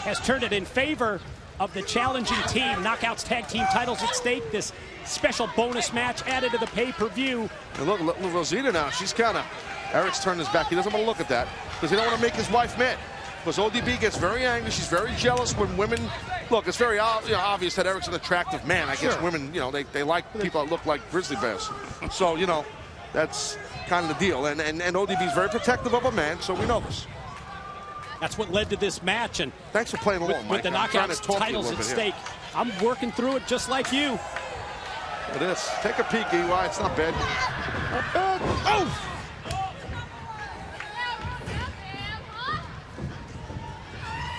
has turned it in favor of the challenging team. Knockouts tag team titles at stake. This special bonus match added to the pay-per-view. And look, Rosita now, she's kind of, Eric's turned his back. He doesn't want to look at that because he don't want to make his wife mad. Because ODB gets very angry. She's very jealous when women, look, it's very obvious that Eric's an attractive man. I guess women, you know, they like people that look like grizzly bears. So, you know, that's kind of the deal. And ODB's very protective of a man, so we know this. That's what led to this match. And thanks for playing along, Mike. With the knockouts titles at stake. I'm working through it just like you. Look at this. Take a peek, EY. It's not bad. Not bad. Oh!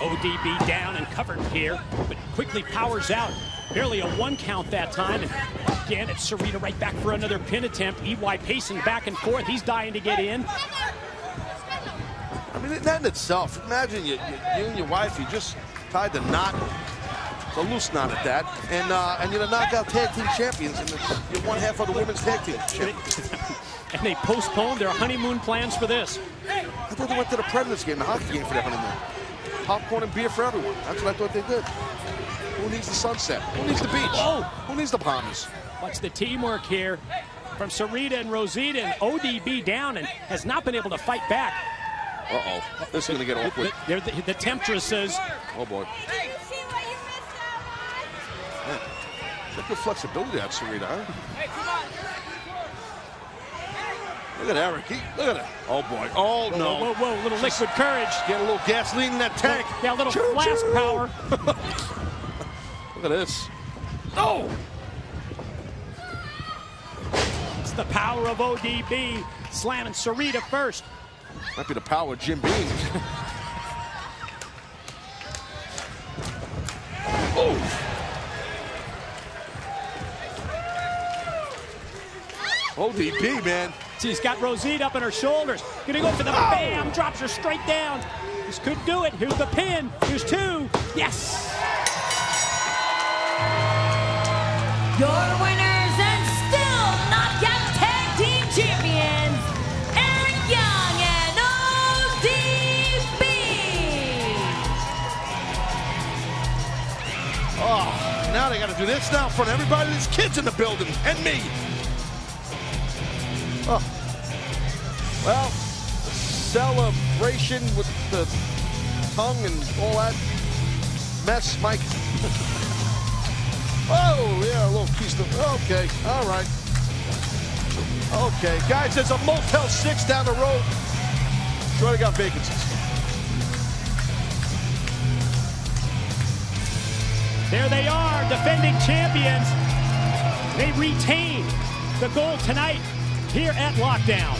ODB down and covered here, but quickly powers out. Barely a 1 count that time. And again, it's Sarita right back for another pin attempt. EY pacing back and forth. He's dying to get in. I mean, that in itself, imagine you and your wife, you just tied the knot. It's a loose knot at that. And you're the knockout tag team champions, and you're one half of the women's tag team champions. And they postponed their honeymoon plans for this. I thought they went to the Predators game, the hockey game for their honeymoon. Popcorn and beer for everyone. That's what I thought they did. Who needs the sunset? Who needs the beach? Oh. Who needs the Bahamas? Watch the teamwork here from Sarita and Rosita, and ODB down and has not been able to fight back. Uh-oh. This is going to get awkward. The temptresses. Oh, boy. Man, look at flexibility out, Sarita, huh? Look at Eric. Look at it. Oh, boy. Oh, no. Whoa, whoa, whoa. Little liquid courage. Get a little gasoline in that tank. Yeah, a little flask power. Look at this. Oh! It's the power of ODB. Slamming Sarita first. Might be the power of Jim Beam. Oh! ODB, man. She's got Rosita up on her shoulders. Gonna go for the bam, drops her straight down. This could do it. Here's the pin. Here's 2. Yes! Your winners and still knockout tag team champions, Eric Young and ODB. Oh, now they got to do this now in front of everybody. There's kids in the building and me. Oh. Well, celebration with the tongue and all that mess, Mike. Oh, yeah, a little piece of, okay, all right. Okay, guys, there's a Motel 6 down the road. Sure they got vacancies. There they are, defending champions. They retain the gold tonight here at Lockdown.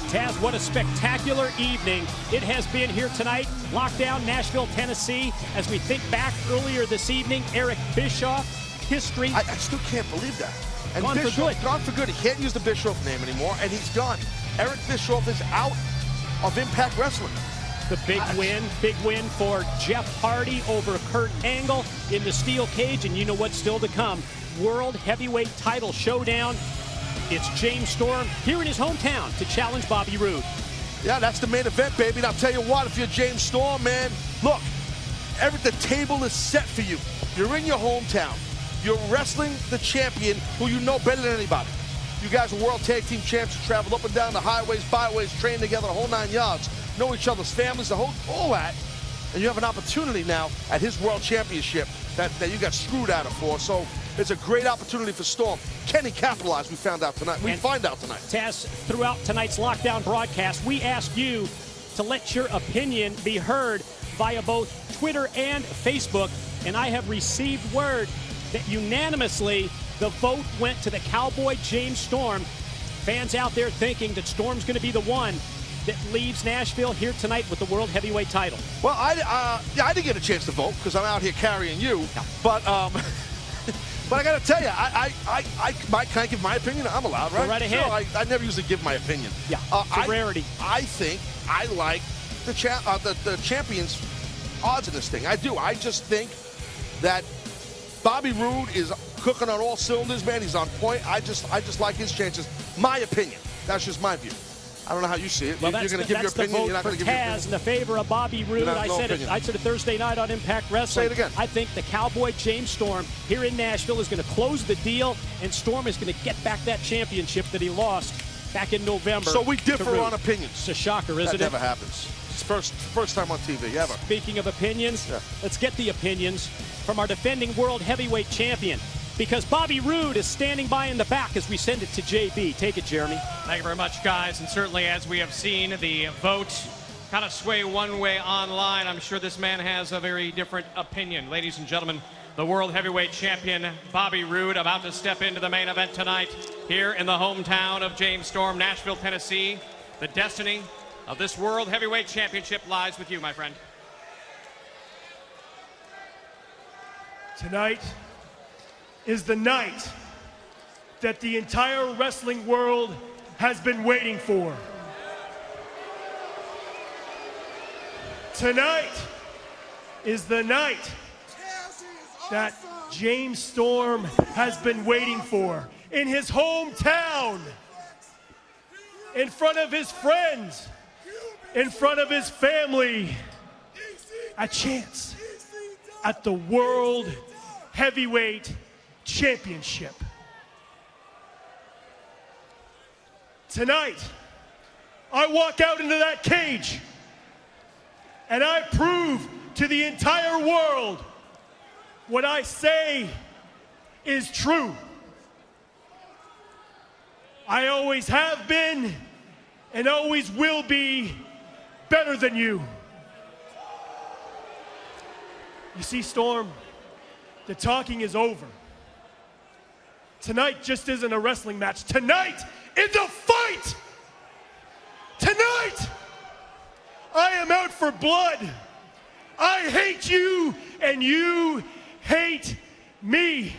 Taz, what a spectacular evening it has been here tonight. Lockdown, Nashville, Tennessee. As we think back earlier this evening, Eric Bischoff, history. I still can't believe that. And Gone Bischoff, for good. Gone for good. He can't use the Bischoff name anymore, and he's gone. Eric Bischoff is out of Impact Wrestling. The big win for Jeff Hardy over Kurt Angle in the steel cage. And you know what's still to come. World Heavyweight Title Showdown. It's James Storm here in his hometown to challenge Bobby Roode. Yeah, that's the main event, baby. And I'll tell you what, if you're James Storm, man, look, the table is set for you. You're in your hometown. You're wrestling the champion who you know better than anybody. You guys are world tag team champs who travel up and down the highways, byways, train together, the whole 9 yards. Know each other's families, all that. And you have an opportunity now at his world championship that you got screwed out of for. So it's a great opportunity for Storm. Can he capitalize? We find out tonight. Taz, throughout tonight's Lockdown broadcast, we asked you to let your opinion be heard via both Twitter and Facebook. And I have received word that unanimously the vote went to the Cowboy James Storm. Fans out there thinking that Storm's going to be the one that leaves Nashville here tonight with the World Heavyweight title. Well, I didn't get a chance to vote because I'm out here carrying you. Yeah. But I got to tell you, can I give my opinion? I'm allowed, right? Go right ahead. You know, I never usually give my opinion. Yeah, it's a rarity. I think I like the champions' odds in this thing. I do. I just think that Bobby Roode is cooking on all cylinders, man. He's on point. I just like his chances. My opinion. That's just my view. I don't know how you see it. Well, You're going to give your opinion. You're not going to give your opinion. In the favor of Bobby Roode. I said it Thursday night on Impact Wrestling. Say it again. I think the Cowboy James Storm here in Nashville is going to close the deal, and Storm is going to get back that championship that he lost back in November. So we differ on opinions. It's a shocker, isn't it? That never happens. It's first time on TV ever. Speaking of opinions, let's get the opinions from our defending World Heavyweight Champion. Because Bobby Roode is standing by in the back as we send it to JB. Take it, Jeremy. Thank you very much, guys. And certainly, as we have seen, the vote kind of sway one way online. I'm sure this man has a very different opinion. Ladies and gentlemen, the World Heavyweight Champion, Bobby Roode, about to step into the main event tonight here in the hometown of James Storm, Nashville, Tennessee. The destiny of this World Heavyweight Championship lies with you, my friend. Tonight is the night that the entire wrestling world has been waiting for. Tonight is the night that James Storm has been waiting for in his hometown, in front of his friends, in front of his family. A chance at the World Heavyweight Championship. Tonight, I walk out into that cage and I prove to the entire world what I say is true. I always have been and always will be better than you. You see, Storm, the talking is over. Tonight just isn't a wrestling match. Tonight is a fight! Tonight, I am out for blood. I hate you, and you hate me.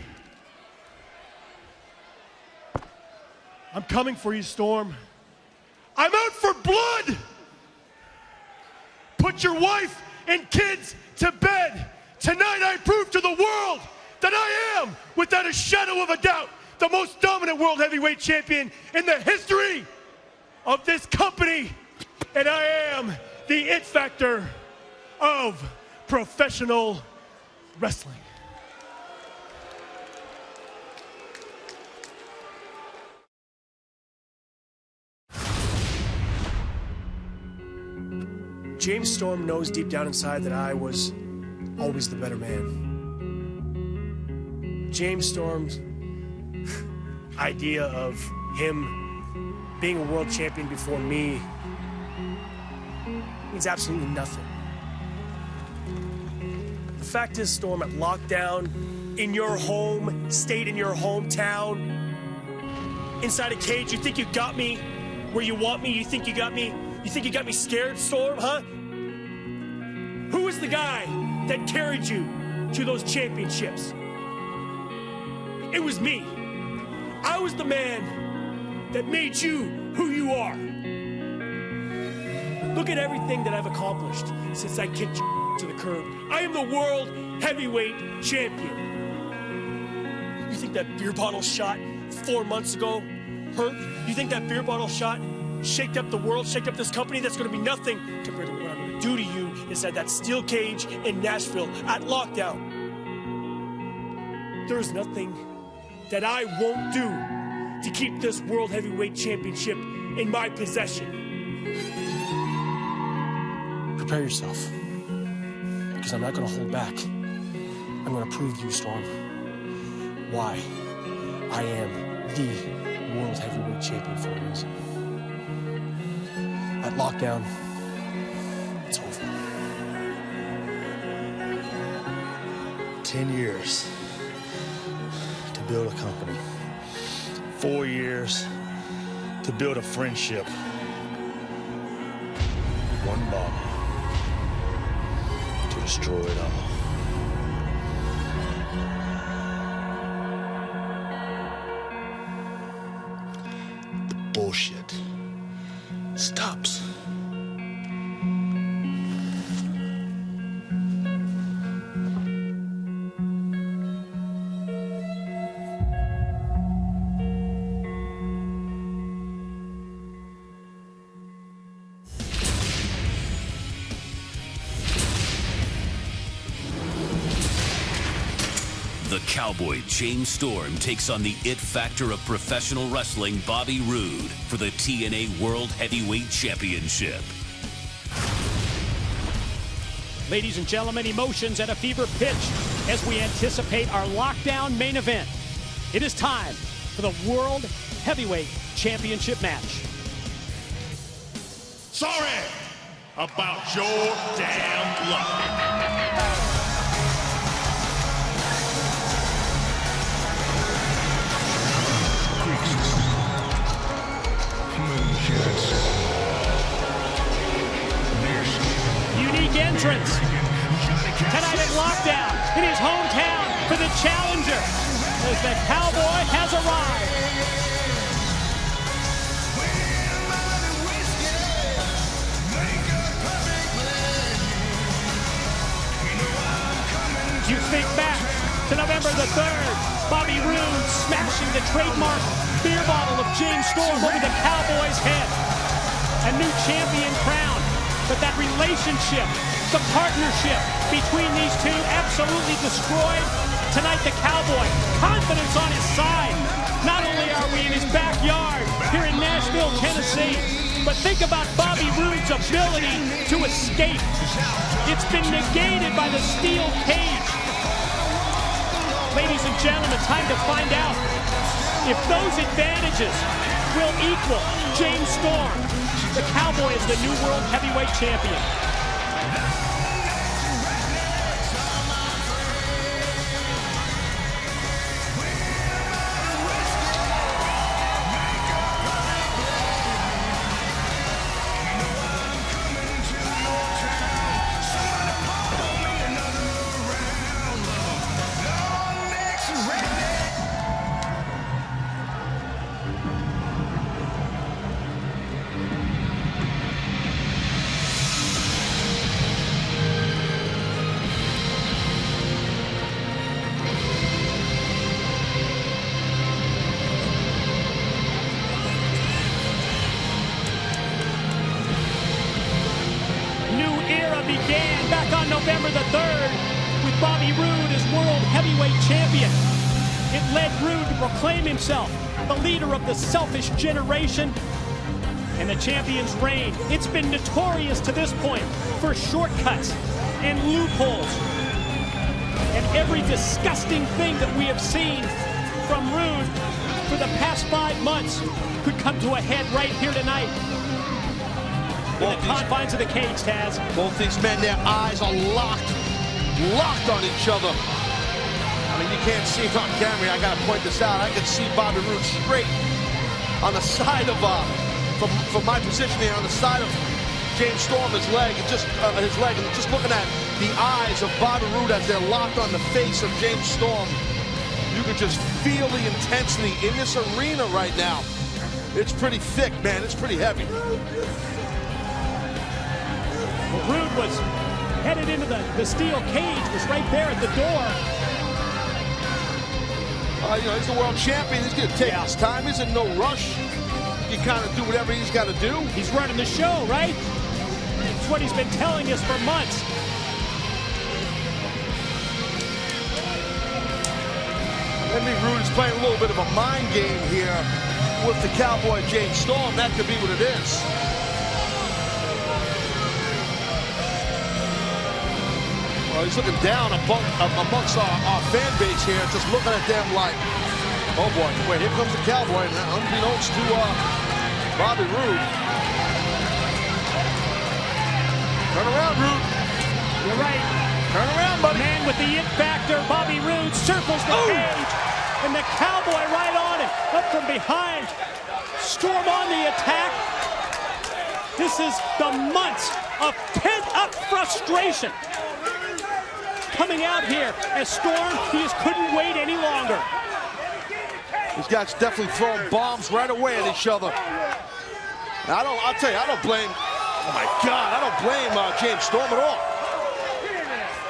I'm coming for you, Storm. I'm out for blood! Put your wife and kids to bed. Tonight I prove to the world that I am, without a shadow of a doubt, the most dominant World Heavyweight Champion in the history of this company. And I am the it factor of professional wrestling. James Storm knows deep down inside that I was always the better man. James Storm's idea of him being a world champion before me means absolutely nothing. The fact is, Storm, at lockdown, in your home state, in your hometown, inside a cage, you think you got me where you want me? You think you got me? You think you got me scared, Storm, huh? Who was the guy that carried you to those championships? It was me. I was the man that made you who you are. Look at everything that I've accomplished since I kicked you to the curb. I am the World Heavyweight Champion. You think that beer bottle shot 4 months ago hurt? You think that beer bottle shot shaked up the world, shaked up this company? That's going to be nothing compared to what I'm going to do to you inside that steel cage in Nashville at lockdown. There's nothing that I won't do to keep this World Heavyweight Championship in my possession. Prepare yourself, because I'm not going to hold back. I'm going to prove to you, Storm, why I am the World Heavyweight Champion for a reason. At lockdown, 10 years to build a company. 4 years to build a friendship. One Bobby to destroy it all. The bullshit stops. The Cowboy James Storm takes on the it factor of professional wrestling, Bobby Roode, for the TNA World Heavyweight Championship. Ladies and gentlemen, emotions at a fever pitch as we anticipate our lockdown main event. It is time for the World Heavyweight Championship match. Sorry about your damn luck. Unique entrance tonight at Lockdown in his hometown for the challenger as the Cowboy has arrived. You think back to November the 3rd, Bobby Roode smashing the trademark beer bottle of James Storm over the Cowboy's head. A new champion crowned. But that relationship, the partnership between these two absolutely destroyed. Tonight the Cowboy, confidence on his side. Not only are we in his backyard here in Nashville, Tennessee, but think about Bobby Roode's ability to escape. It's been negated by the steel cage. Ladies and gentlemen, time to find out if those advantages will equal James Storm. The Cowboy is the new World Heavyweight Champion. Began back on November the 3rd with Bobby Roode as World Heavyweight Champion. It led Roode to proclaim himself the leader of the selfish generation and the champion's reign. It's been notorious to this point for shortcuts and loopholes. And every disgusting thing that we have seen from Roode for the past 5 months could come to a head right here tonight. In the confines of the cage, Taz. Both these men, their eyes are locked on each other. I mean, you can't see it on camera. I got to point this out. I can see Bobby Roode straight on the side of, from my position here, on the side of James Storm, his leg, and just looking at the eyes of Bobby Roode as they're locked on the face of James Storm. You can just feel the intensity in this arena right now. It's pretty thick, man. It's pretty heavy. Roode was headed into the steel cage, was right there at the door. You know, he's the world champion. He's going to take his time. He's in no rush. He kind of do whatever he's got to do. He's running the show, right? That's what he's been telling us for months. Maybe Roode is playing a little bit of a mind game here with the Cowboy James Storm. That could be what it is. Well, he's looking down amongst our fan base here, just looking at them like, oh boy, wait, here comes the Cowboy, unbeknownst to Bobby Roode. Turn around, Roode. You're right. Turn around, buddy. Man with the it factor, Bobby Roode, circles the cage. And the Cowboy right on him. Up from behind. Storm on the attack. This is the months of pent-up frustration coming out here as Storm, he just couldn't wait any longer. These guys definitely throwing bombs right away at each other. Now, I'll tell you, I don't blame, oh my God, I don't blame James Storm at all.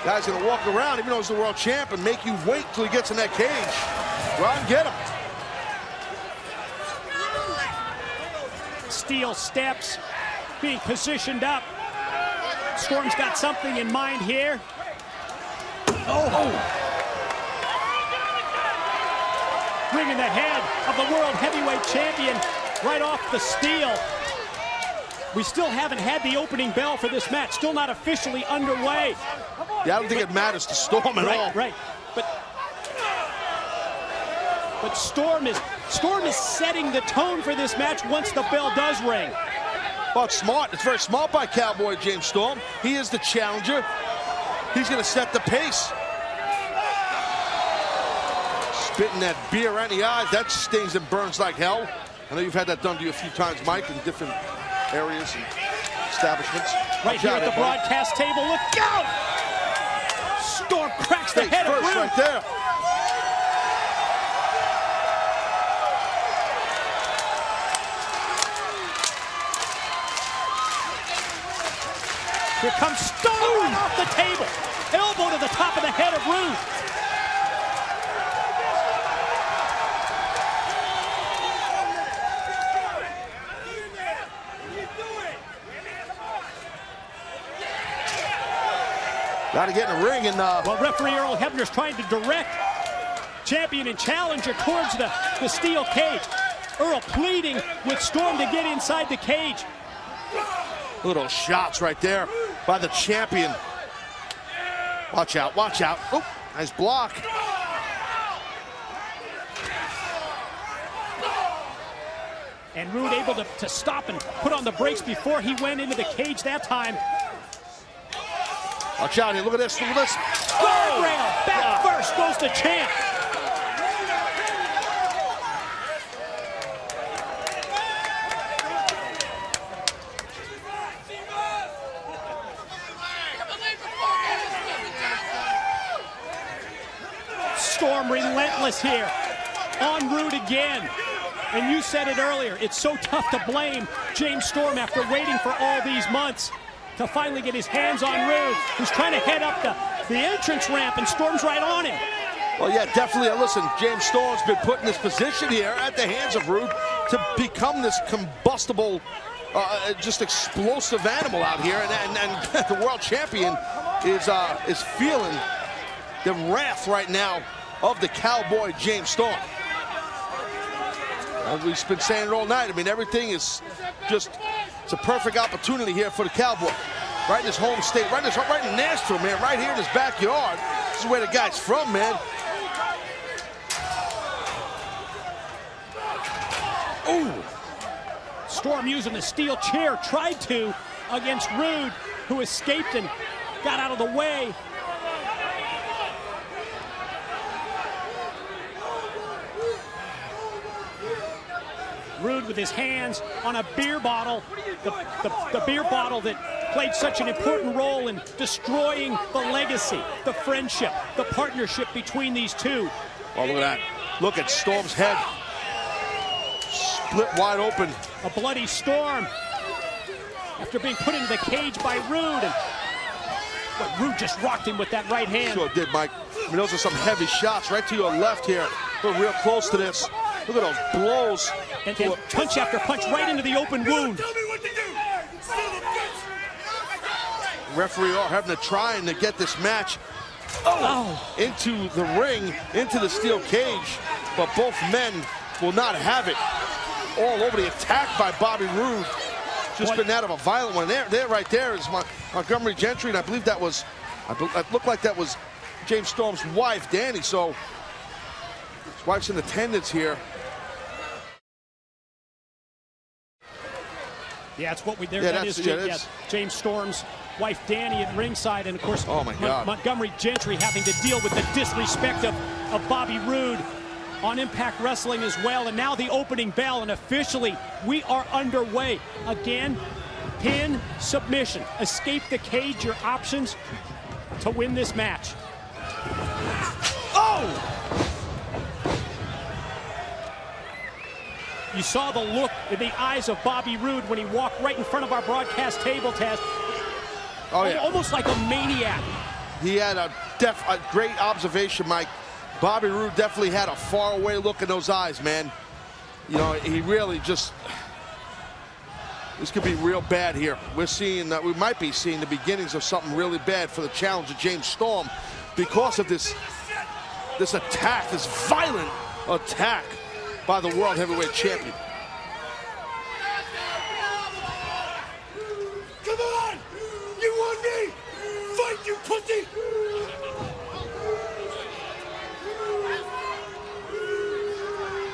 Guy's gonna walk around, even though he's the world champ, and make you wait till he gets in that cage. Go out and get him. Steel steps, being positioned up. Storm's got something in mind here. Bringing the head of the world heavyweight champion right off the steel. We still haven't had the opening bell for this match. Still not officially underway. Yeah, I don't think it matters to Storm at all. Right. But Storm is setting the tone for this match once the bell does ring. Well, it's smart. It's very smart by Cowboy James Storm. He is the challenger. He's going to set the pace. Spitting that beer around the eyes, that stings and burns like hell. I know you've had that done to you a few times, Mike, in different areas and establishments. Right here at the broadcast table, look out! Storm cracks the head of Roode. Right there. Here comes Storm right off the table. Elbow to the top of the head of Roode. Got to get in the ring and well, referee Earl Hebner's trying to direct champion and challenger towards the steel cage. Earl pleading with Storm to get inside the cage. Little shots right there by the champion. Watch out, watch out. Oh, nice block. And Roode able to stop and put on the brakes before he went into the cage that time. Watch out here, look at this, look at this. Guardrail, back first goes the champ. Storm relentless here on Roode again. And you said it earlier, it's so tough to blame James Storm after waiting for all these months to finally get his hands on Roode, who's trying to head up the entrance ramp, and Storm's right on him. Well, yeah, definitely. Listen, James Storm's been put in this position here at the hands of Roode to become this combustible, just explosive animal out here, and the world champion is feeling the wrath right now of the Cowboy James Storm. We've been saying it all night. I mean, everything is just, it's a perfect opportunity here for the Cowboy. Right in his home state, right in Nashville, man, right here in his backyard. This is where the guy's from, man. Ooh! Storm using the steel chair, tried to against Roode, who escaped and got out of the way. Roode with his hands on a beer bottle, the beer bottle that played such an important role in destroying the legacy, the friendship, the partnership between these two. Oh, look at that. Look at Storm's head. Split wide open. A bloody Storm after being put into the cage by Roode. But Roode just rocked him with that right hand. Sure did, Mike. I mean, those are some heavy shots right to your left here. We're real close to this. Look at those blows. And punch after punch right into the open wound. Referee having to trying to get this match into the ring, into the steel cage, but both men will not have it. All over the attack by Bobby Roode. Just been out of a violent one. There right there is Montgomery Gentry, and I believe that was, it looked like that was James Storm's wife, Danny. So his wife's in attendance here. Yeah, it's what we there. Yeah, that is James Storm's wife Danny at ringside, and of course Montgomery Gentry having to deal with the disrespect of Bobby Roode on Impact Wrestling as well. And now the opening bell, and officially we are underway. Again, pin, submission, escape the cage, your options to win this match. Oh! You saw the look in the eyes of Bobby Roode when he walked right in front of our broadcast table, Taz. Oh, yeah. Almost like a maniac. He had a great observation, Mike. Bobby Roode definitely had a faraway look in those eyes, man. You know, he really just... This could be real bad here. We're seeing that we might be seeing the beginnings of something really bad for the challenger James Storm because of this attack, this violent attack by the World Heavyweight Champion. Come on! You want me? Fight, you pussy!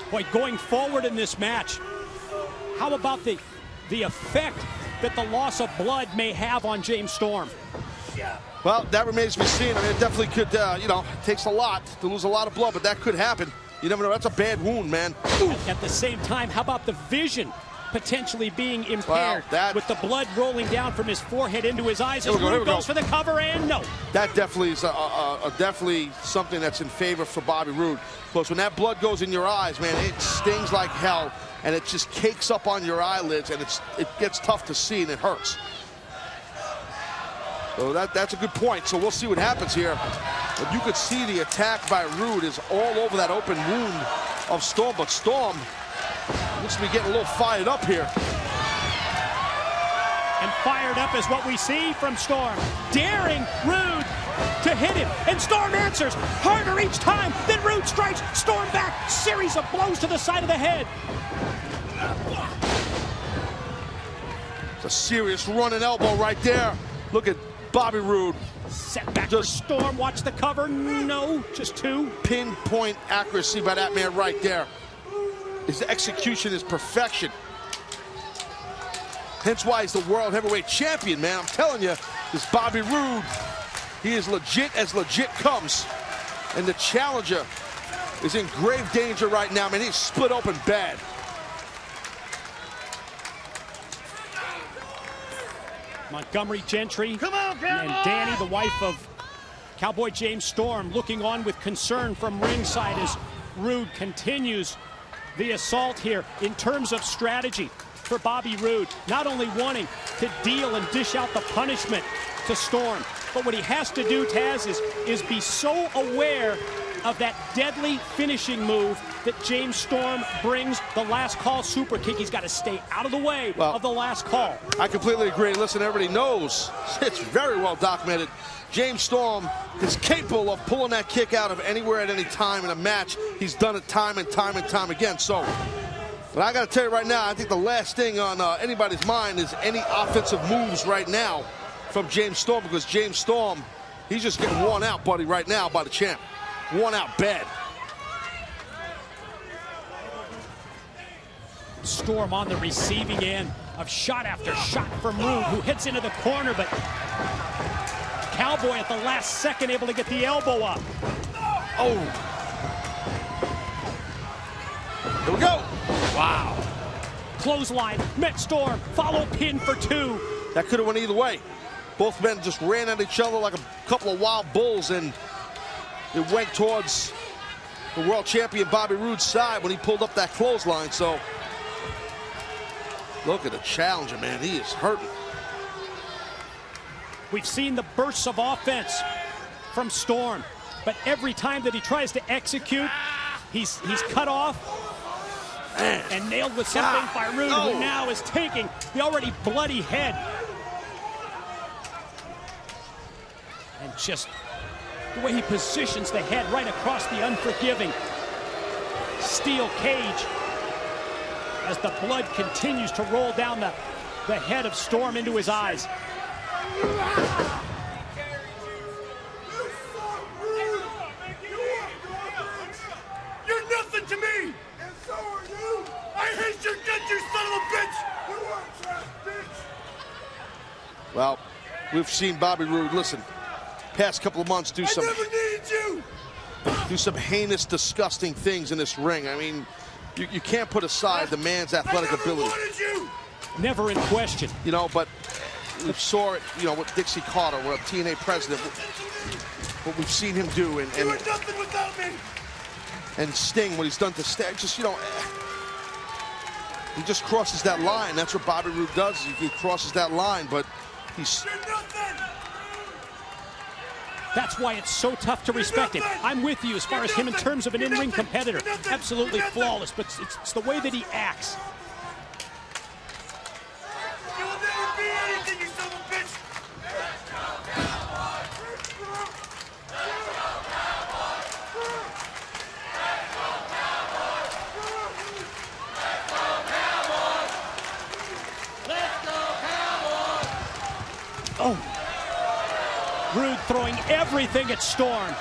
Boy, going forward in this match, how about the effect that the loss of blood may have on James Storm? Well, that remains to be seen. I mean, it definitely could, you know, it takes a lot to lose a lot of blood, but that could happen. You never know. That's a bad wound, man. At the same time, how about the vision potentially being impaired with the blood rolling down from his forehead into his eyes as Roode goes for the cover, and no. That definitely is definitely something that's in favor for Bobby Roode. Because when that blood goes in your eyes, man, it stings like hell, and it just cakes up on your eyelids, and it gets tough to see, and it hurts. So that's a good point. So we'll see what happens here. But you could see the attack by Roode is all over that open wound of Storm, but Storm looks to be getting a little fired up here. And fired up is what we see from Storm, daring Roode to hit him, and Storm answers harder each time. Then Roode strikes Storm back, series of blows to the side of the head. It's a serious running elbow right there. Look at Bobby Roode. Set back for Storm, watch the cover, no, just two. Pinpoint accuracy by that man right there. His execution is perfection. Hence why he's the World Heavyweight Champion, man. I'm telling you, this Bobby Roode, he is legit as legit comes. And the challenger is in grave danger right now, man. He's split open bad. Montgomery Gentry and Danny, the wife of Cowboy James Storm, looking on with concern from ringside as Roode continues the assault here. In terms of strategy for Bobby Roode, not only wanting to deal and dish out the punishment to Storm, but what he has to do, Taz, is be so aware of that deadly finishing move that James Storm brings, the last call super kick. He's got to stay out of the way of the last call. I completely agree. Listen, everybody knows, it's very well documented, James Storm is capable of pulling that kick out of anywhere at any time in a match. He's done it time and time and time again. So, but I got to tell you right now, I think the last thing on anybody's mind is any offensive moves right now from James Storm, because James Storm, he's just getting worn out, buddy, right now by the champ. Worn out bad. Storm on the receiving end of shot after shot from Roode, who hits into the corner, but Cowboy at the last second able to get the elbow up. Oh. Here we go. Wow. Clothesline, met Storm, follow pin for two. That could have went either way. Both men just ran at each other like a couple of wild bulls, and it went towards the world champion Bobby Roode's side when he pulled up that clothesline. So look at the challenger, man. He is hurting. We've seen the bursts of offense from Storm, but every time that he tries to execute, he's cut off and nailed with something by Roode, who now is taking the already bloody head. And just the way he positions the head right across the unforgiving steel cage as the blood continues to roll down the head of Storm into his eyes. You're nothing to me! And so are you! I hate your guts, you son of a bitch! You are trash, bitch! Well, We've seen Bobby Roode, listen, past couple of months do some heinous, disgusting things in this ring. I mean, you can't put aside the man's athletic ability. Never in question. You know, but we saw it, you know, with Dixie Carter, with TNA president, what we've seen him do, and nothing without me. And Sting, what he's done to Sting, just, you know, he just crosses that line. That's what Bobby Roode does. He crosses that line, but he's... That's why it's so tough to respect it. I'm with you as far as him in terms of an in-ring competitor. Absolutely flawless, but it's the way that he acts. You'll never be anything, you son of a bitch! Oh. Roode throwing everything at Storm.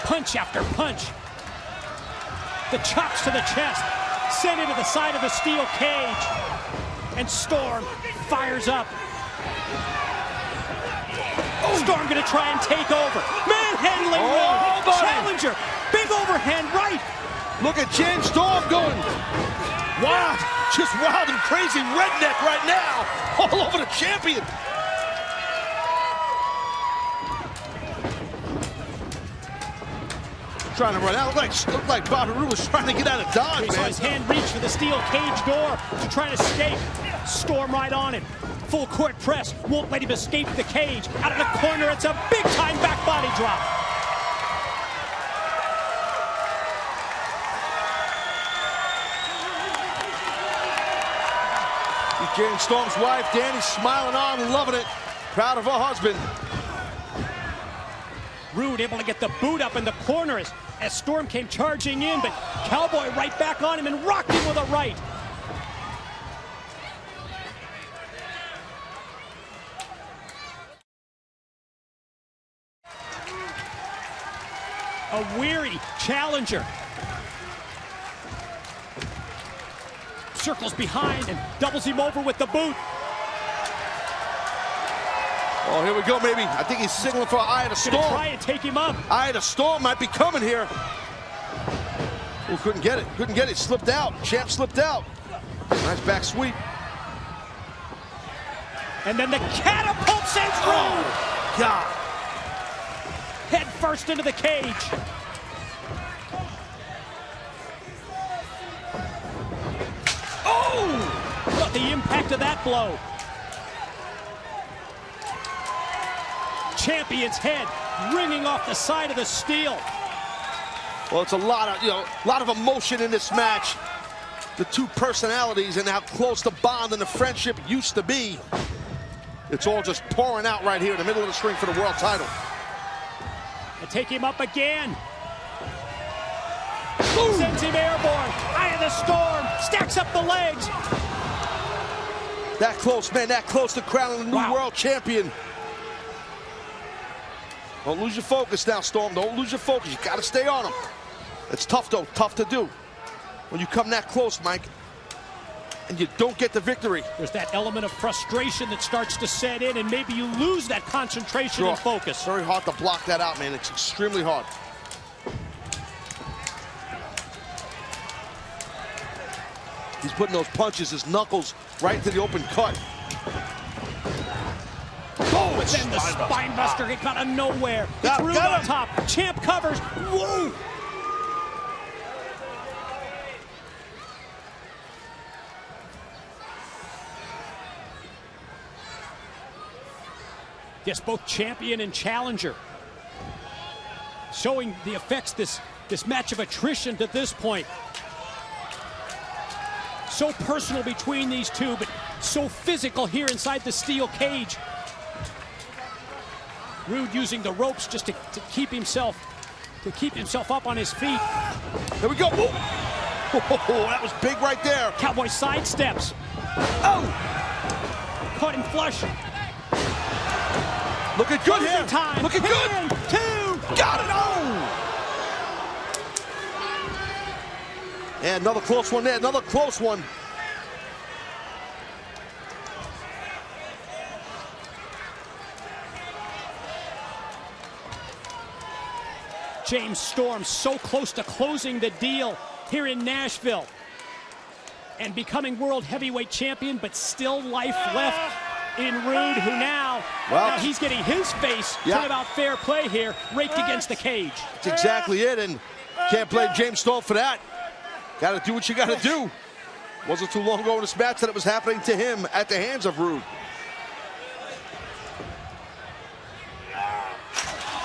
Punch after punch. The chops to the chest. Sent into the side of the steel cage. And Storm fires up. Storm gonna try and take over. Manhandling Roode. Challenger. Big overhand right. Look at James Storm going wild. Just wild and crazy redneck right now. All over the champion. Trying to run out. Looked like Bobby Roode was trying to get out of Dodge, man. He saw his hand reach for the steel cage door to try to escape. Storm right on it. Full court press. Won't let him escape the cage. Out of the corner, it's a big-time back body drop. James Storm's wife, Danny, smiling on, loving it. Proud of her husband. Roode able to get the boot up in the corner as Storm came charging in, but Cowboy right back on him and rocked him with a right. A weary Challenger. Circles behind and doubles him over with the boot. Oh, here we go, maybe. I think he's signaling for an eye of the storm. Try and take him up. Eye of the storm might be coming here. Oh, couldn't get it. Couldn't get it. Slipped out. Champ slipped out. Nice back sweep. And then the catapult sends Roode. Oh, God. Head first into the cage. Oh! But the impact of that blow. Champion's head ringing off the side of the steel. Well, it's a lot of emotion in this match. The two personalities and how close the bond and the friendship used to be. It's all just pouring out right here in the middle of the string for the world title. And take him up again. Ooh. Sends him airborne. Eye of the storm. Stacks up the legs. That close, man. That close to crowning the new world champion. Don't lose your focus now, Storm. Don't lose your focus. You got to stay on him. It's tough, though. Tough to do. When you come that close, Mike, and you don't get the victory. There's that element of frustration that starts to set in, and maybe you lose that concentration and focus. Very hard to block that out, man. It's extremely hard. He's putting those punches, his knuckles, right into the open cut. Oh, and then the spine buster came out of nowhere. It's Roode on top. Champ covers. Whoa! Yes, both champion and challenger showing the effects this match of attrition to this point. So personal between these two, but so physical here inside the steel cage. Roode using the ropes just to keep himself up on his feet. There we go. Oh, that was big right there. Cowboy sidesteps. Oh! Caught him flush. Looking good here. Time. Looking good. 2. Got it. Oh! And another close one there. Another close one. James Storm so close to closing the deal here in Nashville and becoming world heavyweight champion, but still life left in Roode, who now he's getting his face turn about fair play here, raked against the cage. That's exactly it, and can't blame James Storm for that. Got to do what you got to do. Wasn't too long ago in this match that it was happening to him at the hands of Roode.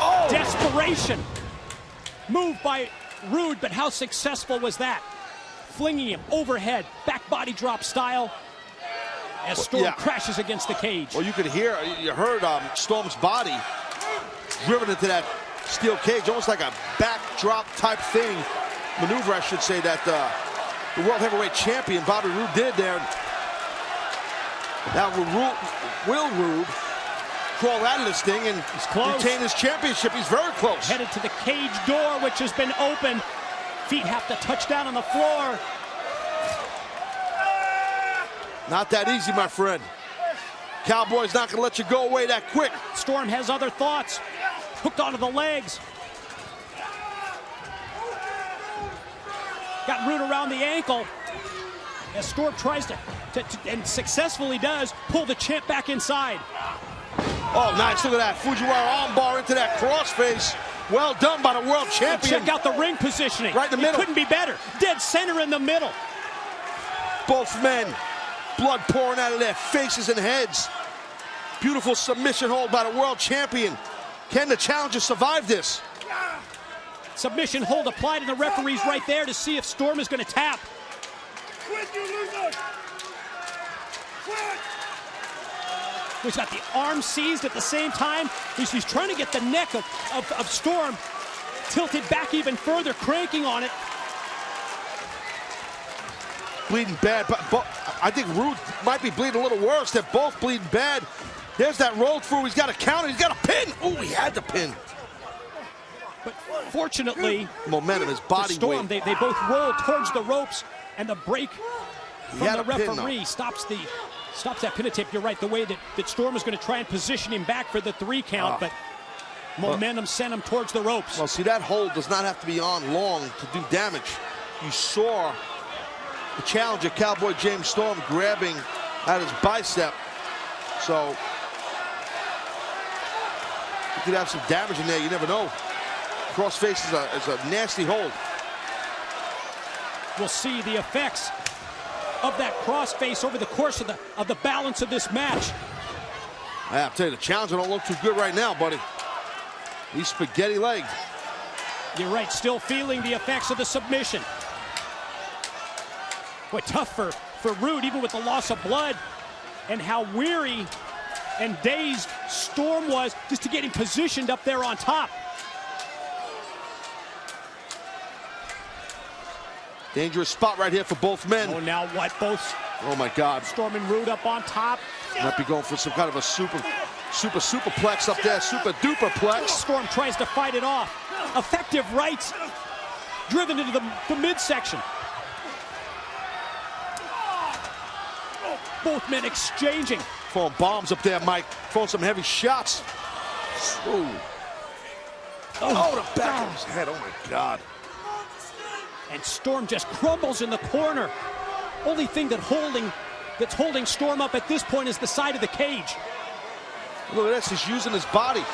Oh. Desperation. Move by Roode, but how successful was that? Flinging him overhead, back body drop style, as Storm crashes against the cage. Well, you heard Storm's body driven into that steel cage, almost like a backdrop type thing, maneuver, I should say, that the World Heavyweight Champion Bobby Roode did there. Now will Roode crawl out of this thing and retain his championship? He's very close. Headed to the cage door, which has been opened. Feet have to touch down on the floor. Not that easy, my friend. Cowboy's not going to let you go away that quick. Storm has other thoughts. Hooked onto the legs. Got Roode around the ankle. As Storm tries to and successfully does, pull the champ back inside. Oh, nice. Look at that. Fujiwara armbar into that crossface. Well done by the world champion. Check out the ring positioning. Right in the middle. It couldn't be better. Dead center in the middle. Both men, blood pouring out of their faces and heads. Beautiful submission hold by the world champion. Can the challenger survive this? Submission hold applied, and the referee's right there to see if Storm is going to tap. He's got the arm seized at the same time. He's trying to get the neck of Storm tilted back even further, cranking on it. Bleeding bad, but I think Roode might be bleeding a little worse. They're both bleeding bad. There's that roll through. He's got a counter. He's got a pin. Oh, he had the pin. But fortunately, momentum, his body Storm, weight. they both roll towards the ropes, and the break from the referee stops that pin attempt. You're right, the way that Storm is going to try and position him back for the 3 count, but momentum sent him towards the ropes. Well, see, that hold does not have to be on long to do damage. You saw the challenger, Cowboy James Storm, grabbing at his bicep. So you could have some damage in there. You never know. Crossface is a nasty hold. We'll see the effects of that crossface over the course of the balance of this match. I have to tell you, the challenger don't look too good right now, buddy. He's spaghetti-legged. You're right, still feeling the effects of the submission. Boy, tough for Roode, even with the loss of blood, and how weary and dazed Storm was just to get him positioned up there on top. Dangerous spot right here for both men. Oh, now what? Both. Oh my God. Storm and Roode up on top. Might be going for some kind of a superplex up there, super duper plex. Storm tries to fight it off. Effective rights driven into the midsection. Both men exchanging. Throwing bombs up there, Mike. Throwing some heavy shots. Ooh. Oh, the back of his head. Oh my God. And Storm just crumbles in the corner. Only thing that's holding Storm up at this point is the side of the cage. Look at this, he's using his body.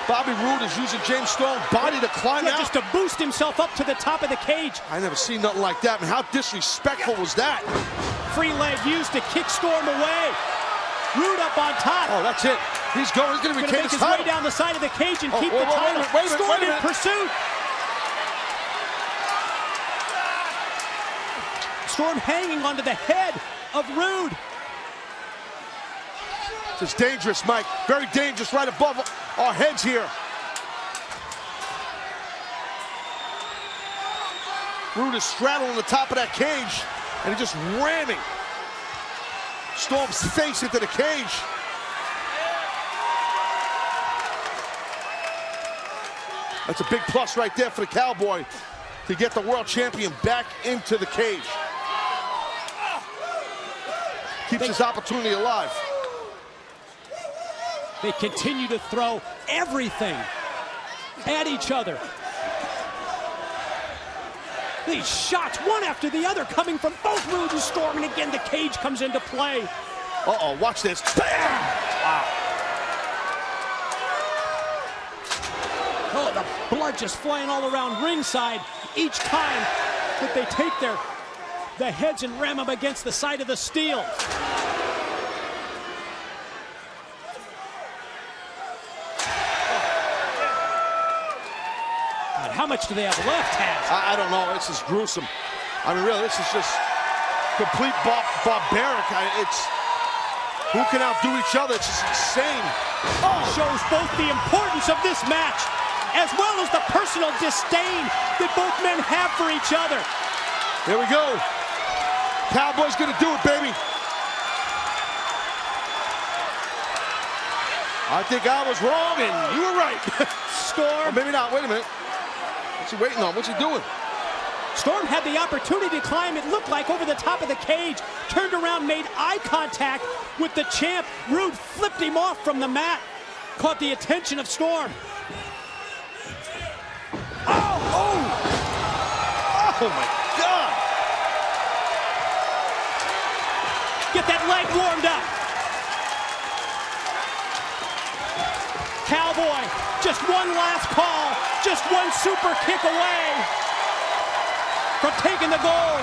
Bobby Roode is using James Storm's body to climb out. Just to boost himself up to the top of the cage. I never seen nothing like that. I mean, how disrespectful was that? Free leg used to kick Storm away. Roode up on top. Oh, that's it. He's going to retain his way down the side of the cage and keep the title. Storm in pursuit. Storm hanging onto the head of Roode. This is dangerous, Mike. Very dangerous right above our heads here. Roode is straddling the top of that cage, and he's just ramming Storm's face into the cage. That's a big plus right there for the Cowboy to get the world champion back into the cage. Keeps his opportunity alive. They continue to throw everything at each other. These shots, one after the other, coming from both Roode and Storm, and again the cage comes into play. Uh-oh, watch this. Bam! Wow. Oh, the blood just flying all around ringside each time that they take the heads and ram them against the side of the steel. And how much do they have left, Taz? I don't know. This is gruesome. I mean, really, this is just complete barbaric. Who can outdo each other? It's just insane. Oh, shows both the importance of this match as well as the personal disdain that both men have for each other. Here we go. Cowboy's gonna do it, baby. I think I was wrong and you were right. Storm. Or maybe not. Wait a minute. What's he waiting on? What's he doing? Storm had the opportunity to climb, it looked like, over the top of the cage, turned around, made eye contact with the champ. Roode flipped him off from the mat, caught the attention of Storm. Oh my God! Get that leg warmed up. Cowboy, just one last call, just one super kick away from taking the gold.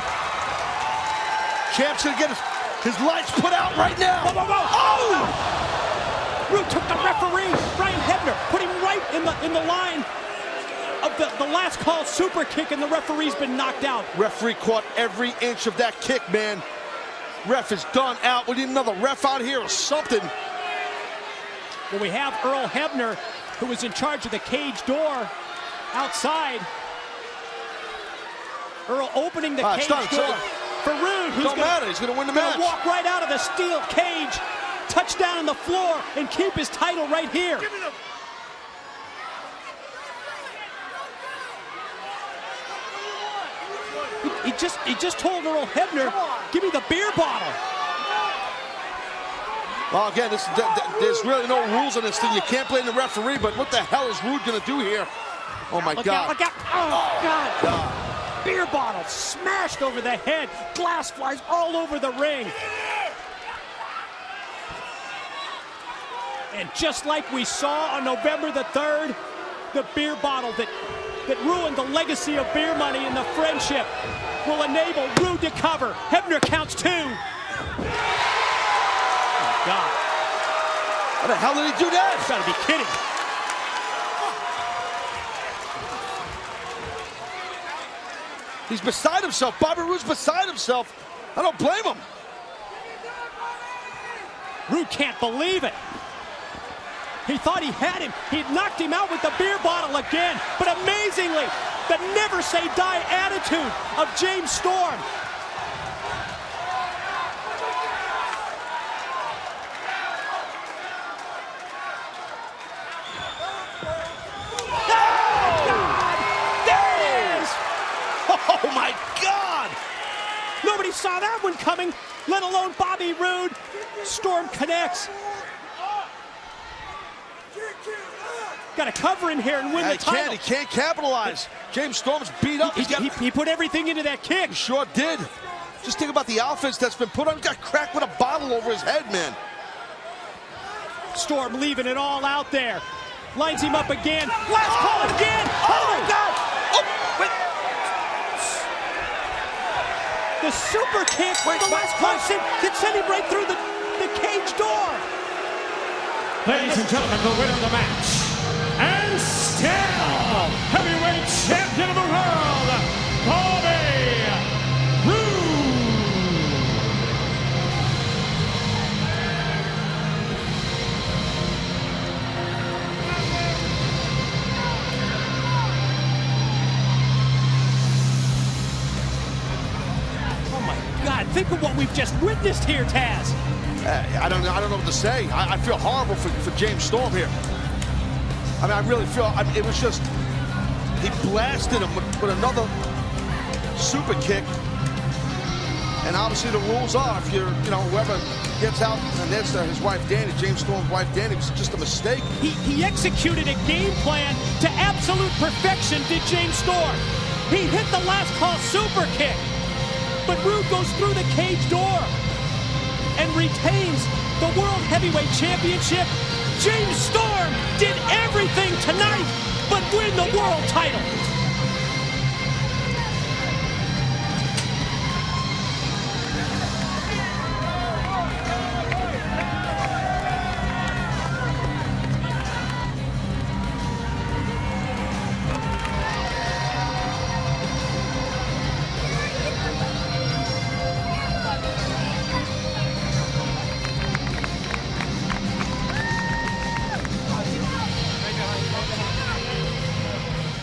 Champ's gonna get his lights put out right now. Whoa, whoa, whoa. Oh! Roode took the referee, Brian Hebner, put him right in the line of the last call super kick, and the referee's been knocked out. Referee caught every inch of that kick, man. Ref is done out. We need another ref out here or something. Well, we have Earl Hebner, who was in charge of the cage door outside. Earl opening the cage door for Roode, who's he's gonna win the match. Walk right out of the steel cage, touch down on the floor, and keep his title right here. He just told Earl Hebner, give me the beer bottle. Well, again, there's really no rules on this thing. You can't blame the referee, but what the hell is Roode gonna do here? Oh my God. Look out. Oh God. Beer bottle smashed over the head. Glass flies all over the ring. And just like we saw on November the 3rd, the beer bottle that ruined the legacy of beer money and the friendship will enable Roode to cover. Hebner counts 2. Oh God. How the hell did he do that? You gotta be kidding. He's beside himself. Bobby Roode's beside himself. I don't blame him. Roode can't believe it. He thought he had him. He knocked him out with the beer bottle again. But amazingly, the never say die attitude of James Storm. Oh my God! Nobody saw that one coming, let alone Bobby Roode. Storm connects. Got to cover him here and win the title. He can't capitalize. James Storm's beat up. He put everything into that kick. He sure did. Just think about the outfits that's been put on. He got cracked with a bottle over his head, man. Storm leaving it all out there. Lines him up again. Last call again. Oh my God! The super kick, the last call can send him right through the cage door. Ladies and gentlemen, the winner of the match, and still heavyweight champion of the world, Bobby Roode. Oh my God, think of what we've just witnessed here, Taz. I don't know what to say. I feel horrible for James Storm here. I mean, I really feel, it was just, he blasted him with another super kick. And obviously the rules are, if you're, whoever gets out, and that's his wife, Danny, James Storm's wife, Danny, it was just a mistake. He executed a game plan to absolute perfection, did James Storm. He hit the last call super kick. But Roode goes through the cage door and retains the World Heavyweight Championship. James Storm did everything tonight but win the world title.